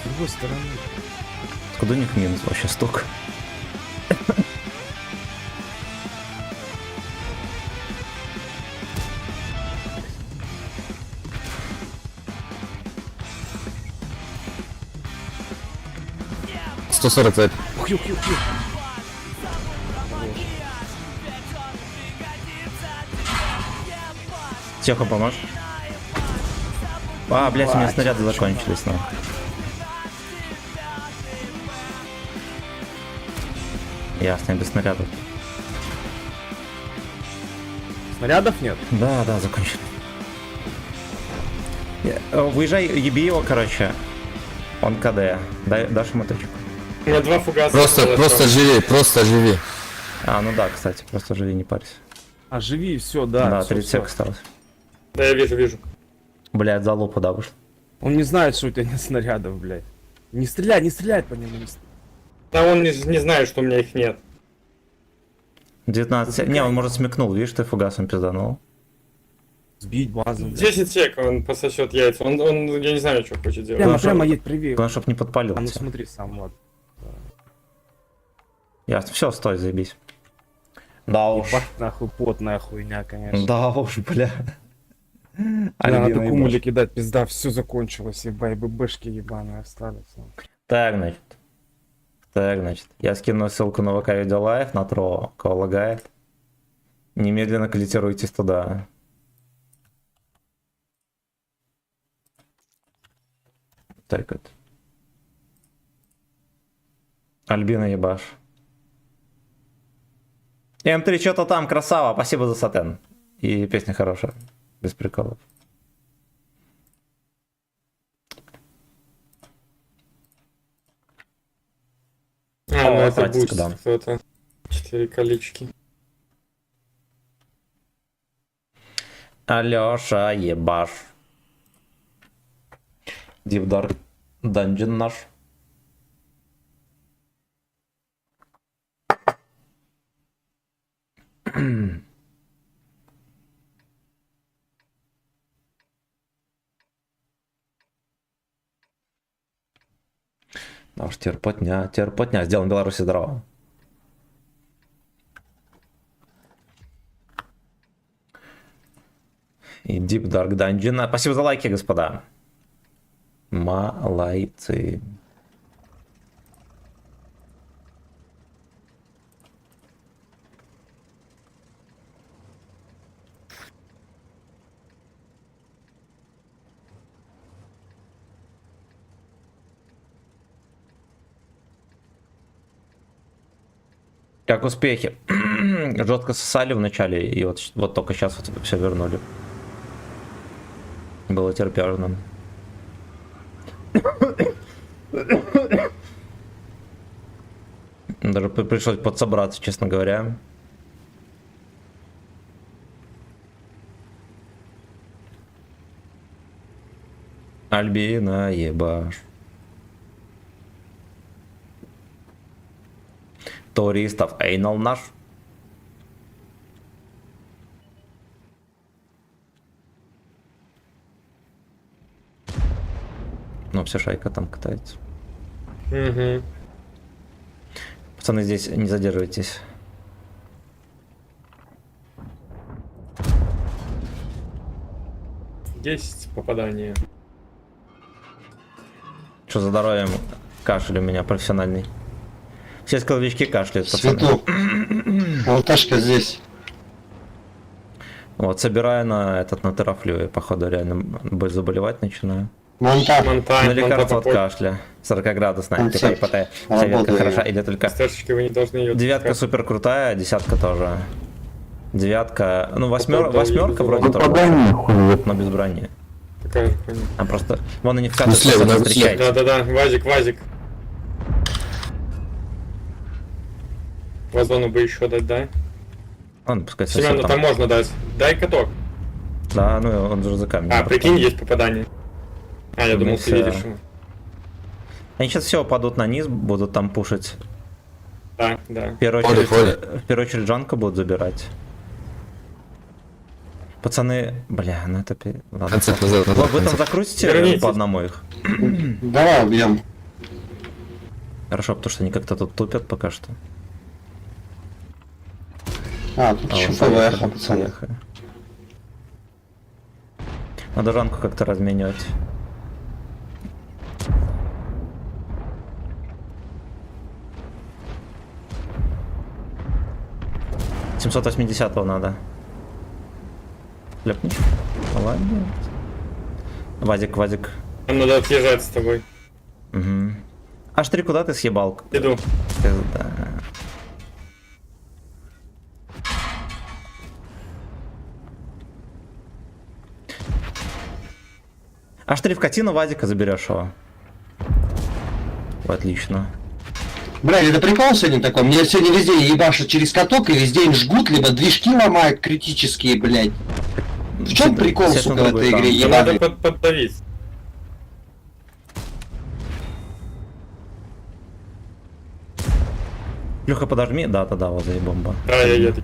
С другой стороны. Откуда у них минус вообще столько? Хью-хью-хью. Тихо, поможешь? А, блять, у меня снаряды закончились, ну. Ясно, без снарядов. Снарядов нет? Да, закончили. Выезжай, еби его, короче. Он КД. Дашь ему точку. У меня 2 фугаса. Просто живи. А, ну да, кстати, просто живи, не парься. А, живи, все, да. Да, всё, 30 сек осталось. Да, я вижу. Блядь, за лупу, да, вышел. Он не знает, что у тебя нет снарядов, блядь. Не стреляй по нему. Да он не знает, что у меня их нет. 19 сек. Не, он может смекнул, видишь, ты фугасом пизданул. Сбить базу. 10 сек, он пососет яйца. Он, я не знаю, что хочет делать. Прямо едь, привет. Главное, чтоб не подпалил. А ну тебя. смотри сам, вот. Ясно, все, стой, заебись. Да уж. Ебать, нахуй, потная хуйня, конечно. Да уж, бля. Надо кумули кидать, пизда, все закончилось, ебай, ББшки ебаные остались. Так, значит. Я скину ссылку на ВК Видеолайв, на Тро, кого лагает. Немедленно коллектируйтесь туда. Так вот. Альбина ебаш. М3 что-то там, красава, спасибо за сатен. И песня хорошая, без приколов. А, ну это братец, буст да. кто-то. 4 колечки. Алёша, ебаш. Deep Dark Dungeon наш. Да уж, терпотня. Сделаем Беларусь здорово. И Deep Dark Dungeon. Спасибо за лайки, господа. Малайцы. Как успехи? Жестко сосали в начале, и вот только сейчас вот все вернули. Было терпежно. Даже пришлось подсобраться, честно говоря. Альбина, ебаш. Туристов Эйнал наш. Ну, вся шайка там катается. Угу. Пацаны, здесь не задерживайтесь. Есть попадание. Что за здоровьем? Кашель у меня профессиональный. Все складовички кашляют, пацаны. Свету. Алташка здесь. Вот, собираю на терафлю, и походу реально заболевать начинаю. Монта. На лекарство от кашля. 40-градусная, типа ИПТ. Советка хороша, или только... Стержки вы не должны ее... Девятка супер крутая, десятка тоже. Девятка, ну восьмерка вроде тоже, но без брони. Такая же хуйня. А просто, вон они в кадре встречают. Да-да-да, Вазик. Вазону бы еще дать, да? Ладно, пускай Семен, ну там можно дать. Дай каток. Да, ну он же за камень. А, прикинь, есть попадание. А, я думал, ты видишь его. Они сейчас все упадут на низ, будут там пушить. Да, да. В первую очередь Джанка будут забирать. Пацаны, бля, ну это... Ладно. Вы там закрутите по одному их? Давай убьем. Хорошо, потому что они как-то тут тупят пока что. Тут еще ПВХ, пацаны. Надо Жанку как-то разменивать. — 780-го надо. Ляпни. Молодец. Вазик. Нам надо отъезжать с тобой. Угу. H3, куда ты съебал? Иду. Да. H3 вкати на Вазика, заберешь его. Отлично. Блядь, это прикол сегодня такой. Мне сегодня везде ебашат через каток, и везде им жгут, либо движки ломают критические, блядь. В чем прикол, сука, в этой игре? Ебаный? Надо поддавить. Леха, подожми. Да, вот за бомба. Да, я еду.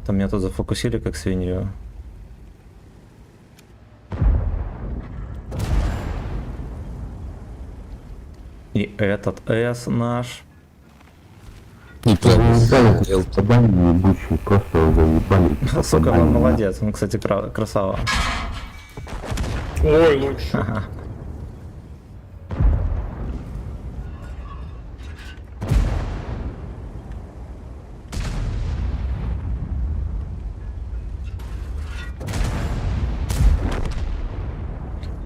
Там меня тут зафокусили, как свинью. И этот С наш. Сука, он молодец, он, кстати, красава. Ой, лучше. Ага.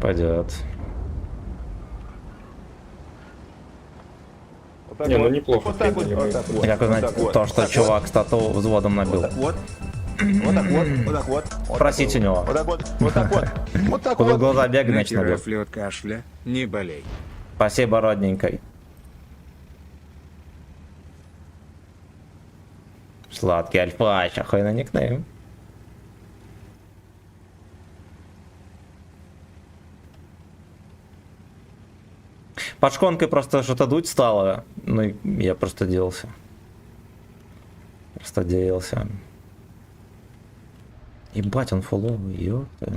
Пойдет. Не, ну неплохо. Вот так вот. Как вы знаете, то, что чувак стату взводом набил. Вот так вот. Спросите у него. Вот так вот. Куда глаза бегать На начнут. терафлю от кашля, не болей. Спасибо, родненькой. Сладкий альфач, охуенный никнейм. Под шконкой просто что-то дуть стало, ну и я просто делался. Ебать, он фуловый, ёпта.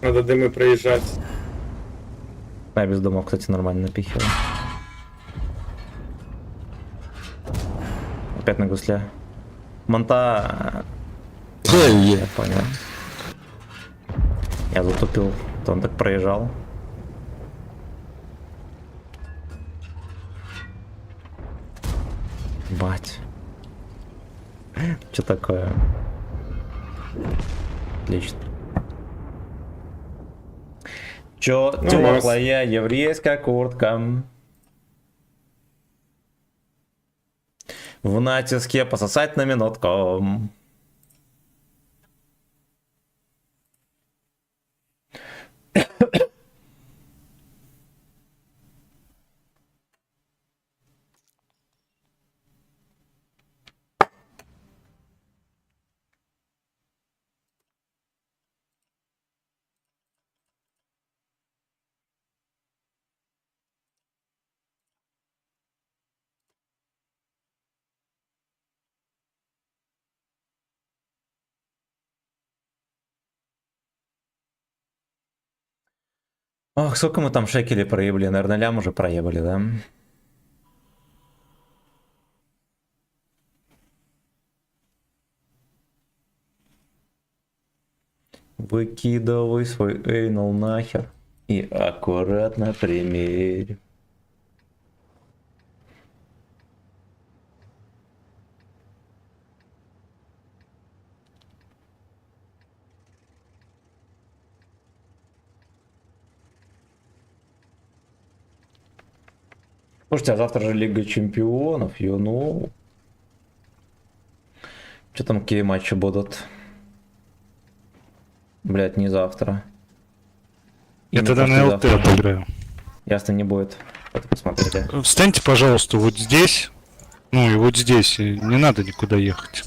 Надо дымы проезжать. Я без домов, кстати, нормально напихиваю. Опять на гусля. Монта... Я понял. Я затупил, то он так проезжал. Бать. Что такое? Отлично. Чё теплая еврейская куртка. В натиске пососать на минутку. Ох, сколько мы там шекелей проебали? Наверное, лям уже проебали, да? Выкидывай свой эйнал нахер и аккуратно примерь. Слушайте, а завтра же Лига Чемпионов, ну. Что там, какие матчи будут? Блять, не завтра. И Я не тогда на ЛТ послезавтра. поиграю. Ясно, не будет. Это посмотрите. Встаньте, пожалуйста, вот здесь. Ну и вот здесь. И не надо никуда ехать.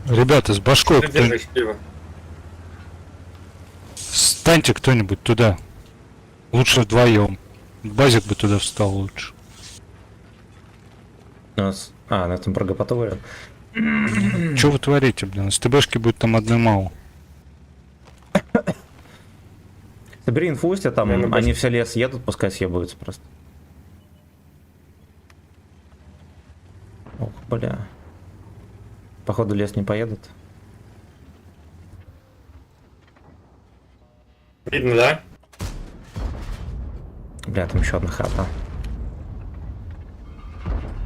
Ребята, с башкой Ты кто... держишь пиво. Встаньте кто-нибудь туда. Лучше вдвоем. Базик бы туда встал лучше. У нас... А, на этом про гопоту говорят. Что вы творите, блин? СТБшки будет там одной мало. Собери инфу, если там Наверное, они все лес едут, пускай съебаются просто. Ох, бля. Походу лес не поедут. Видно, да? Бля, там еще одна хата.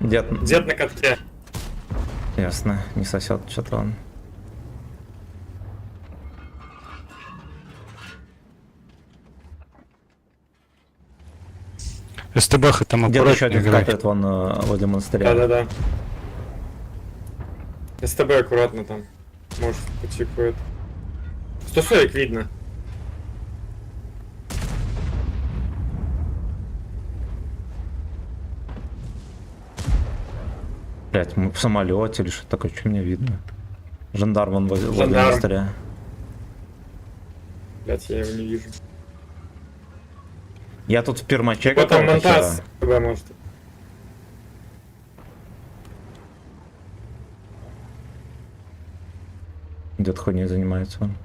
Дед... Дед на катке. Ясно, не сосет что-то он. СТБха там Дед еще аккуратнее один играет. вкатывает вон возле монастыря. Да-да-да. СТБ аккуратно там. Может, почекает. 140 видно. Блять, мы в самолете или что такое, что мне видно? Жандарм вон возле Жандарм. монастыря. Блять, я его не вижу. Я тут в пермаче Вот там какого-то Монтас. хера. СТБ может. Где-то хуйней занимается он.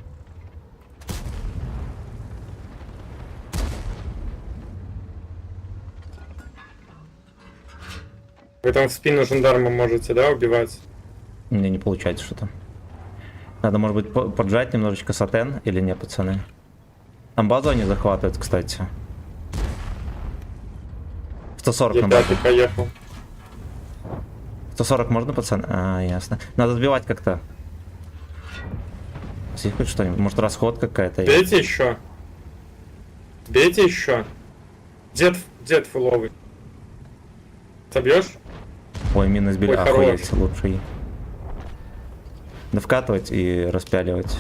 Вы там в спину жандарма можете, да, убивать? Мне не получается что-то. Надо, может быть, поджать немножечко сатен или не, пацаны? Там базу они захватывают, кстати. 140 на Я базу. поехал. 140 можно, пацаны? А, ясно. Надо сбивать как-то. Есть хоть что-нибудь? Может, расход какая-то есть? Бейте еще. Бейте еще. Дед фуловый. Собьешь? Ой, мины сбили. Ой, Охуеть, хорош. лучше. Да вкатывать и распяливать.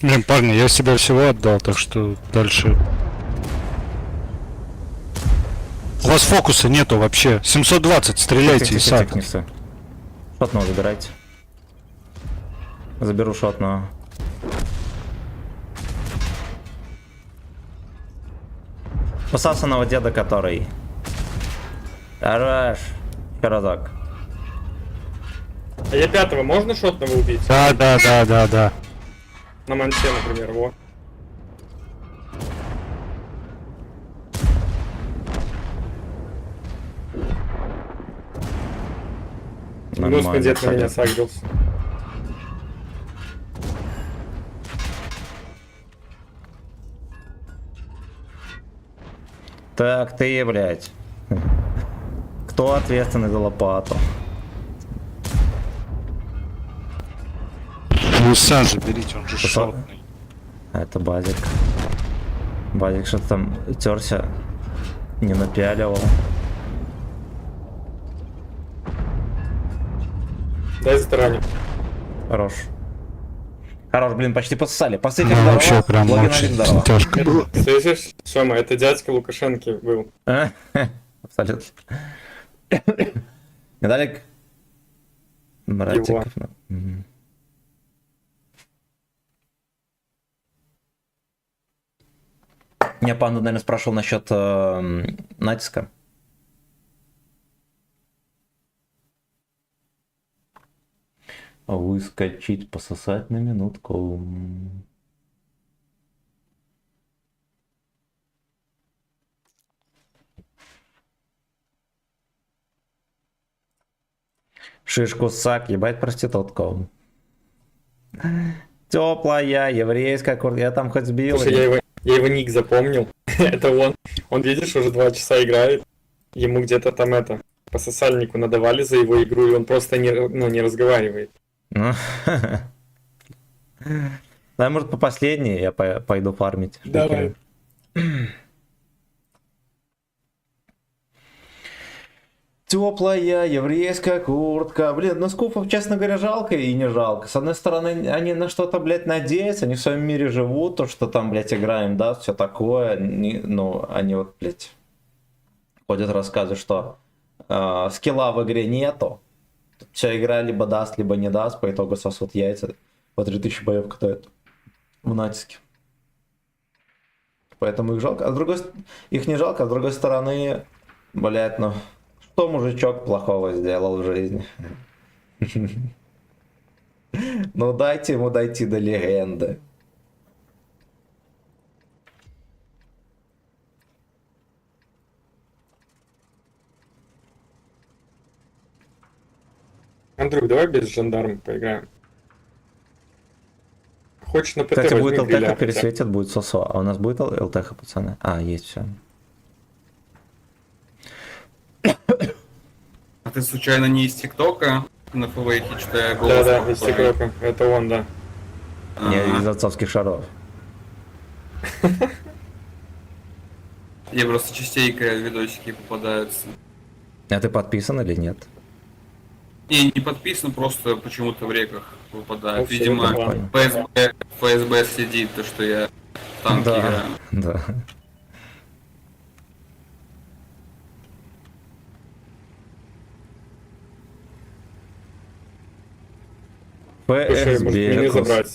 Блин, парни, я себя всего отдал, так что дальше... У вас фокуса нету вообще. 720, стреляйте и сад. Шотного забирайте. Заберу шотного. Посасанного деда, который... Хорош. Еще разок. А я пятого можно шотного убить? Да. На манте, например, во. Гнусный дед на меня сагрился. Так, ты, блядь. Кто ответственный за лопату? Вы сам заберите, он же шотный. Это базик. Базик что-то там терся. Не напяливал. Дай затараню. Хорош. Хорош, блин, почти пососали. Посыпем Ну, здорово. вообще прям Логин очень один здорово. тяжко. Слышишь, Сома, это дядька Лукашенко был. Абсолютно. Медалик. Братиков. Мгм. Меня панда, наверное, спрашивал насчет натиска. Выскочить, пососать на минутку. Шишку сак, ебать проститутку. Теплая еврейская куртка. Я там хоть сбил. Слушай, я его ник запомнил. Это он. Он, видишь, уже 2 часа играет. Ему где-то там это по сосальнику надавали за его игру, и он просто не разговаривает. Да, может, по последней я пойду фармить. Давай. Теплая еврейская куртка. Блин, ну скупов, честно говоря, жалко и не жалко. С одной стороны, они на что-то, блядь, надеются, они в своем мире живут, то, что там, блядь, играем, да, все такое. Ну, они вот, блядь, ходят рассказывают, что скилла в игре нету. Вся игра либо даст, либо не даст, по итогу сосут яйца. По 3000 боев катают в натиске. Поэтому их жалко. Их не жалко, а с другой стороны, блядь, ну... Что мужичок плохого сделал в жизни? Ну дайте ему дойти до легенды. Андрюх, давай без жандарма поиграем. Хочешь на ПТ? Кстати, будет возьми гриля, ЛТХ, пересветит, будет СОСО. А у нас будет ЛТХ, пацаны? А, есть все. А ты случайно не из ТикТока на ФВХе, что я голос... Да, из ТикТока. Это он, да. Не, из отцовских шаров. Я просто частенько видосики попадаются. А ты подписан или нет? Не подписан, просто почему-то в реках выпадает. Ну, видимо, ФСБ следит, то что я в танки играю. Да. ФСБ. ФСБ.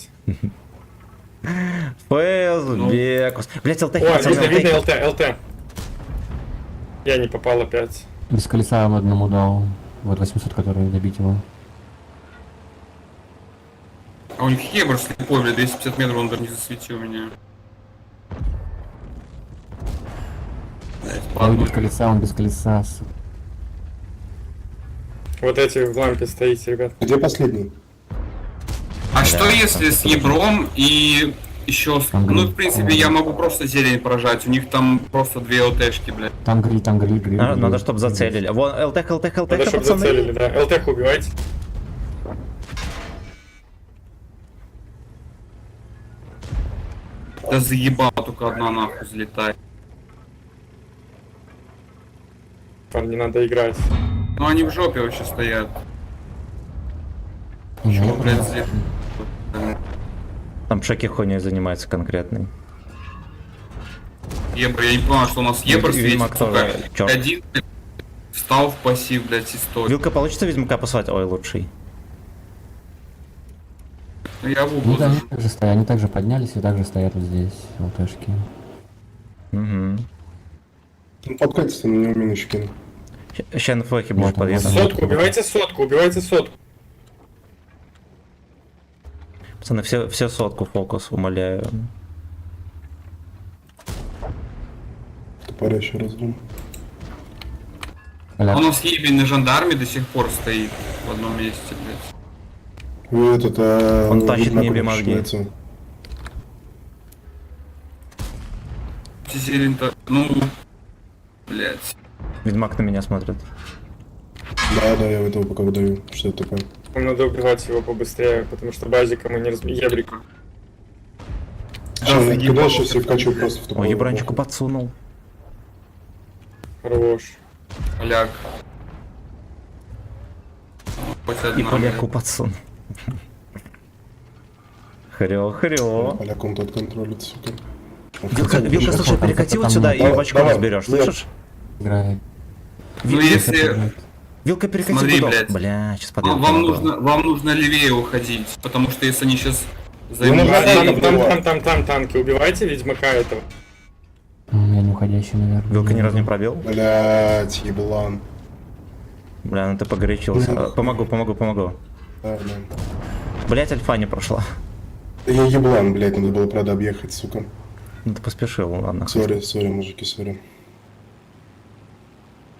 Блять, ЛТ. Ой, видно, ЛТ. Я не попал опять. Без колеса я одному дал. Вот 800, который добить его. А у них Хебр слепой, блядь, 250 метров он даже не засветил меня. Он без колеса, он без колеса. Вот эти в лампе стоите, ребят. Где последний? А что если с Ебром и еще... Ну, в принципе, я могу просто зелень поражать, у них там просто 2 ЛТшки, блядь. Там гриль. Надо, чтобы зацелили. Вон, ЛТХ, Надо, чтобы зацелили, да. ЛТХ убивайте. Да заебал, только одна нахуй залетает. Парни, надо играть. Ну они в жопе вообще стоят. Чего, блядь, здесь? Там Шаки хуйней занимается конкретный. Ебр, я не понял, что у нас Ебр светит, сука. Чёрт. Один встал в пассив, блядь, и стоит. Вилка получится Ведьмака послать? Ой, лучший. Ну, я буду. Ну да, они также поднялись и также стоят вот здесь, ЛТшки. Угу. Ну подкатится на него минус кину. Сейчас на флэхе будешь подъехать. Сотку, убивайте сотку. Пацаны, все сотку фокус, умоляю. Тупорящий раздум. У нас ебень на жандарме до сих пор стоит в одном месте, блядь. Вы этот, Он тащит небе мозги. Зелень-то, ну, блядь. Ведьмак на меня смотрит. Да, я этого пока выдаю. Что это такое? Нам надо убивать его побыстрее, потому что базика мы не разбили. Ебрика. Куда сейчас я вкачу просто в тупое. Ой, ебранчику подсунул. Хорош. Поляк. И поляку подсунул. Хрё. Поляком тот контролит, сука. Вилка, слушай, перекати вот сюда и в очко разберешь, слышишь? Играет. Ну если... Вилка, перекати Смотри, гудок. блядь. Бля, сейчас подъем. Вам нужно левее уходить, потому что если они сейчас займут... Там танки, убивайте ведьмака этого. Я не уходящий, наверное. Вилка ни разу не пробил? Блять, еблан. Бля, ну ты погорячился. Помогу. Да, да. Блять, альфа не прошла. Да я еблан, блядь, надо было, правда, объехать, сука. Ну ты поспешил, ладно. Сори, мужики, сори.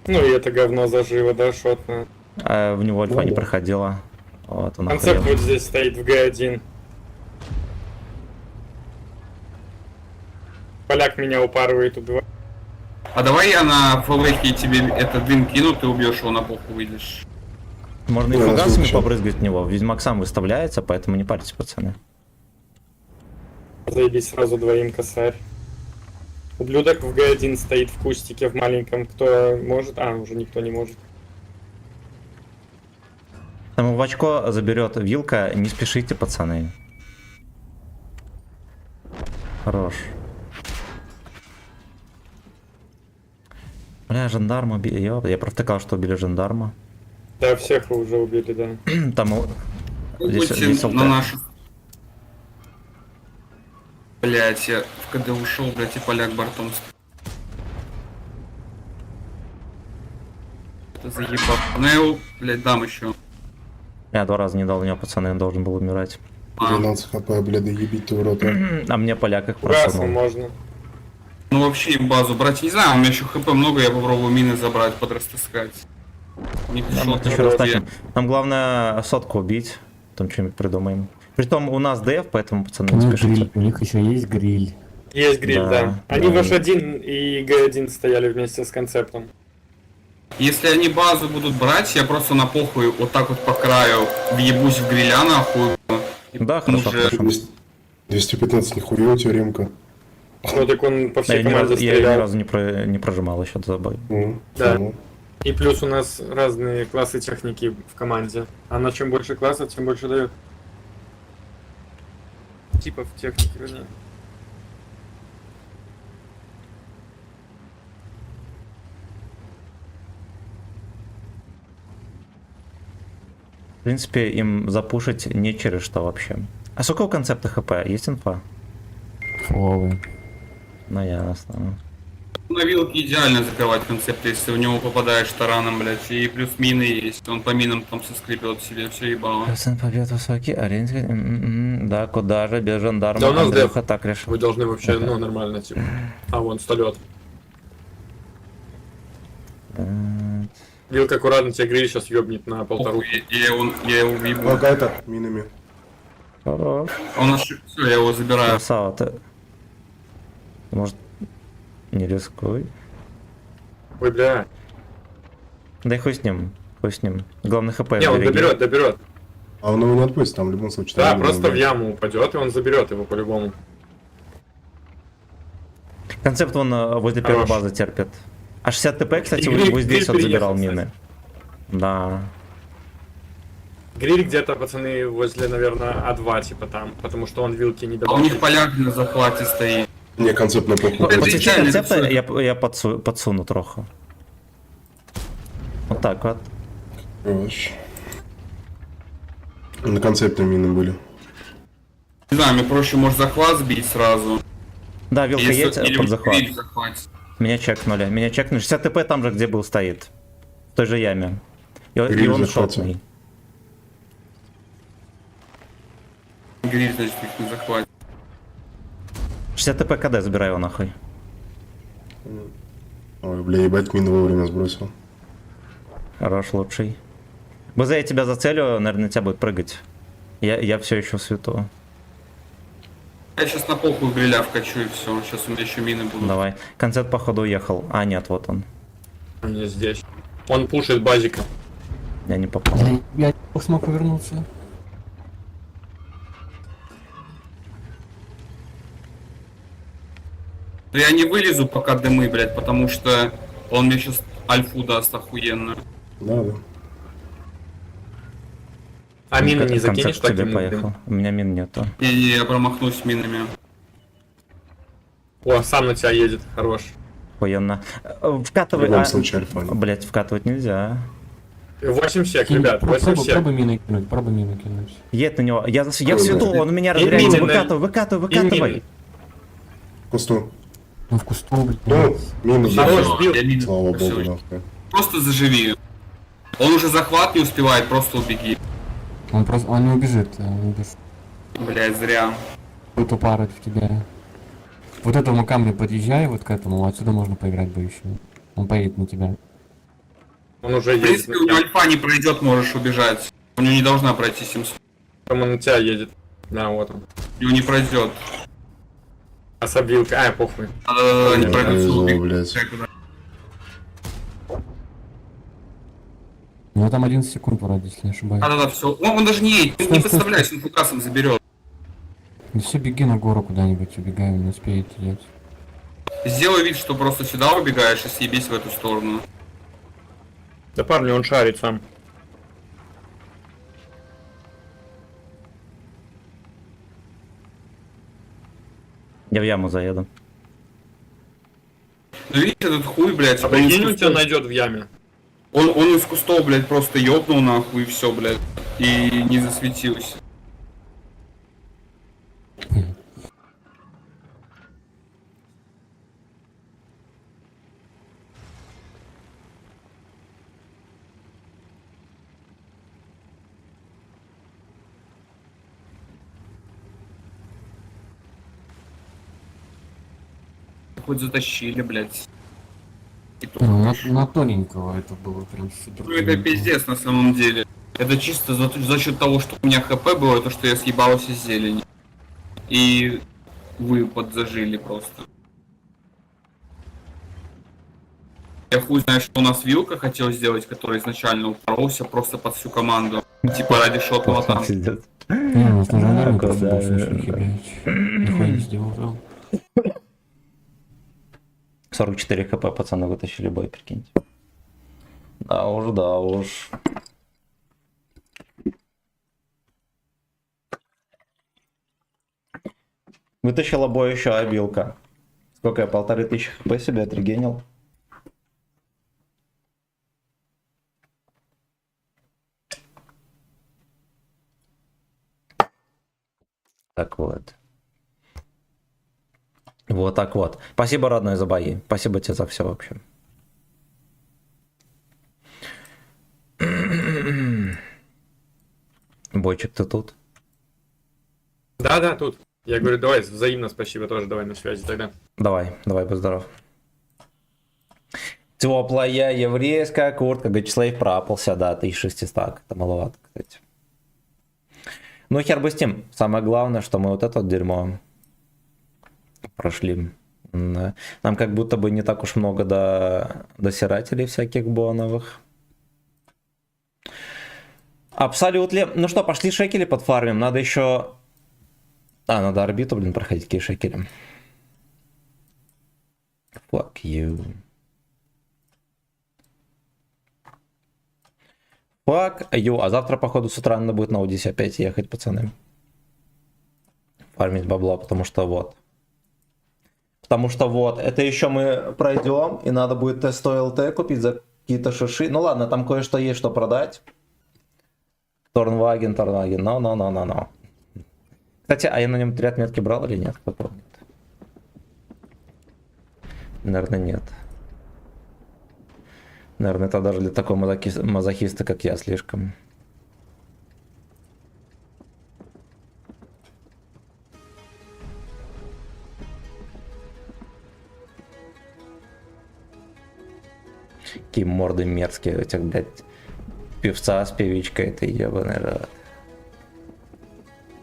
Ну и это говно зажило, да, шотно. А в него альфа Ну не да. проходила. Вот, он Концепт охуел. вот здесь стоит в Г1. Поляк меня упарывает, убивает. А давай я на флэхе тебе этот дым кину, ты убьешь его, на похуй выйдешь. Можно и Да, фугасами слушай. побрызгать в него. Ведьмак сам выставляется, поэтому не парьтесь, пацаны. Заебись сразу двоим косарь. Ублюдок в Г1 стоит в кустике в маленьком. Кто может? А, уже никто не может. Там в очко заберет вилка, не спешите, пацаны. Хорош. Бля, жандарма убили. Я провтыкал, что убили жандарма. Да, всех вы уже убили, да. Там здесь Будьте ЛТ. на нашу. Блять, я в КД ушел, блять, и поляк бортом. Это заебал. Ну я его, блять, дам еще. Я 2 раза не дал у него, пацаны, он должен был умирать. 12 хп, блядь, да ебить ты, урод. А мне поляк их Угасом просунул. можно. Ну вообще им базу брать, не знаю, у меня еще хп много, я попробую мины забрать, подрастаскать. Не Да, пришел мы еще раз тащим. Нам главное сотку убить, там что-нибудь придумаем. Притом у нас ДФ, поэтому, пацаны, не спешите. У них еще есть гриль. Есть гриль, Да, да. Они да. в H1 и Г1 стояли вместе с концептом. Если они базу будут брать, я просто на похуй вот так вот по краю въебусь в гриля нахуй. Да, хорошо, уже- хорошо. 215, нихуя у тебя ремка. Ну так он по всей Я ни команде разу, я ни стрелял. разу не прожимал еще за бой. Да. И плюс у нас разные классы техники в команде. А на чем больше классов, тем больше дает. Типов техники, вернее. В принципе, им запушить не через что вообще. А сколько у концепта хп? Есть инфа? Фуловый. Ну ясно. На вилке идеально закрывать концепт, если в него попадаешь тараном, блять, и плюс мины есть, он по минам там соскребет себе, все ебало. Процент побед высокий, ориентир. Да, куда же без жандарма? Да у нас Андрюха деф. так решил. Вы должны вообще, ну, нормально, типа. А, вон, столет. Вилка аккуратно, тебе гриль сейчас ёбнет на полтору. Я его въебу. Лагай-то минами. Хорош. Он ошибся, все, я его забираю. Красава, ты... Может, не рискуй? Ой, бля. Да и хуй с ним, хуй с ним. Главное хп Не, он береги. доберет. А он его не отпустит, там в любом случае. Да, там просто в блядь. яму упадет, и он заберет его по-любому. Концепт вон возле первой Хорош. базы терпит. А 60 ТП, кстати, И гриль- вот здесь гриль вот забирал переехал, мины. Да. Гриль где-то, пацаны, возле, наверное, А2, типа там, потому что он вилки не А у добавил. них поляк на захвате стоит. Не, концепт на похуй. Это Подсвечи идеально, концепта, это я подсуну трохи. Вот так вот. Хорош. На концепте мины были. Не знаю, мне проще, может, захват сбить сразу. Да, вилка Если- есть или под захват. гриль захватить. Меня чекнули. 60 ТП там же, где был, стоит. В той же яме. И Гриль он захватил. шотный. Гриль, значит, их не захватит. 60 ТП КД, забирай его нахуй. Ой, бля, ебать, мину вовремя сбросил. Хорош, лучший. БЗ, я тебя зацелю, наверное, на тебя будет прыгать. Я все еще в свету. Я сейчас на похуй гриля вкачу и все. Сейчас у меня еще мины будут. Давай. Концерт, походу, уехал. А, нет, вот он. Он не здесь. Он пушит базика. Я не попал. Я не смог повернуться. Но я не вылезу пока дымы, блядь, потому что он мне сейчас альфу даст охуенную. Да, да. А мины не закинешь, Концерт к так тебе ему, поехал. блин. У меня мин нету. Я промахнусь минами. О, сам на тебя едет, хорош. Охуенно. В Вкатывай. любом случае альфа. Блять, вкатывать нельзя. 8 сек, ребят, 8 сек. Пробуй мины кинуть, пробуй мины кинуть. Едь на него. Я в свету, он у меня И разряжается. мины, Выкатывай. В кусту. Ну в кусту, блядь. Ну, мину Хорош, забрал. сбил. Я мины- Слава всё, богу, нахуй. Просто заживи. Он уже захват не успевает, просто убеги. Он не убежит, он не убежит. Блять, зря. Будет упарывать в тебя. Вот этому камню подъезжай, вот к этому, отсюда можно поиграть бы еще. Он поедет на тебя. Он уже В едет. принципе, у него альфа не пройдет, можешь убежать. У него не должна пройти 700. Там он на тебя едет. Да, вот он. Его не пройдет. Особилка. Похуй. Не пройдет. блядь. У него там 11 секунд вроде, если не ошибаюсь. Да, все. Он даже не едет, не подставляйся, он фукасом заберет. Ну все, беги на гору куда-нибудь, убегай, он не успеет идти. Сделай вид, что просто сюда убегаешь и съебись в эту сторону. Да парни, он шарит сам. Я в яму заеду. Ну видите, этот хуй, блядь. А прикинь, он тебя найдет в яме. Он из кустов, блядь, просто ёбнул нахуй и все, блядь. И не засветился. Хоть затащили, блядь. На тоненького это было прям супер. Ну это пиздец на самом деле. Это чисто за счет того, что у меня хп было, то что я съебался из зелени. И вы подзажили просто. Я хуй знаю, что у нас вилка хотел сделать, который изначально упоролся просто под всю команду. Типа ради шотного там. Не, у нас на жандарме просто больше ничего, блядь. Нихуя не сделал. 44 хп пацаны вытащили бой, прикиньте. Да уж, да уж. Вытащила бой еще обилка. Сколько я, 1500 хп себе отрегенил. Так вот. Вот так вот. Спасибо, родной, за бои. Спасибо тебе за все вообще. Бойчик, ты тут? Да, тут. Я говорю, давай, взаимно спасибо тоже, давай на связи тогда. Давай, будь здоров. Теплая еврейская куртка, Гачслейв пропался, да, 1600, это маловато, кстати. Ну хер бы с тем, самое главное, что мы вот это вот дерьмо прошли. Да. Нам как будто бы не так уж много досирателей всяких боновых. Абсолютно. Ну что, пошли шекели подфармим. Надо еще... надо орбиту, блин, проходить, какие шекели. Fuck you. Fuck you. А завтра, походу, с утра надо будет на Одиссе опять ехать, пацаны. Фармить бабла, потому что вот. Это еще мы пройдем, и надо будет тест ОЛТ купить за какие-то шиши. Ну ладно, там кое-что есть, что продать. Торнваген, но. Кстати, а я на нем 3 отметки брал или нет? Кто помнит? Наверное, нет. Наверное, это даже для такого мазохиста, как я, слишком. Какие морды мерзкие у этих, блядь, певца с певичкой, это ебаный рот.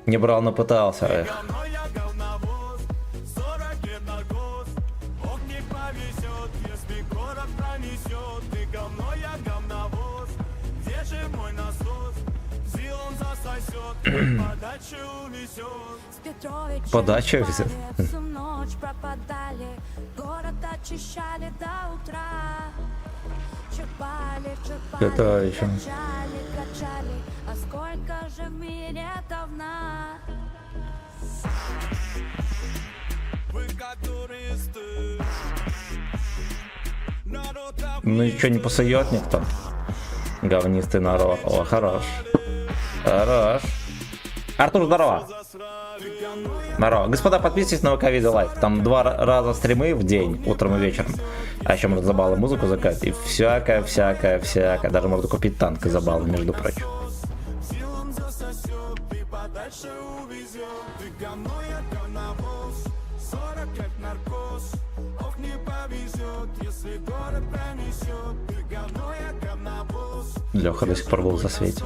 Не брал, но пытался, эх. Подача взял. Это еще. Ну и что, не посует никто? Говнистый народ. О, хорош. Хорош. Артур, здорово. Здорово. Господа, подписывайтесь на ВК Видео Лайв. Там 2 раза стримы в день, утром и вечером. А еще можно за баллы музыку закатить. И всякое. Даже можно купить танк за баллы, между прочим. Леха до сих пор был в засвете.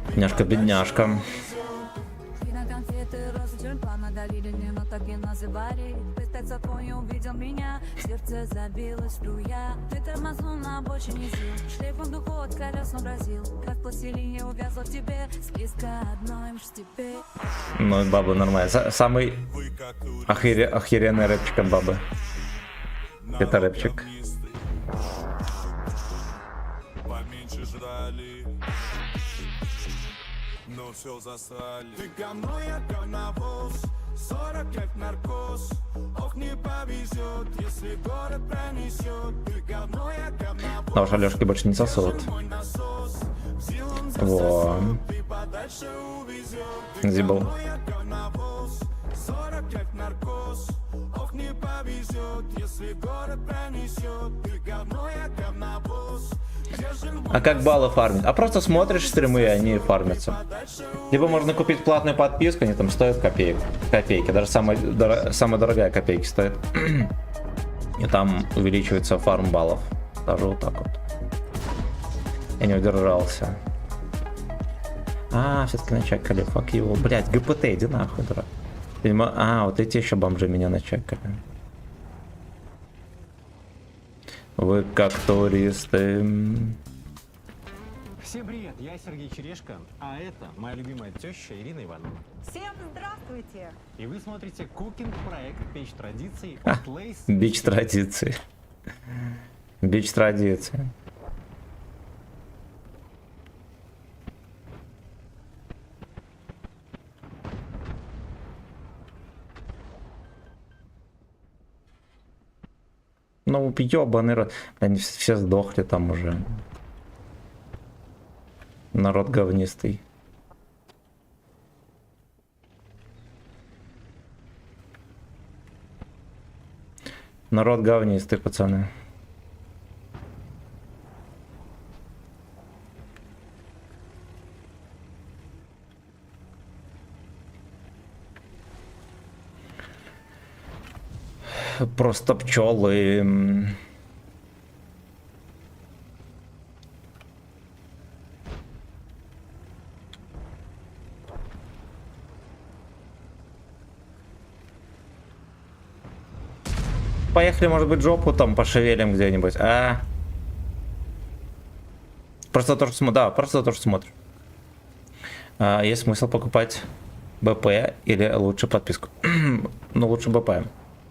Бедняжка, бедняжка. Ну, баба нормально. Самый охеренный рэпчик от бабы. Это рэпчик. Но все засрали. Ты говно, я говновоз. 40 лет наркоз. Ох, не повезет, если город пронесет. Ты говно, я говновоз. А уж Алёшки больше не сосут. Во. Зибл. 40 лет наркоз. Ох, не повезет, если город пронесет. Ты говно, я говновоз. А как баллы фармить? А просто смотришь стримы, и они фармятся. Либо можно купить платную подписку, они там стоят копейки. Даже самая дорогая копейки стоит. И там увеличивается фарм баллов. Даже вот так вот. Я не удержался. А, все-таки начекали. Фак его. Блять, ГПТ, иди нахуй, дурак. Видимо, вот эти еще бомжи меня начекали. Вы как туристы. Всем привет, я Сергей Черешко, а это моя любимая теща Ирина Ивановна. Всем здравствуйте! И вы смотрите кукинг-проект «Печь традиций» от Lace. Бич традиции. Бич традиции. Ну, ёбаный рот. Они все сдохли там уже. Народ говнистый. Народ говнистый, пацаны. Просто пчелы. Поехали, может быть, жопу там пошевелим где-нибудь, а? Просто то, что смотришь. Да, просто то, что смотришь. Есть смысл покупать БП или лучше подписку? Ну, лучше БП.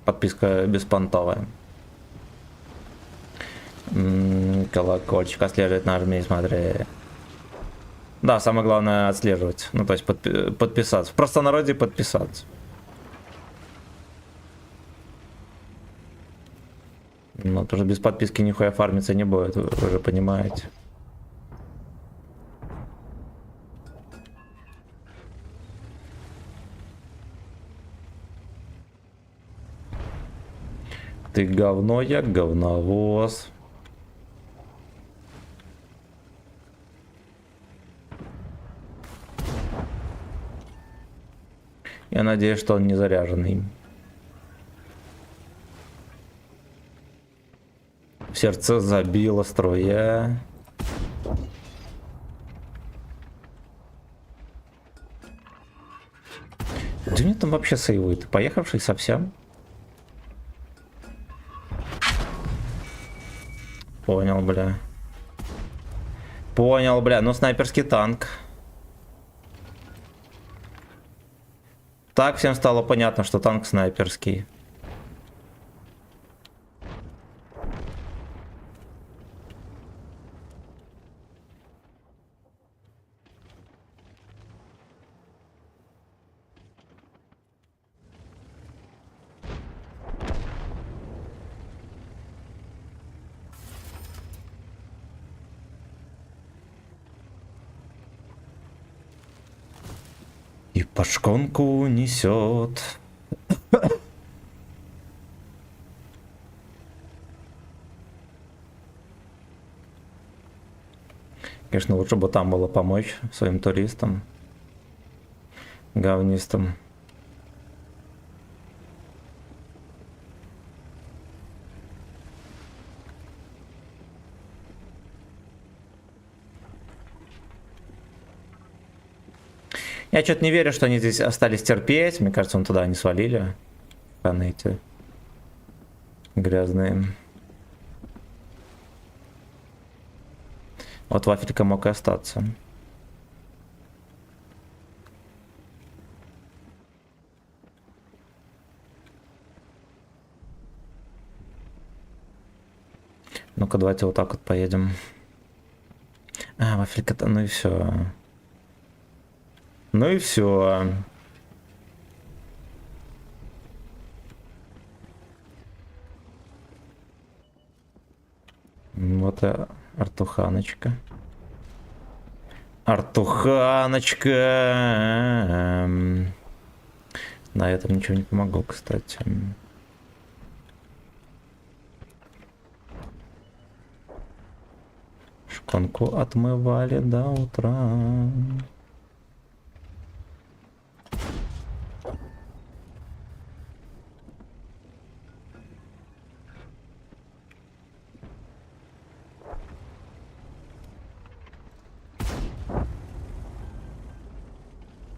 Подписка беспонтовая. Колокольчик отслеживает нажми, смотри. Да, самое главное отслеживать. Ну, то есть подписаться. В простонародье подписаться. Ну, тоже без подписки нихуя фармиться не будет, вы же понимаете. Ты говно, я говновоз. Я надеюсь, что он не заряженный. В сердце забила струя. Где они там вообще сейвуют? Поехавший совсем? Понял, бля. Понял, бля. Ну, снайперский танк. Так всем стало понятно, что танк снайперский. И по шконку несет. Конечно, лучше бы там было помочь своим туристам. говнистым. Я что-то не верю, что они здесь остались терпеть. Мне кажется, он туда не свалили. Паны эти грязные. Вот вафелька мог и остаться. Ну-ка, давайте вот так вот поедем. А, вафелька-то, ну и все. Ну и все. Вот и Артуханочка. Артуханочка. На этом ничего не помогло, кстати. Шконку отмывали до утра.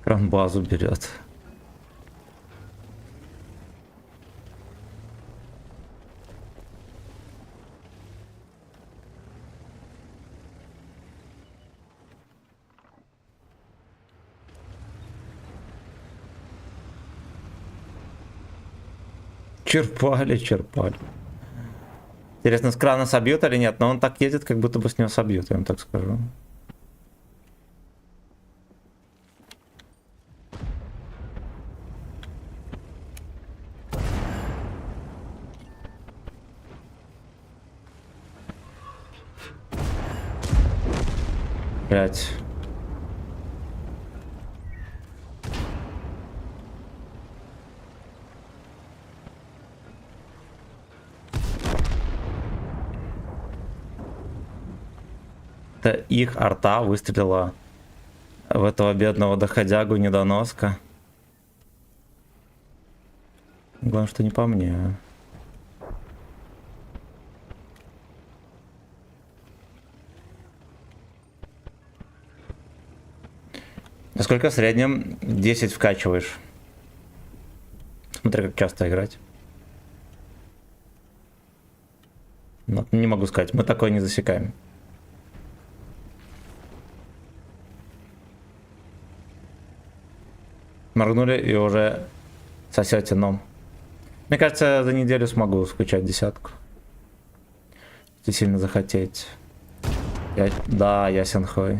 Кранбазу берет. Черпали. Интересно, с крана собьют или нет? Но он так едет, как будто бы с него собьют, я вам так скажу. Блять. Это их арта выстрелила в этого бедного доходягу недоноска. Главное, что не по мне. Насколько в среднем 10 вкачиваешь? Смотри, как часто играть. Но не могу сказать, мы такое не засекаем. Моргнули и уже сосете ном. Мне кажется, за неделю смогу скачать 10. Если сильно захотеть. Да, ясен хуй.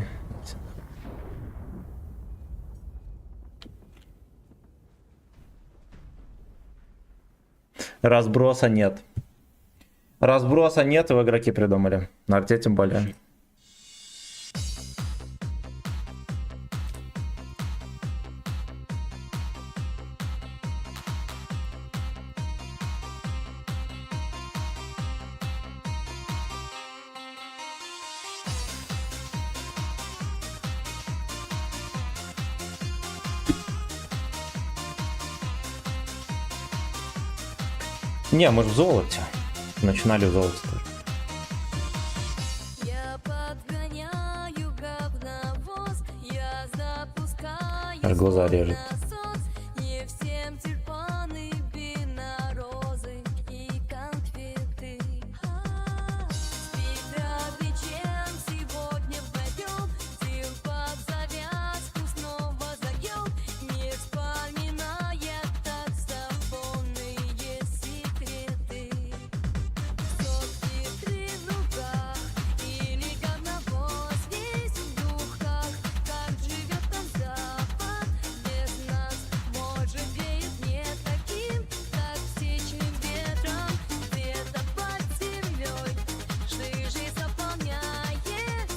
Разброса нет. Разброса нет, в игроки придумали. На арте тем более. Не, мы же в золоте. Начинали в золоте тоже. Аж глаза режет.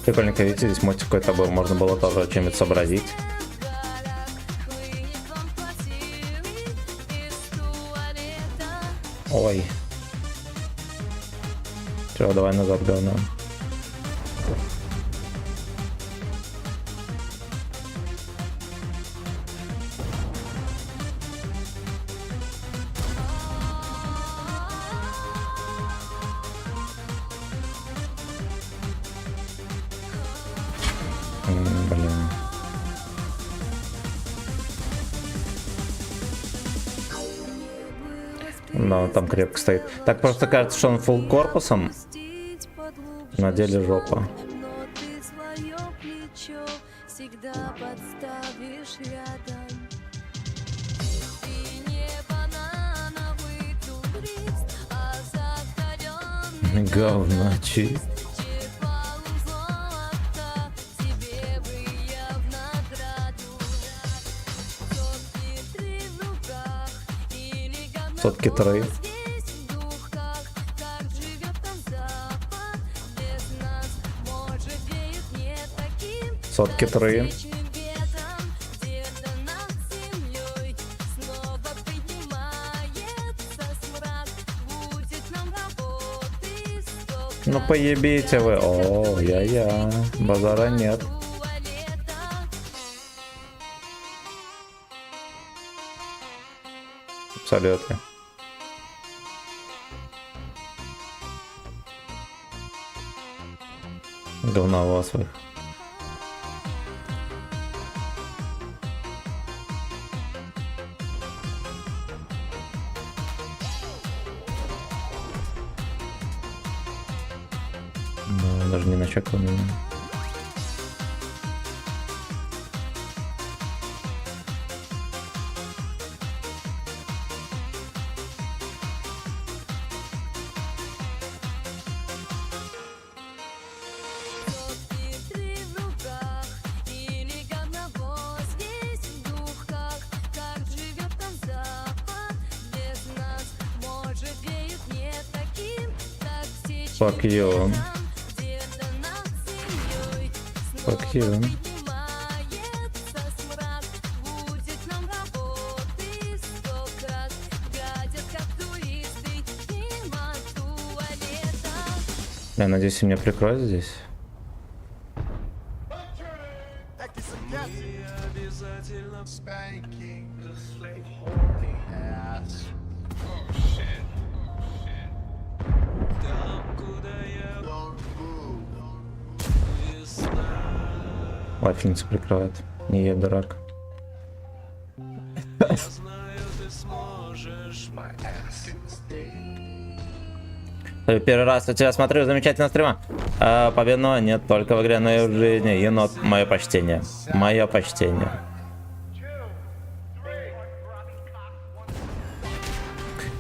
Прикольненько, видите, здесь мостик какой-то был, можно было тоже чем-нибудь сообразить. Ой. Все, давай назад, говно. Блин. Да, там крепко стоит. Так просто кажется, что он фулл корпусом. На деле жопа. Говночи. Сотки трое. Сотки трое. Ну поебите вы. О, я. Базара нет. Абсолютно. Говновоз вы. Ну, даже не начекал меня. Fuck you. Fuck you. Я надеюсь, меня прикроют здесь. Вафельница прикрывает. Не ей дурак. Первый раз у тебя смотрю, замечательно стрима. Победного нет только в игре, но и в жизни. Енот, мое почтение. Мое почтение.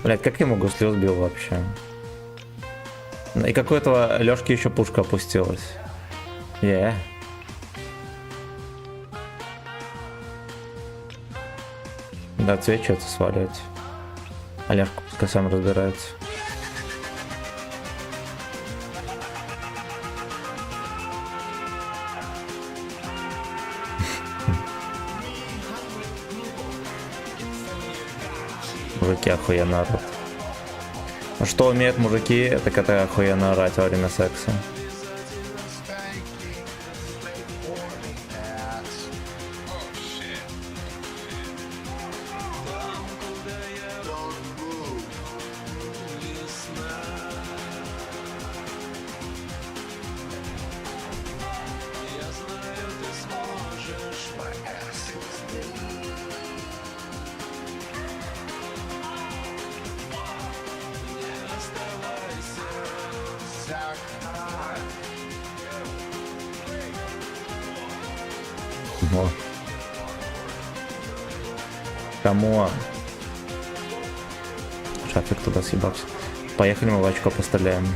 Блять, как я ему гусли сбил вообще? И как у этого Лёшки еще пушка опустилась. Да, отсвечивается, сваливать. Олежка пускай сам разбирается. Мужики охуенно орут. А что умеют мужики, так это охуенно орать во время секса. О. Кому? Шафик туда съебался. Поехали, мы в очко постреляем.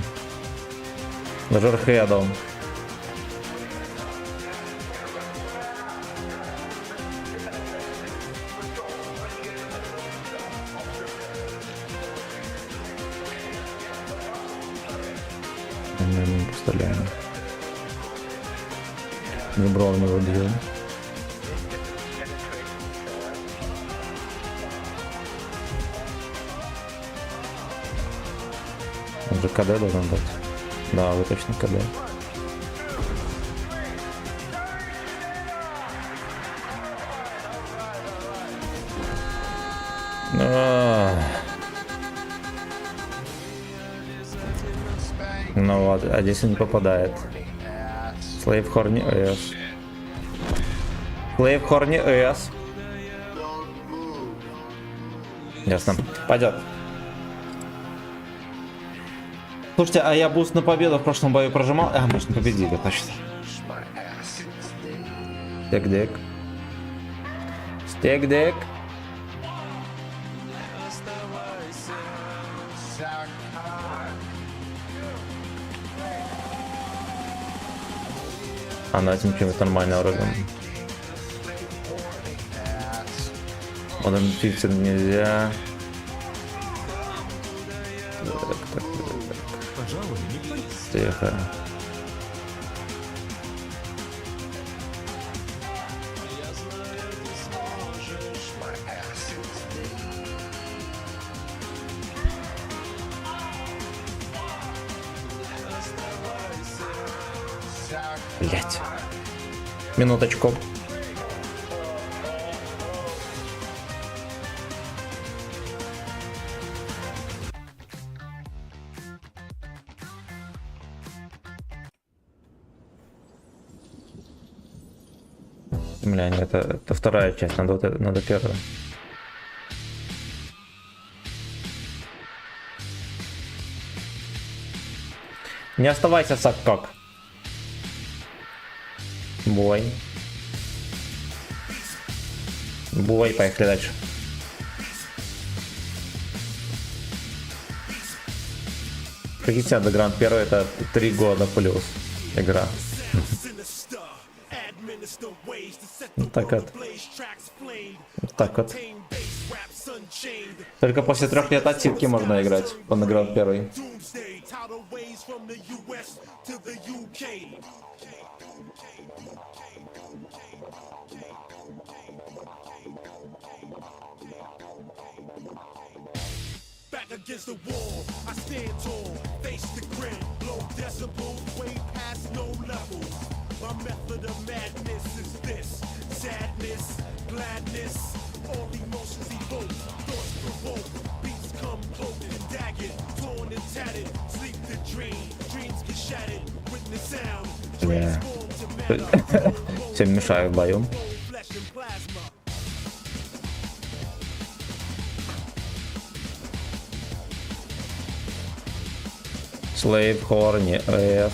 Жархедом. Постреляем. Выбрал в него две. Он же КД должен быть. Да, вы точно КД. Ну вот, а здесь он не попадает. Слейв Хорни. Слейв Хорни С. Ясно. Пойдет. Слушайте, а я буст на победу в прошлом бою прожимал. А, мы же не победили, точно. Стек-дек. Стек-дек. А на этим чем-то нормально вроде. Modern 50 нельзя. Так. Тихо. Блять. Минуточку. Бля, нет, это вторая часть, надо первую. Не оставайся, Саккок. Бой. Бой, поехали дальше. Прикиньте, Underground 1 это 3 года плюс игра. Так вот. Так вот. Только после 3 лет отсидки можно играть в Underground 1. Against the wall, I stand tall, face the grin, low decibels, way past no levels. My method of madness is this: sadness, gladness, all emotions evoke, thoughts provoke, beats come cloaked and daggered, torn and tattered, sleep the dream, dreams get shattered, witness sound, transform to matter. Всем мешаю в бою. Слейв Хорни С.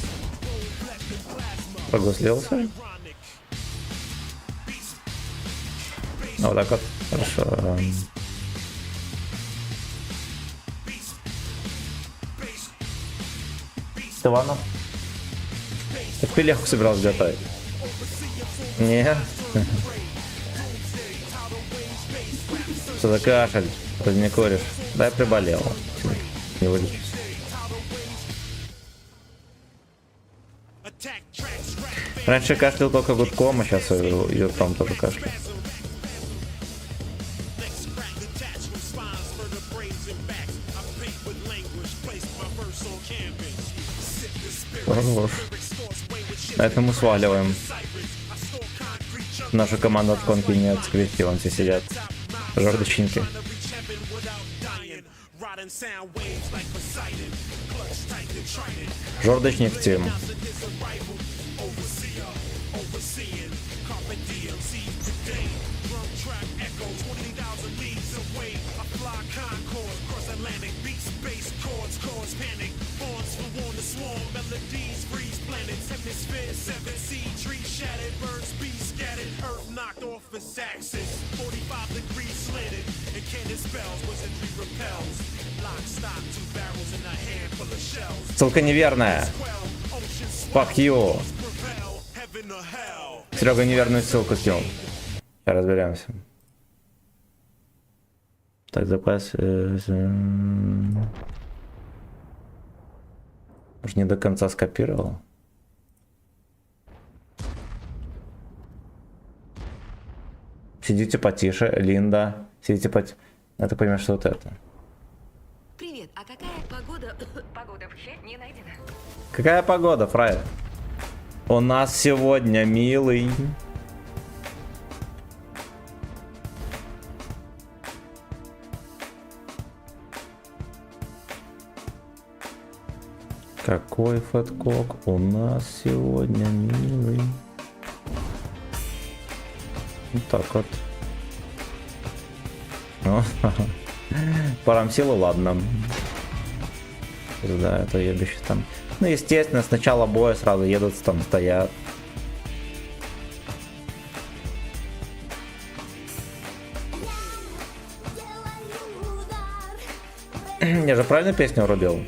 Прогуслился. Вот так вот. Хорошо. Иванов. Ты пилеху собирался готовить? Нет. Что за кашель? Ты не куришь? Да, я приболел. Не вылечусь. Раньше кашлял только гудком, а сейчас идет там тоже кашлял. Хорош. На этом мы сваливаем. Наша команда от конки нет, скрипки, вон все сидят. Жордочники. Жордочник Тим. Ссылка неверная. Fuck you. Серега неверную ссылку скинул. Сейчас разберемся. Так, запас. Может, не до конца скопировал. Сидите потише, Линда. Сидите потише. Я так понимаю, что вот это. Привет, а какая погода? Погода вообще не найдена. Какая погода, фраер? У нас сегодня милый. Какой фэткок у нас сегодня милый. Вот так вот. О, парам силы, ладно. Да, это ебище там. Ну, естественно, с начала боя сразу едут, там стоят. Я же правильно песню рубил?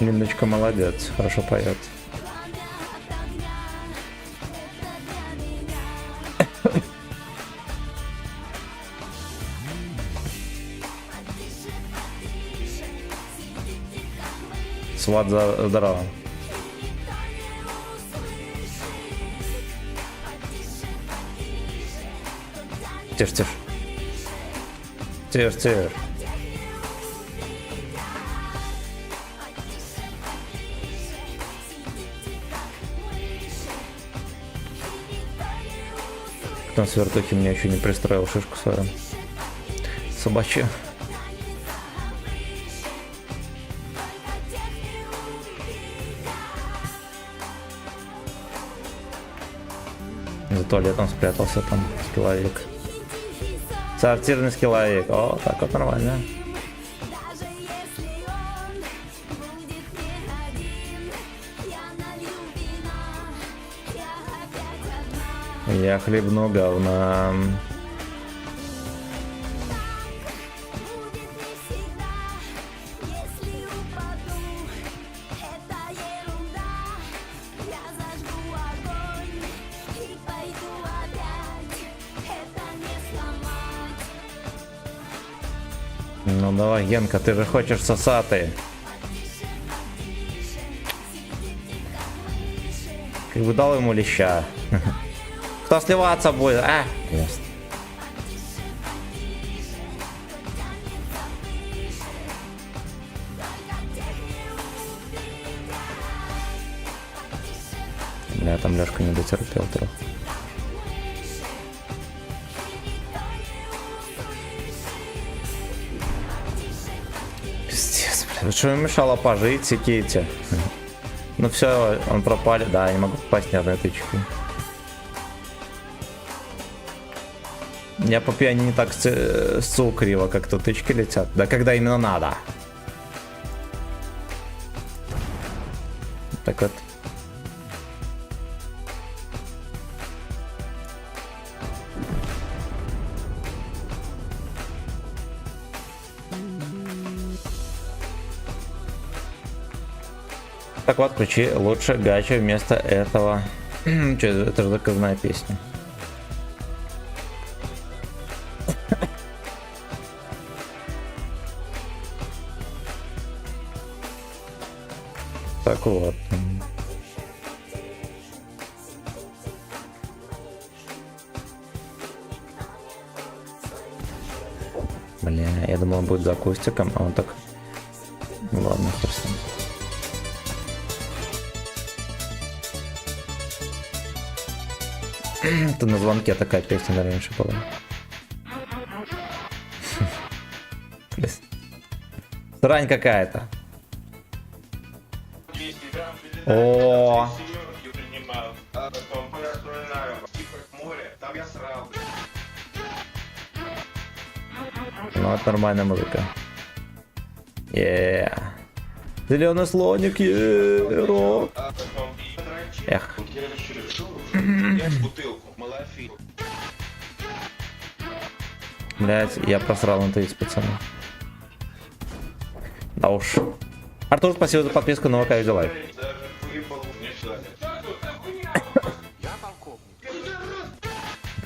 Линдочка молодец, хорошо поет. Сват за здорово. Тише, тише. Тише, тише. Там с вертухи меня еще не пристроил шишку свою. Собачью. За туалетом спрятался там скилловик. Сортирный скилловик. О, так вот нормально. Я хлебну говна. Ну давай, Генка, ты же хочешь сосатый. Как бы дал ему леща. Кто сливаться будет? А, ясно. Бля, там Лёшка не дотерпел трохи. Пиздец, бля. Что им мешало пожить, сидите? Ну все, он пропали. Да, я не могу попасть ни одной тычки. Я по пьяни не так ссу криво, как тут тычки летят. Да когда именно надо. Так вот. Так вот, включи лучше гачу вместо этого. Че, это же заказная песня. Так вот. Бля, я думал, он будет за акустиком, а он так... Ну ладно, хорошо. Это на звонке такая песня раньше была. Срань какая-то. О. Ну, это нормальная музыка. Зеленый слоник, рок. Эх. Блять, я просрал интуицию, пацаны. Да уж. Артур, спасибо за подписку на ВК Видеолайв.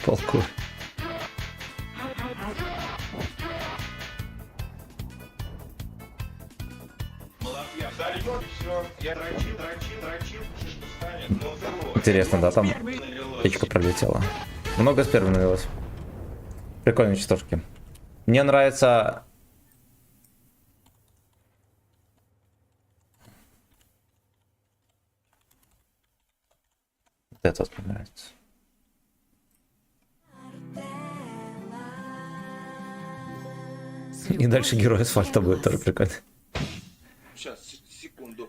Полку. Интересно, да, там птичка пролетела. Много спермы навелось. Прикольные частушки. Мне нравится... этот мне нравится. И дальше герой асфальта будет тоже прикольно. Сейчас, секунду.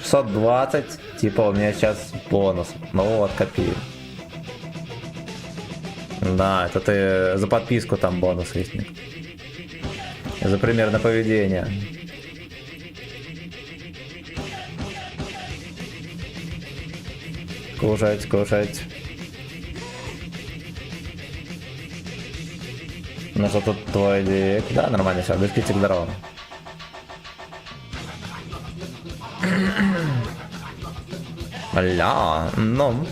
620, типа у меня сейчас бонус. Ну вот, копию. Да, это ты за подписку там бонус есть. За примерное поведение. Кушать, кушать. Ну что тут твой дик? Да, нормально, все, бисквитик здорово. Ля, ну.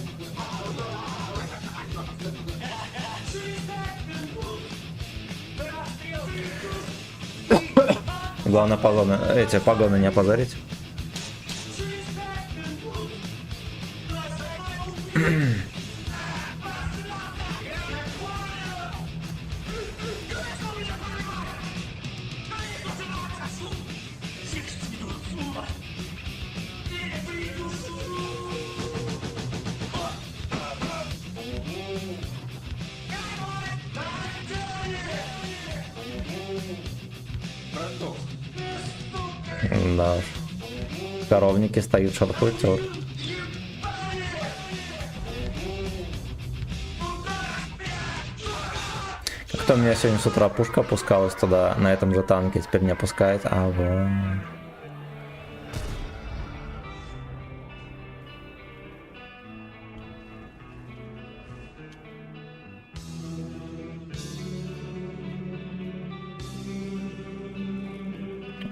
Главное погоны не опозорить. Да уж. Коровники стоят шарпутер. Кто у меня сегодня с утра пушка опускалась туда, на этом же танке, теперь не опускает. А вот.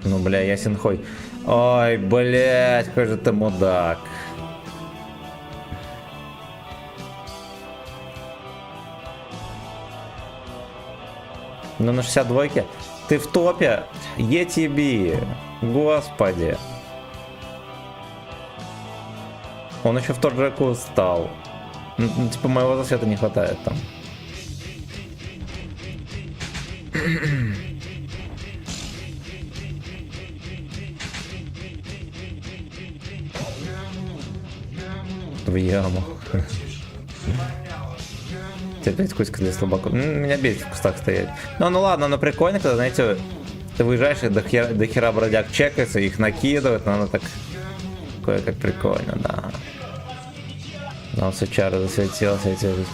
Ну, бля, ясен хой. Ой, блядь, какой же ты мудак. Ну, на 62-ке. Ты в топе. ETB. Господи. Он еще в тот же курс стал. Ну, типа, моего засвета не хватает там. В яму. Опять кучка для слабаков. Меня бесит в кустах стоять. Ну ладно, но прикольно, когда, знаете, ты выезжаешь, и до хера бродяг чекается, их накидывают, но оно так кое-как прикольно, да. Но все чары засветился, эти... Угу.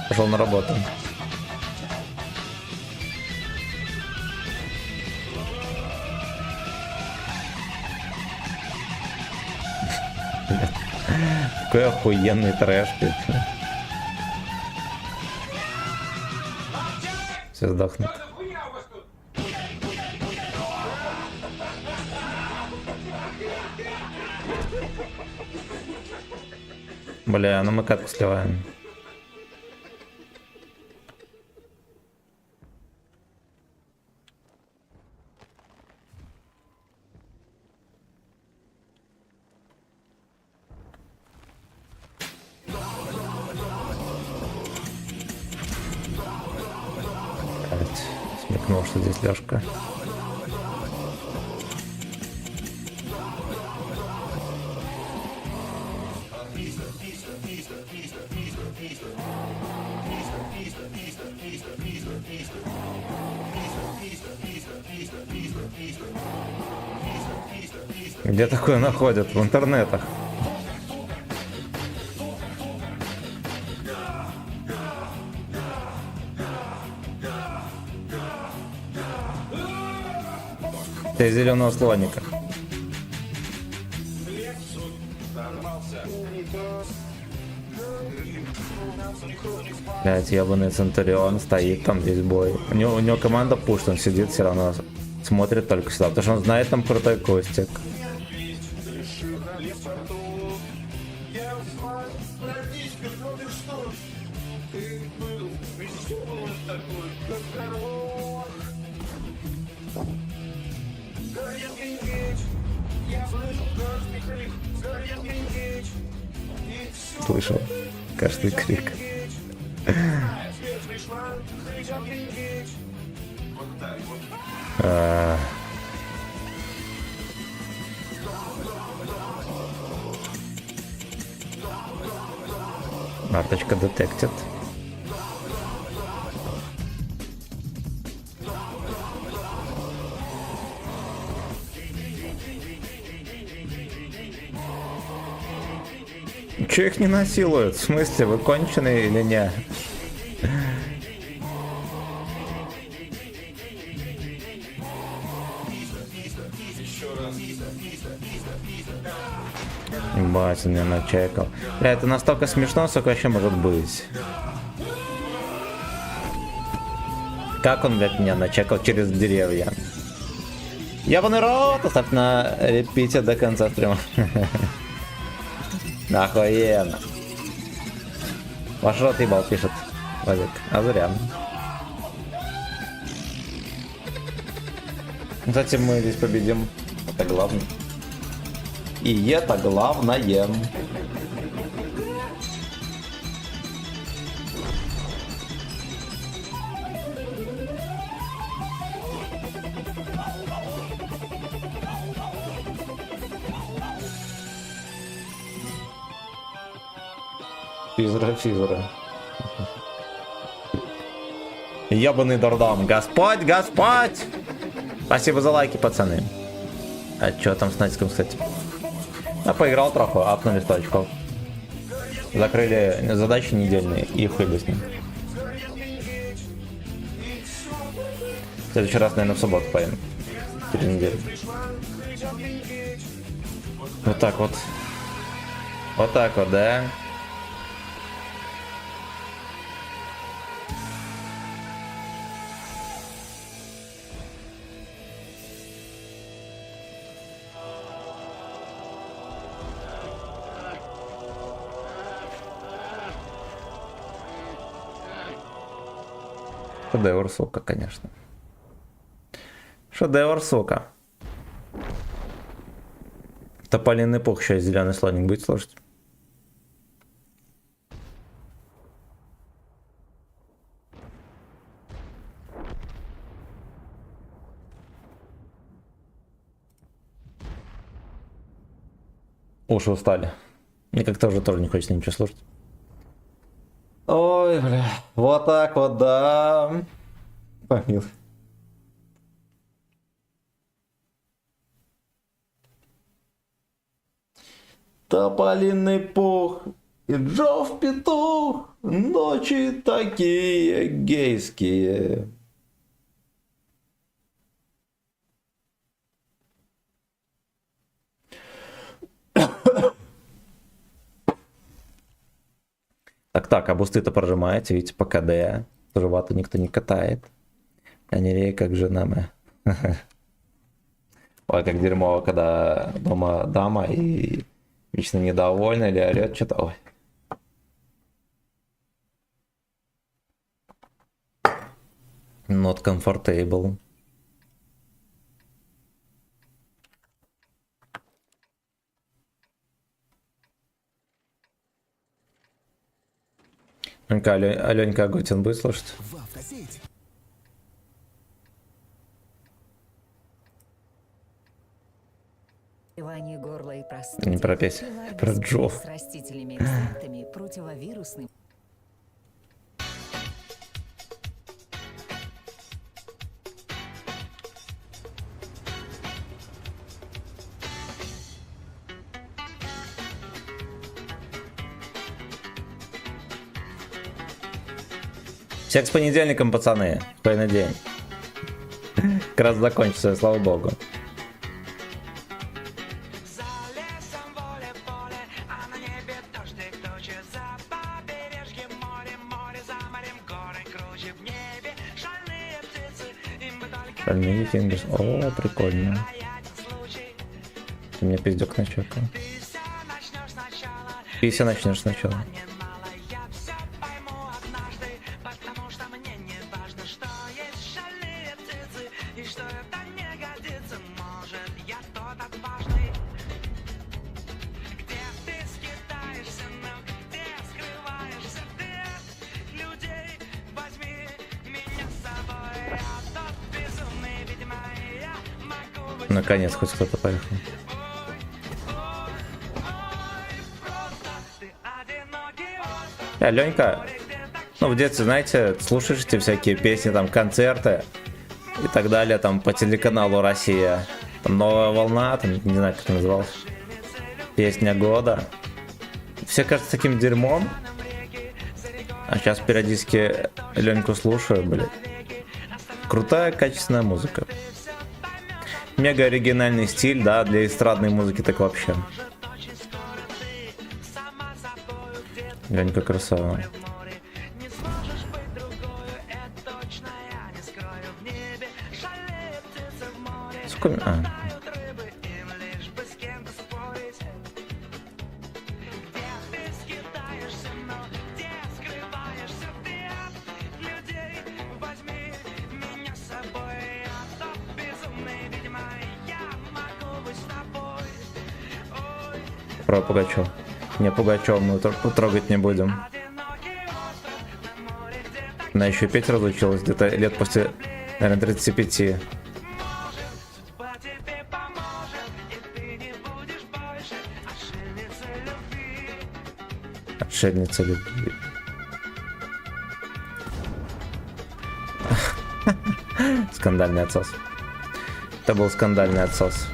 Пошел на работу. Какой охуенный трэш. Все сдохнут. Бля, ну мы катку сливаем. Смекнул, что здесь Лёшка. Где такое находят? В интернетах. Ты зеленого слоника. Блять, ебаный Центурион стоит там весь бой. У него команда пушит, он сидит все равно, смотрит только сюда, потому что он знает там крутой костик. Я слышу каждый крик, горят генги. услышал каждый крик. Карточка detected. Че их не насилуют? В смысле, вы конченые или не? Ебать, он меня начекал. Бля, это настолько смешно, сколько вообще может быть. Как он, блядь, меня начекал через деревья? Ебаный рот! Оставь на репите до конца стрима. Охуенно. Ваш рот ебал, пишет Вадик. А зря. Кстати, мы здесь победим. Это главное. И это главное. Физра. Ебаный дурдом. Господь! Спасибо за лайки, пацаны. А чё там с Натиком, кстати? Я поиграл троху, апнули 100 очков. Закрыли задачи недельные и хуй бы с ним. В следующий раз, наверное, в субботу поем. Через неделю. Вот так вот. Вот так вот, да? Шедевр, сука, конечно. Шедевр, сука. Тополиный пух, сейчас зеленый слоник будет слушать. Уши устали. Мне как-то уже тоже не хочется ничего слушать. Ой, бля. Вот так вот, да. Помил. Тополиный пух и Джов петух. Ночи такие гейские. Так, а бусты-то прожимаете, видите, по КД. Тоже вату никто не катает. Они реют как жена моя. Ой, как дерьмово, когда дома дама и вечно недовольна или орет что-то. Ой. Not comfortable. Аленька Агутин будет слушать? Горла и не про песню, про Джо. С растительными экстрактами противовирусным. Всех с понедельником, пацаны. Спокойный день. Как раз закончится, слава богу. Шальные фингерс. О, прикольно. Ты мне пиздёк начекал. Пися начнешь сначала. Наконец, хоть кто-то поехал. Ленька, ну в детстве, знаете, слушаете всякие песни, там, концерты и так далее, там, по телеканалу «Россия». Там «Новая волна», там, не знаю, как это называлось. «Песня года». Все кажется таким дерьмом. А сейчас периодически Леньку слушаю, блядь. Крутая, качественная музыка. Мега оригинальный стиль, да, для эстрадной музыки так вообще. Ленька красава. Сколько... Про Пугачев. Не, Пугачев мы трогать не будем. Она еще петь разучилась где-то лет после, наверное, 35. Отшельница любви. Скандальный отсос. Это был скандальный отсос.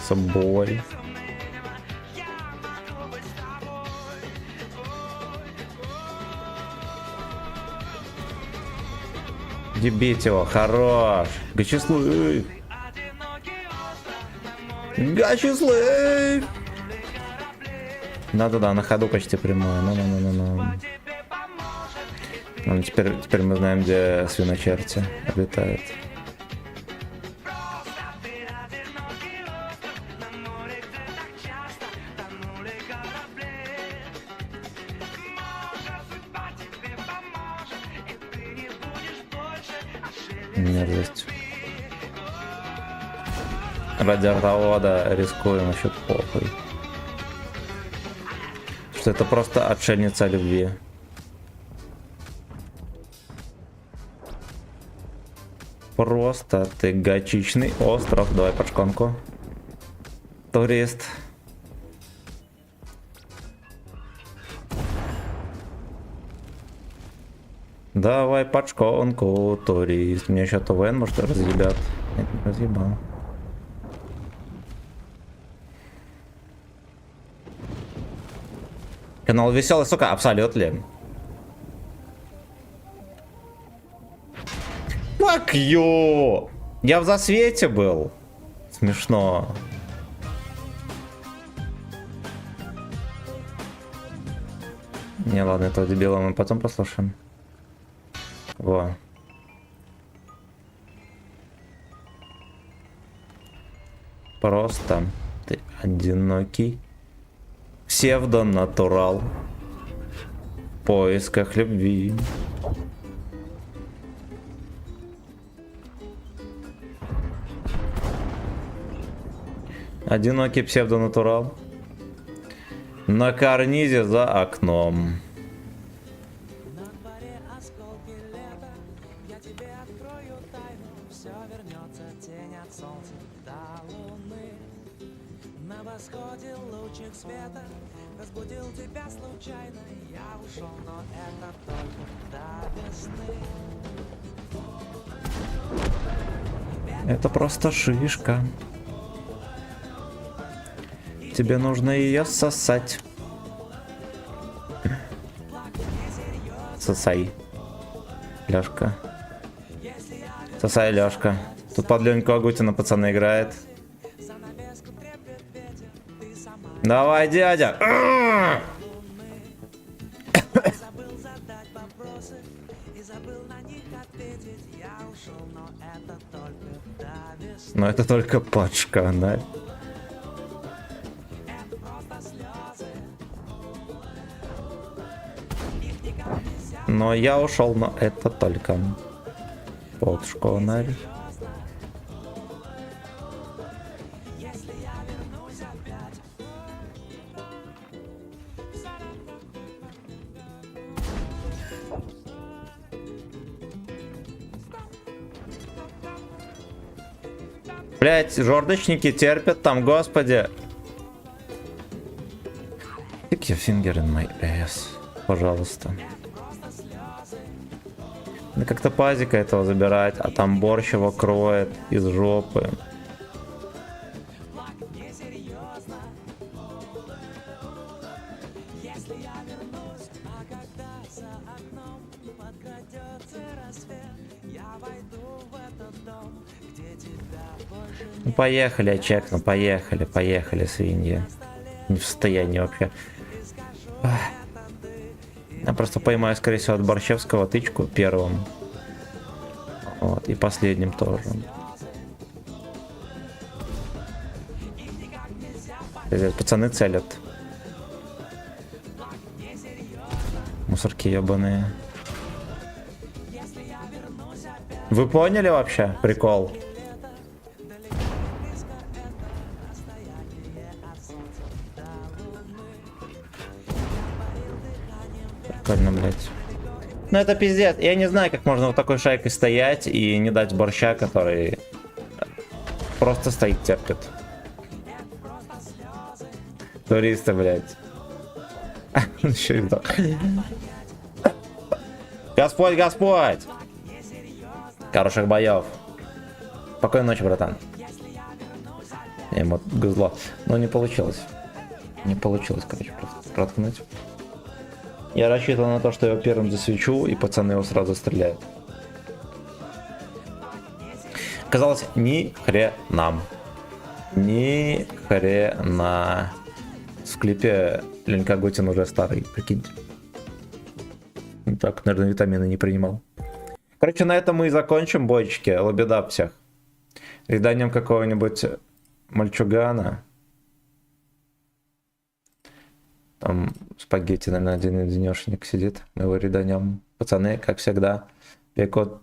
Собой. Дебить его, хорош. Гачислыв. Гачислыв. Да-да-да, на ходу почти прямой. Ну, теперь мы знаем, где свиночерти обитают. Мерзость. Ради родовода рискуем, вообще похуй. Что это просто отшельница любви. Просто ты гачичный остров. Давай под шконку. Турист. Давай под шконку, турист. Мне еще ТВН, может, разъебят. Нет, не разъебал. Канал веселый, сука, абсолютно. Fuck you! Я в засвете был. Смешно. Не, ладно, этого дебила мы потом послушаем. Во. Просто ты одинокий псевдонатурал в поисках любви. Одинокий псевдонатурал на карнизе за окном. Это просто шишка. Тебе нужно ее сосать. Сосай. Лёшка. Сосай, Лёшка. Тут под Леньку Агутина пацаны играет. Давай, дядя. Но это только пачка, да? Но я ушел, но это только под шконарь. Блять, жордочники терпят там, господи. Stick your finger in my ass. Пожалуйста. Да как-то пазика этого забирать, а там борщ его кроет из жопы. Ну, поехали, я чекну, поехали, свиньи. Не в состоянии вообще. Ах. Я просто поймаю, скорее всего, от Борщевского тычку первым. Вот, и последним тоже. Пацаны целят. Мусорки ебаные. Вы поняли вообще прикол? Прикольно, блять. Ну это пиздец. Я не знаю, как можно вот такой шайкой стоять и не дать борща, который просто стоит, терпит. Туристы, блять. Еще и так. Господь, Господь! Хороших боев. Спокойной ночи, братан. Я ему гызло. Но не получилось. Не получилось, короче, просто проткнуть. Я рассчитывал на то, что я его первым засвечу, и пацаны его сразу стреляют. Казалось, ни хрена. Ни хрена. В клипе Ленька Готин уже старый, прикиньте. Так, наверное, витамины не принимал. Короче, на этом мы и закончим, бойчики. Лабеда всех. Риданем какого-нибудь мальчугана. Там спагетти, наверное, один-одинешник сидит. Мы его риданем. Пацаны, как всегда. Пекот,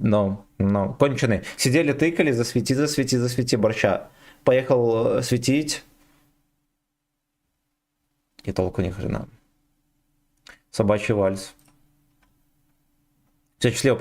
конченые. Сидели, тыкали, засвети борща. Поехал светить. И толку ни хрена. Собачий вальс. Все, счастливо.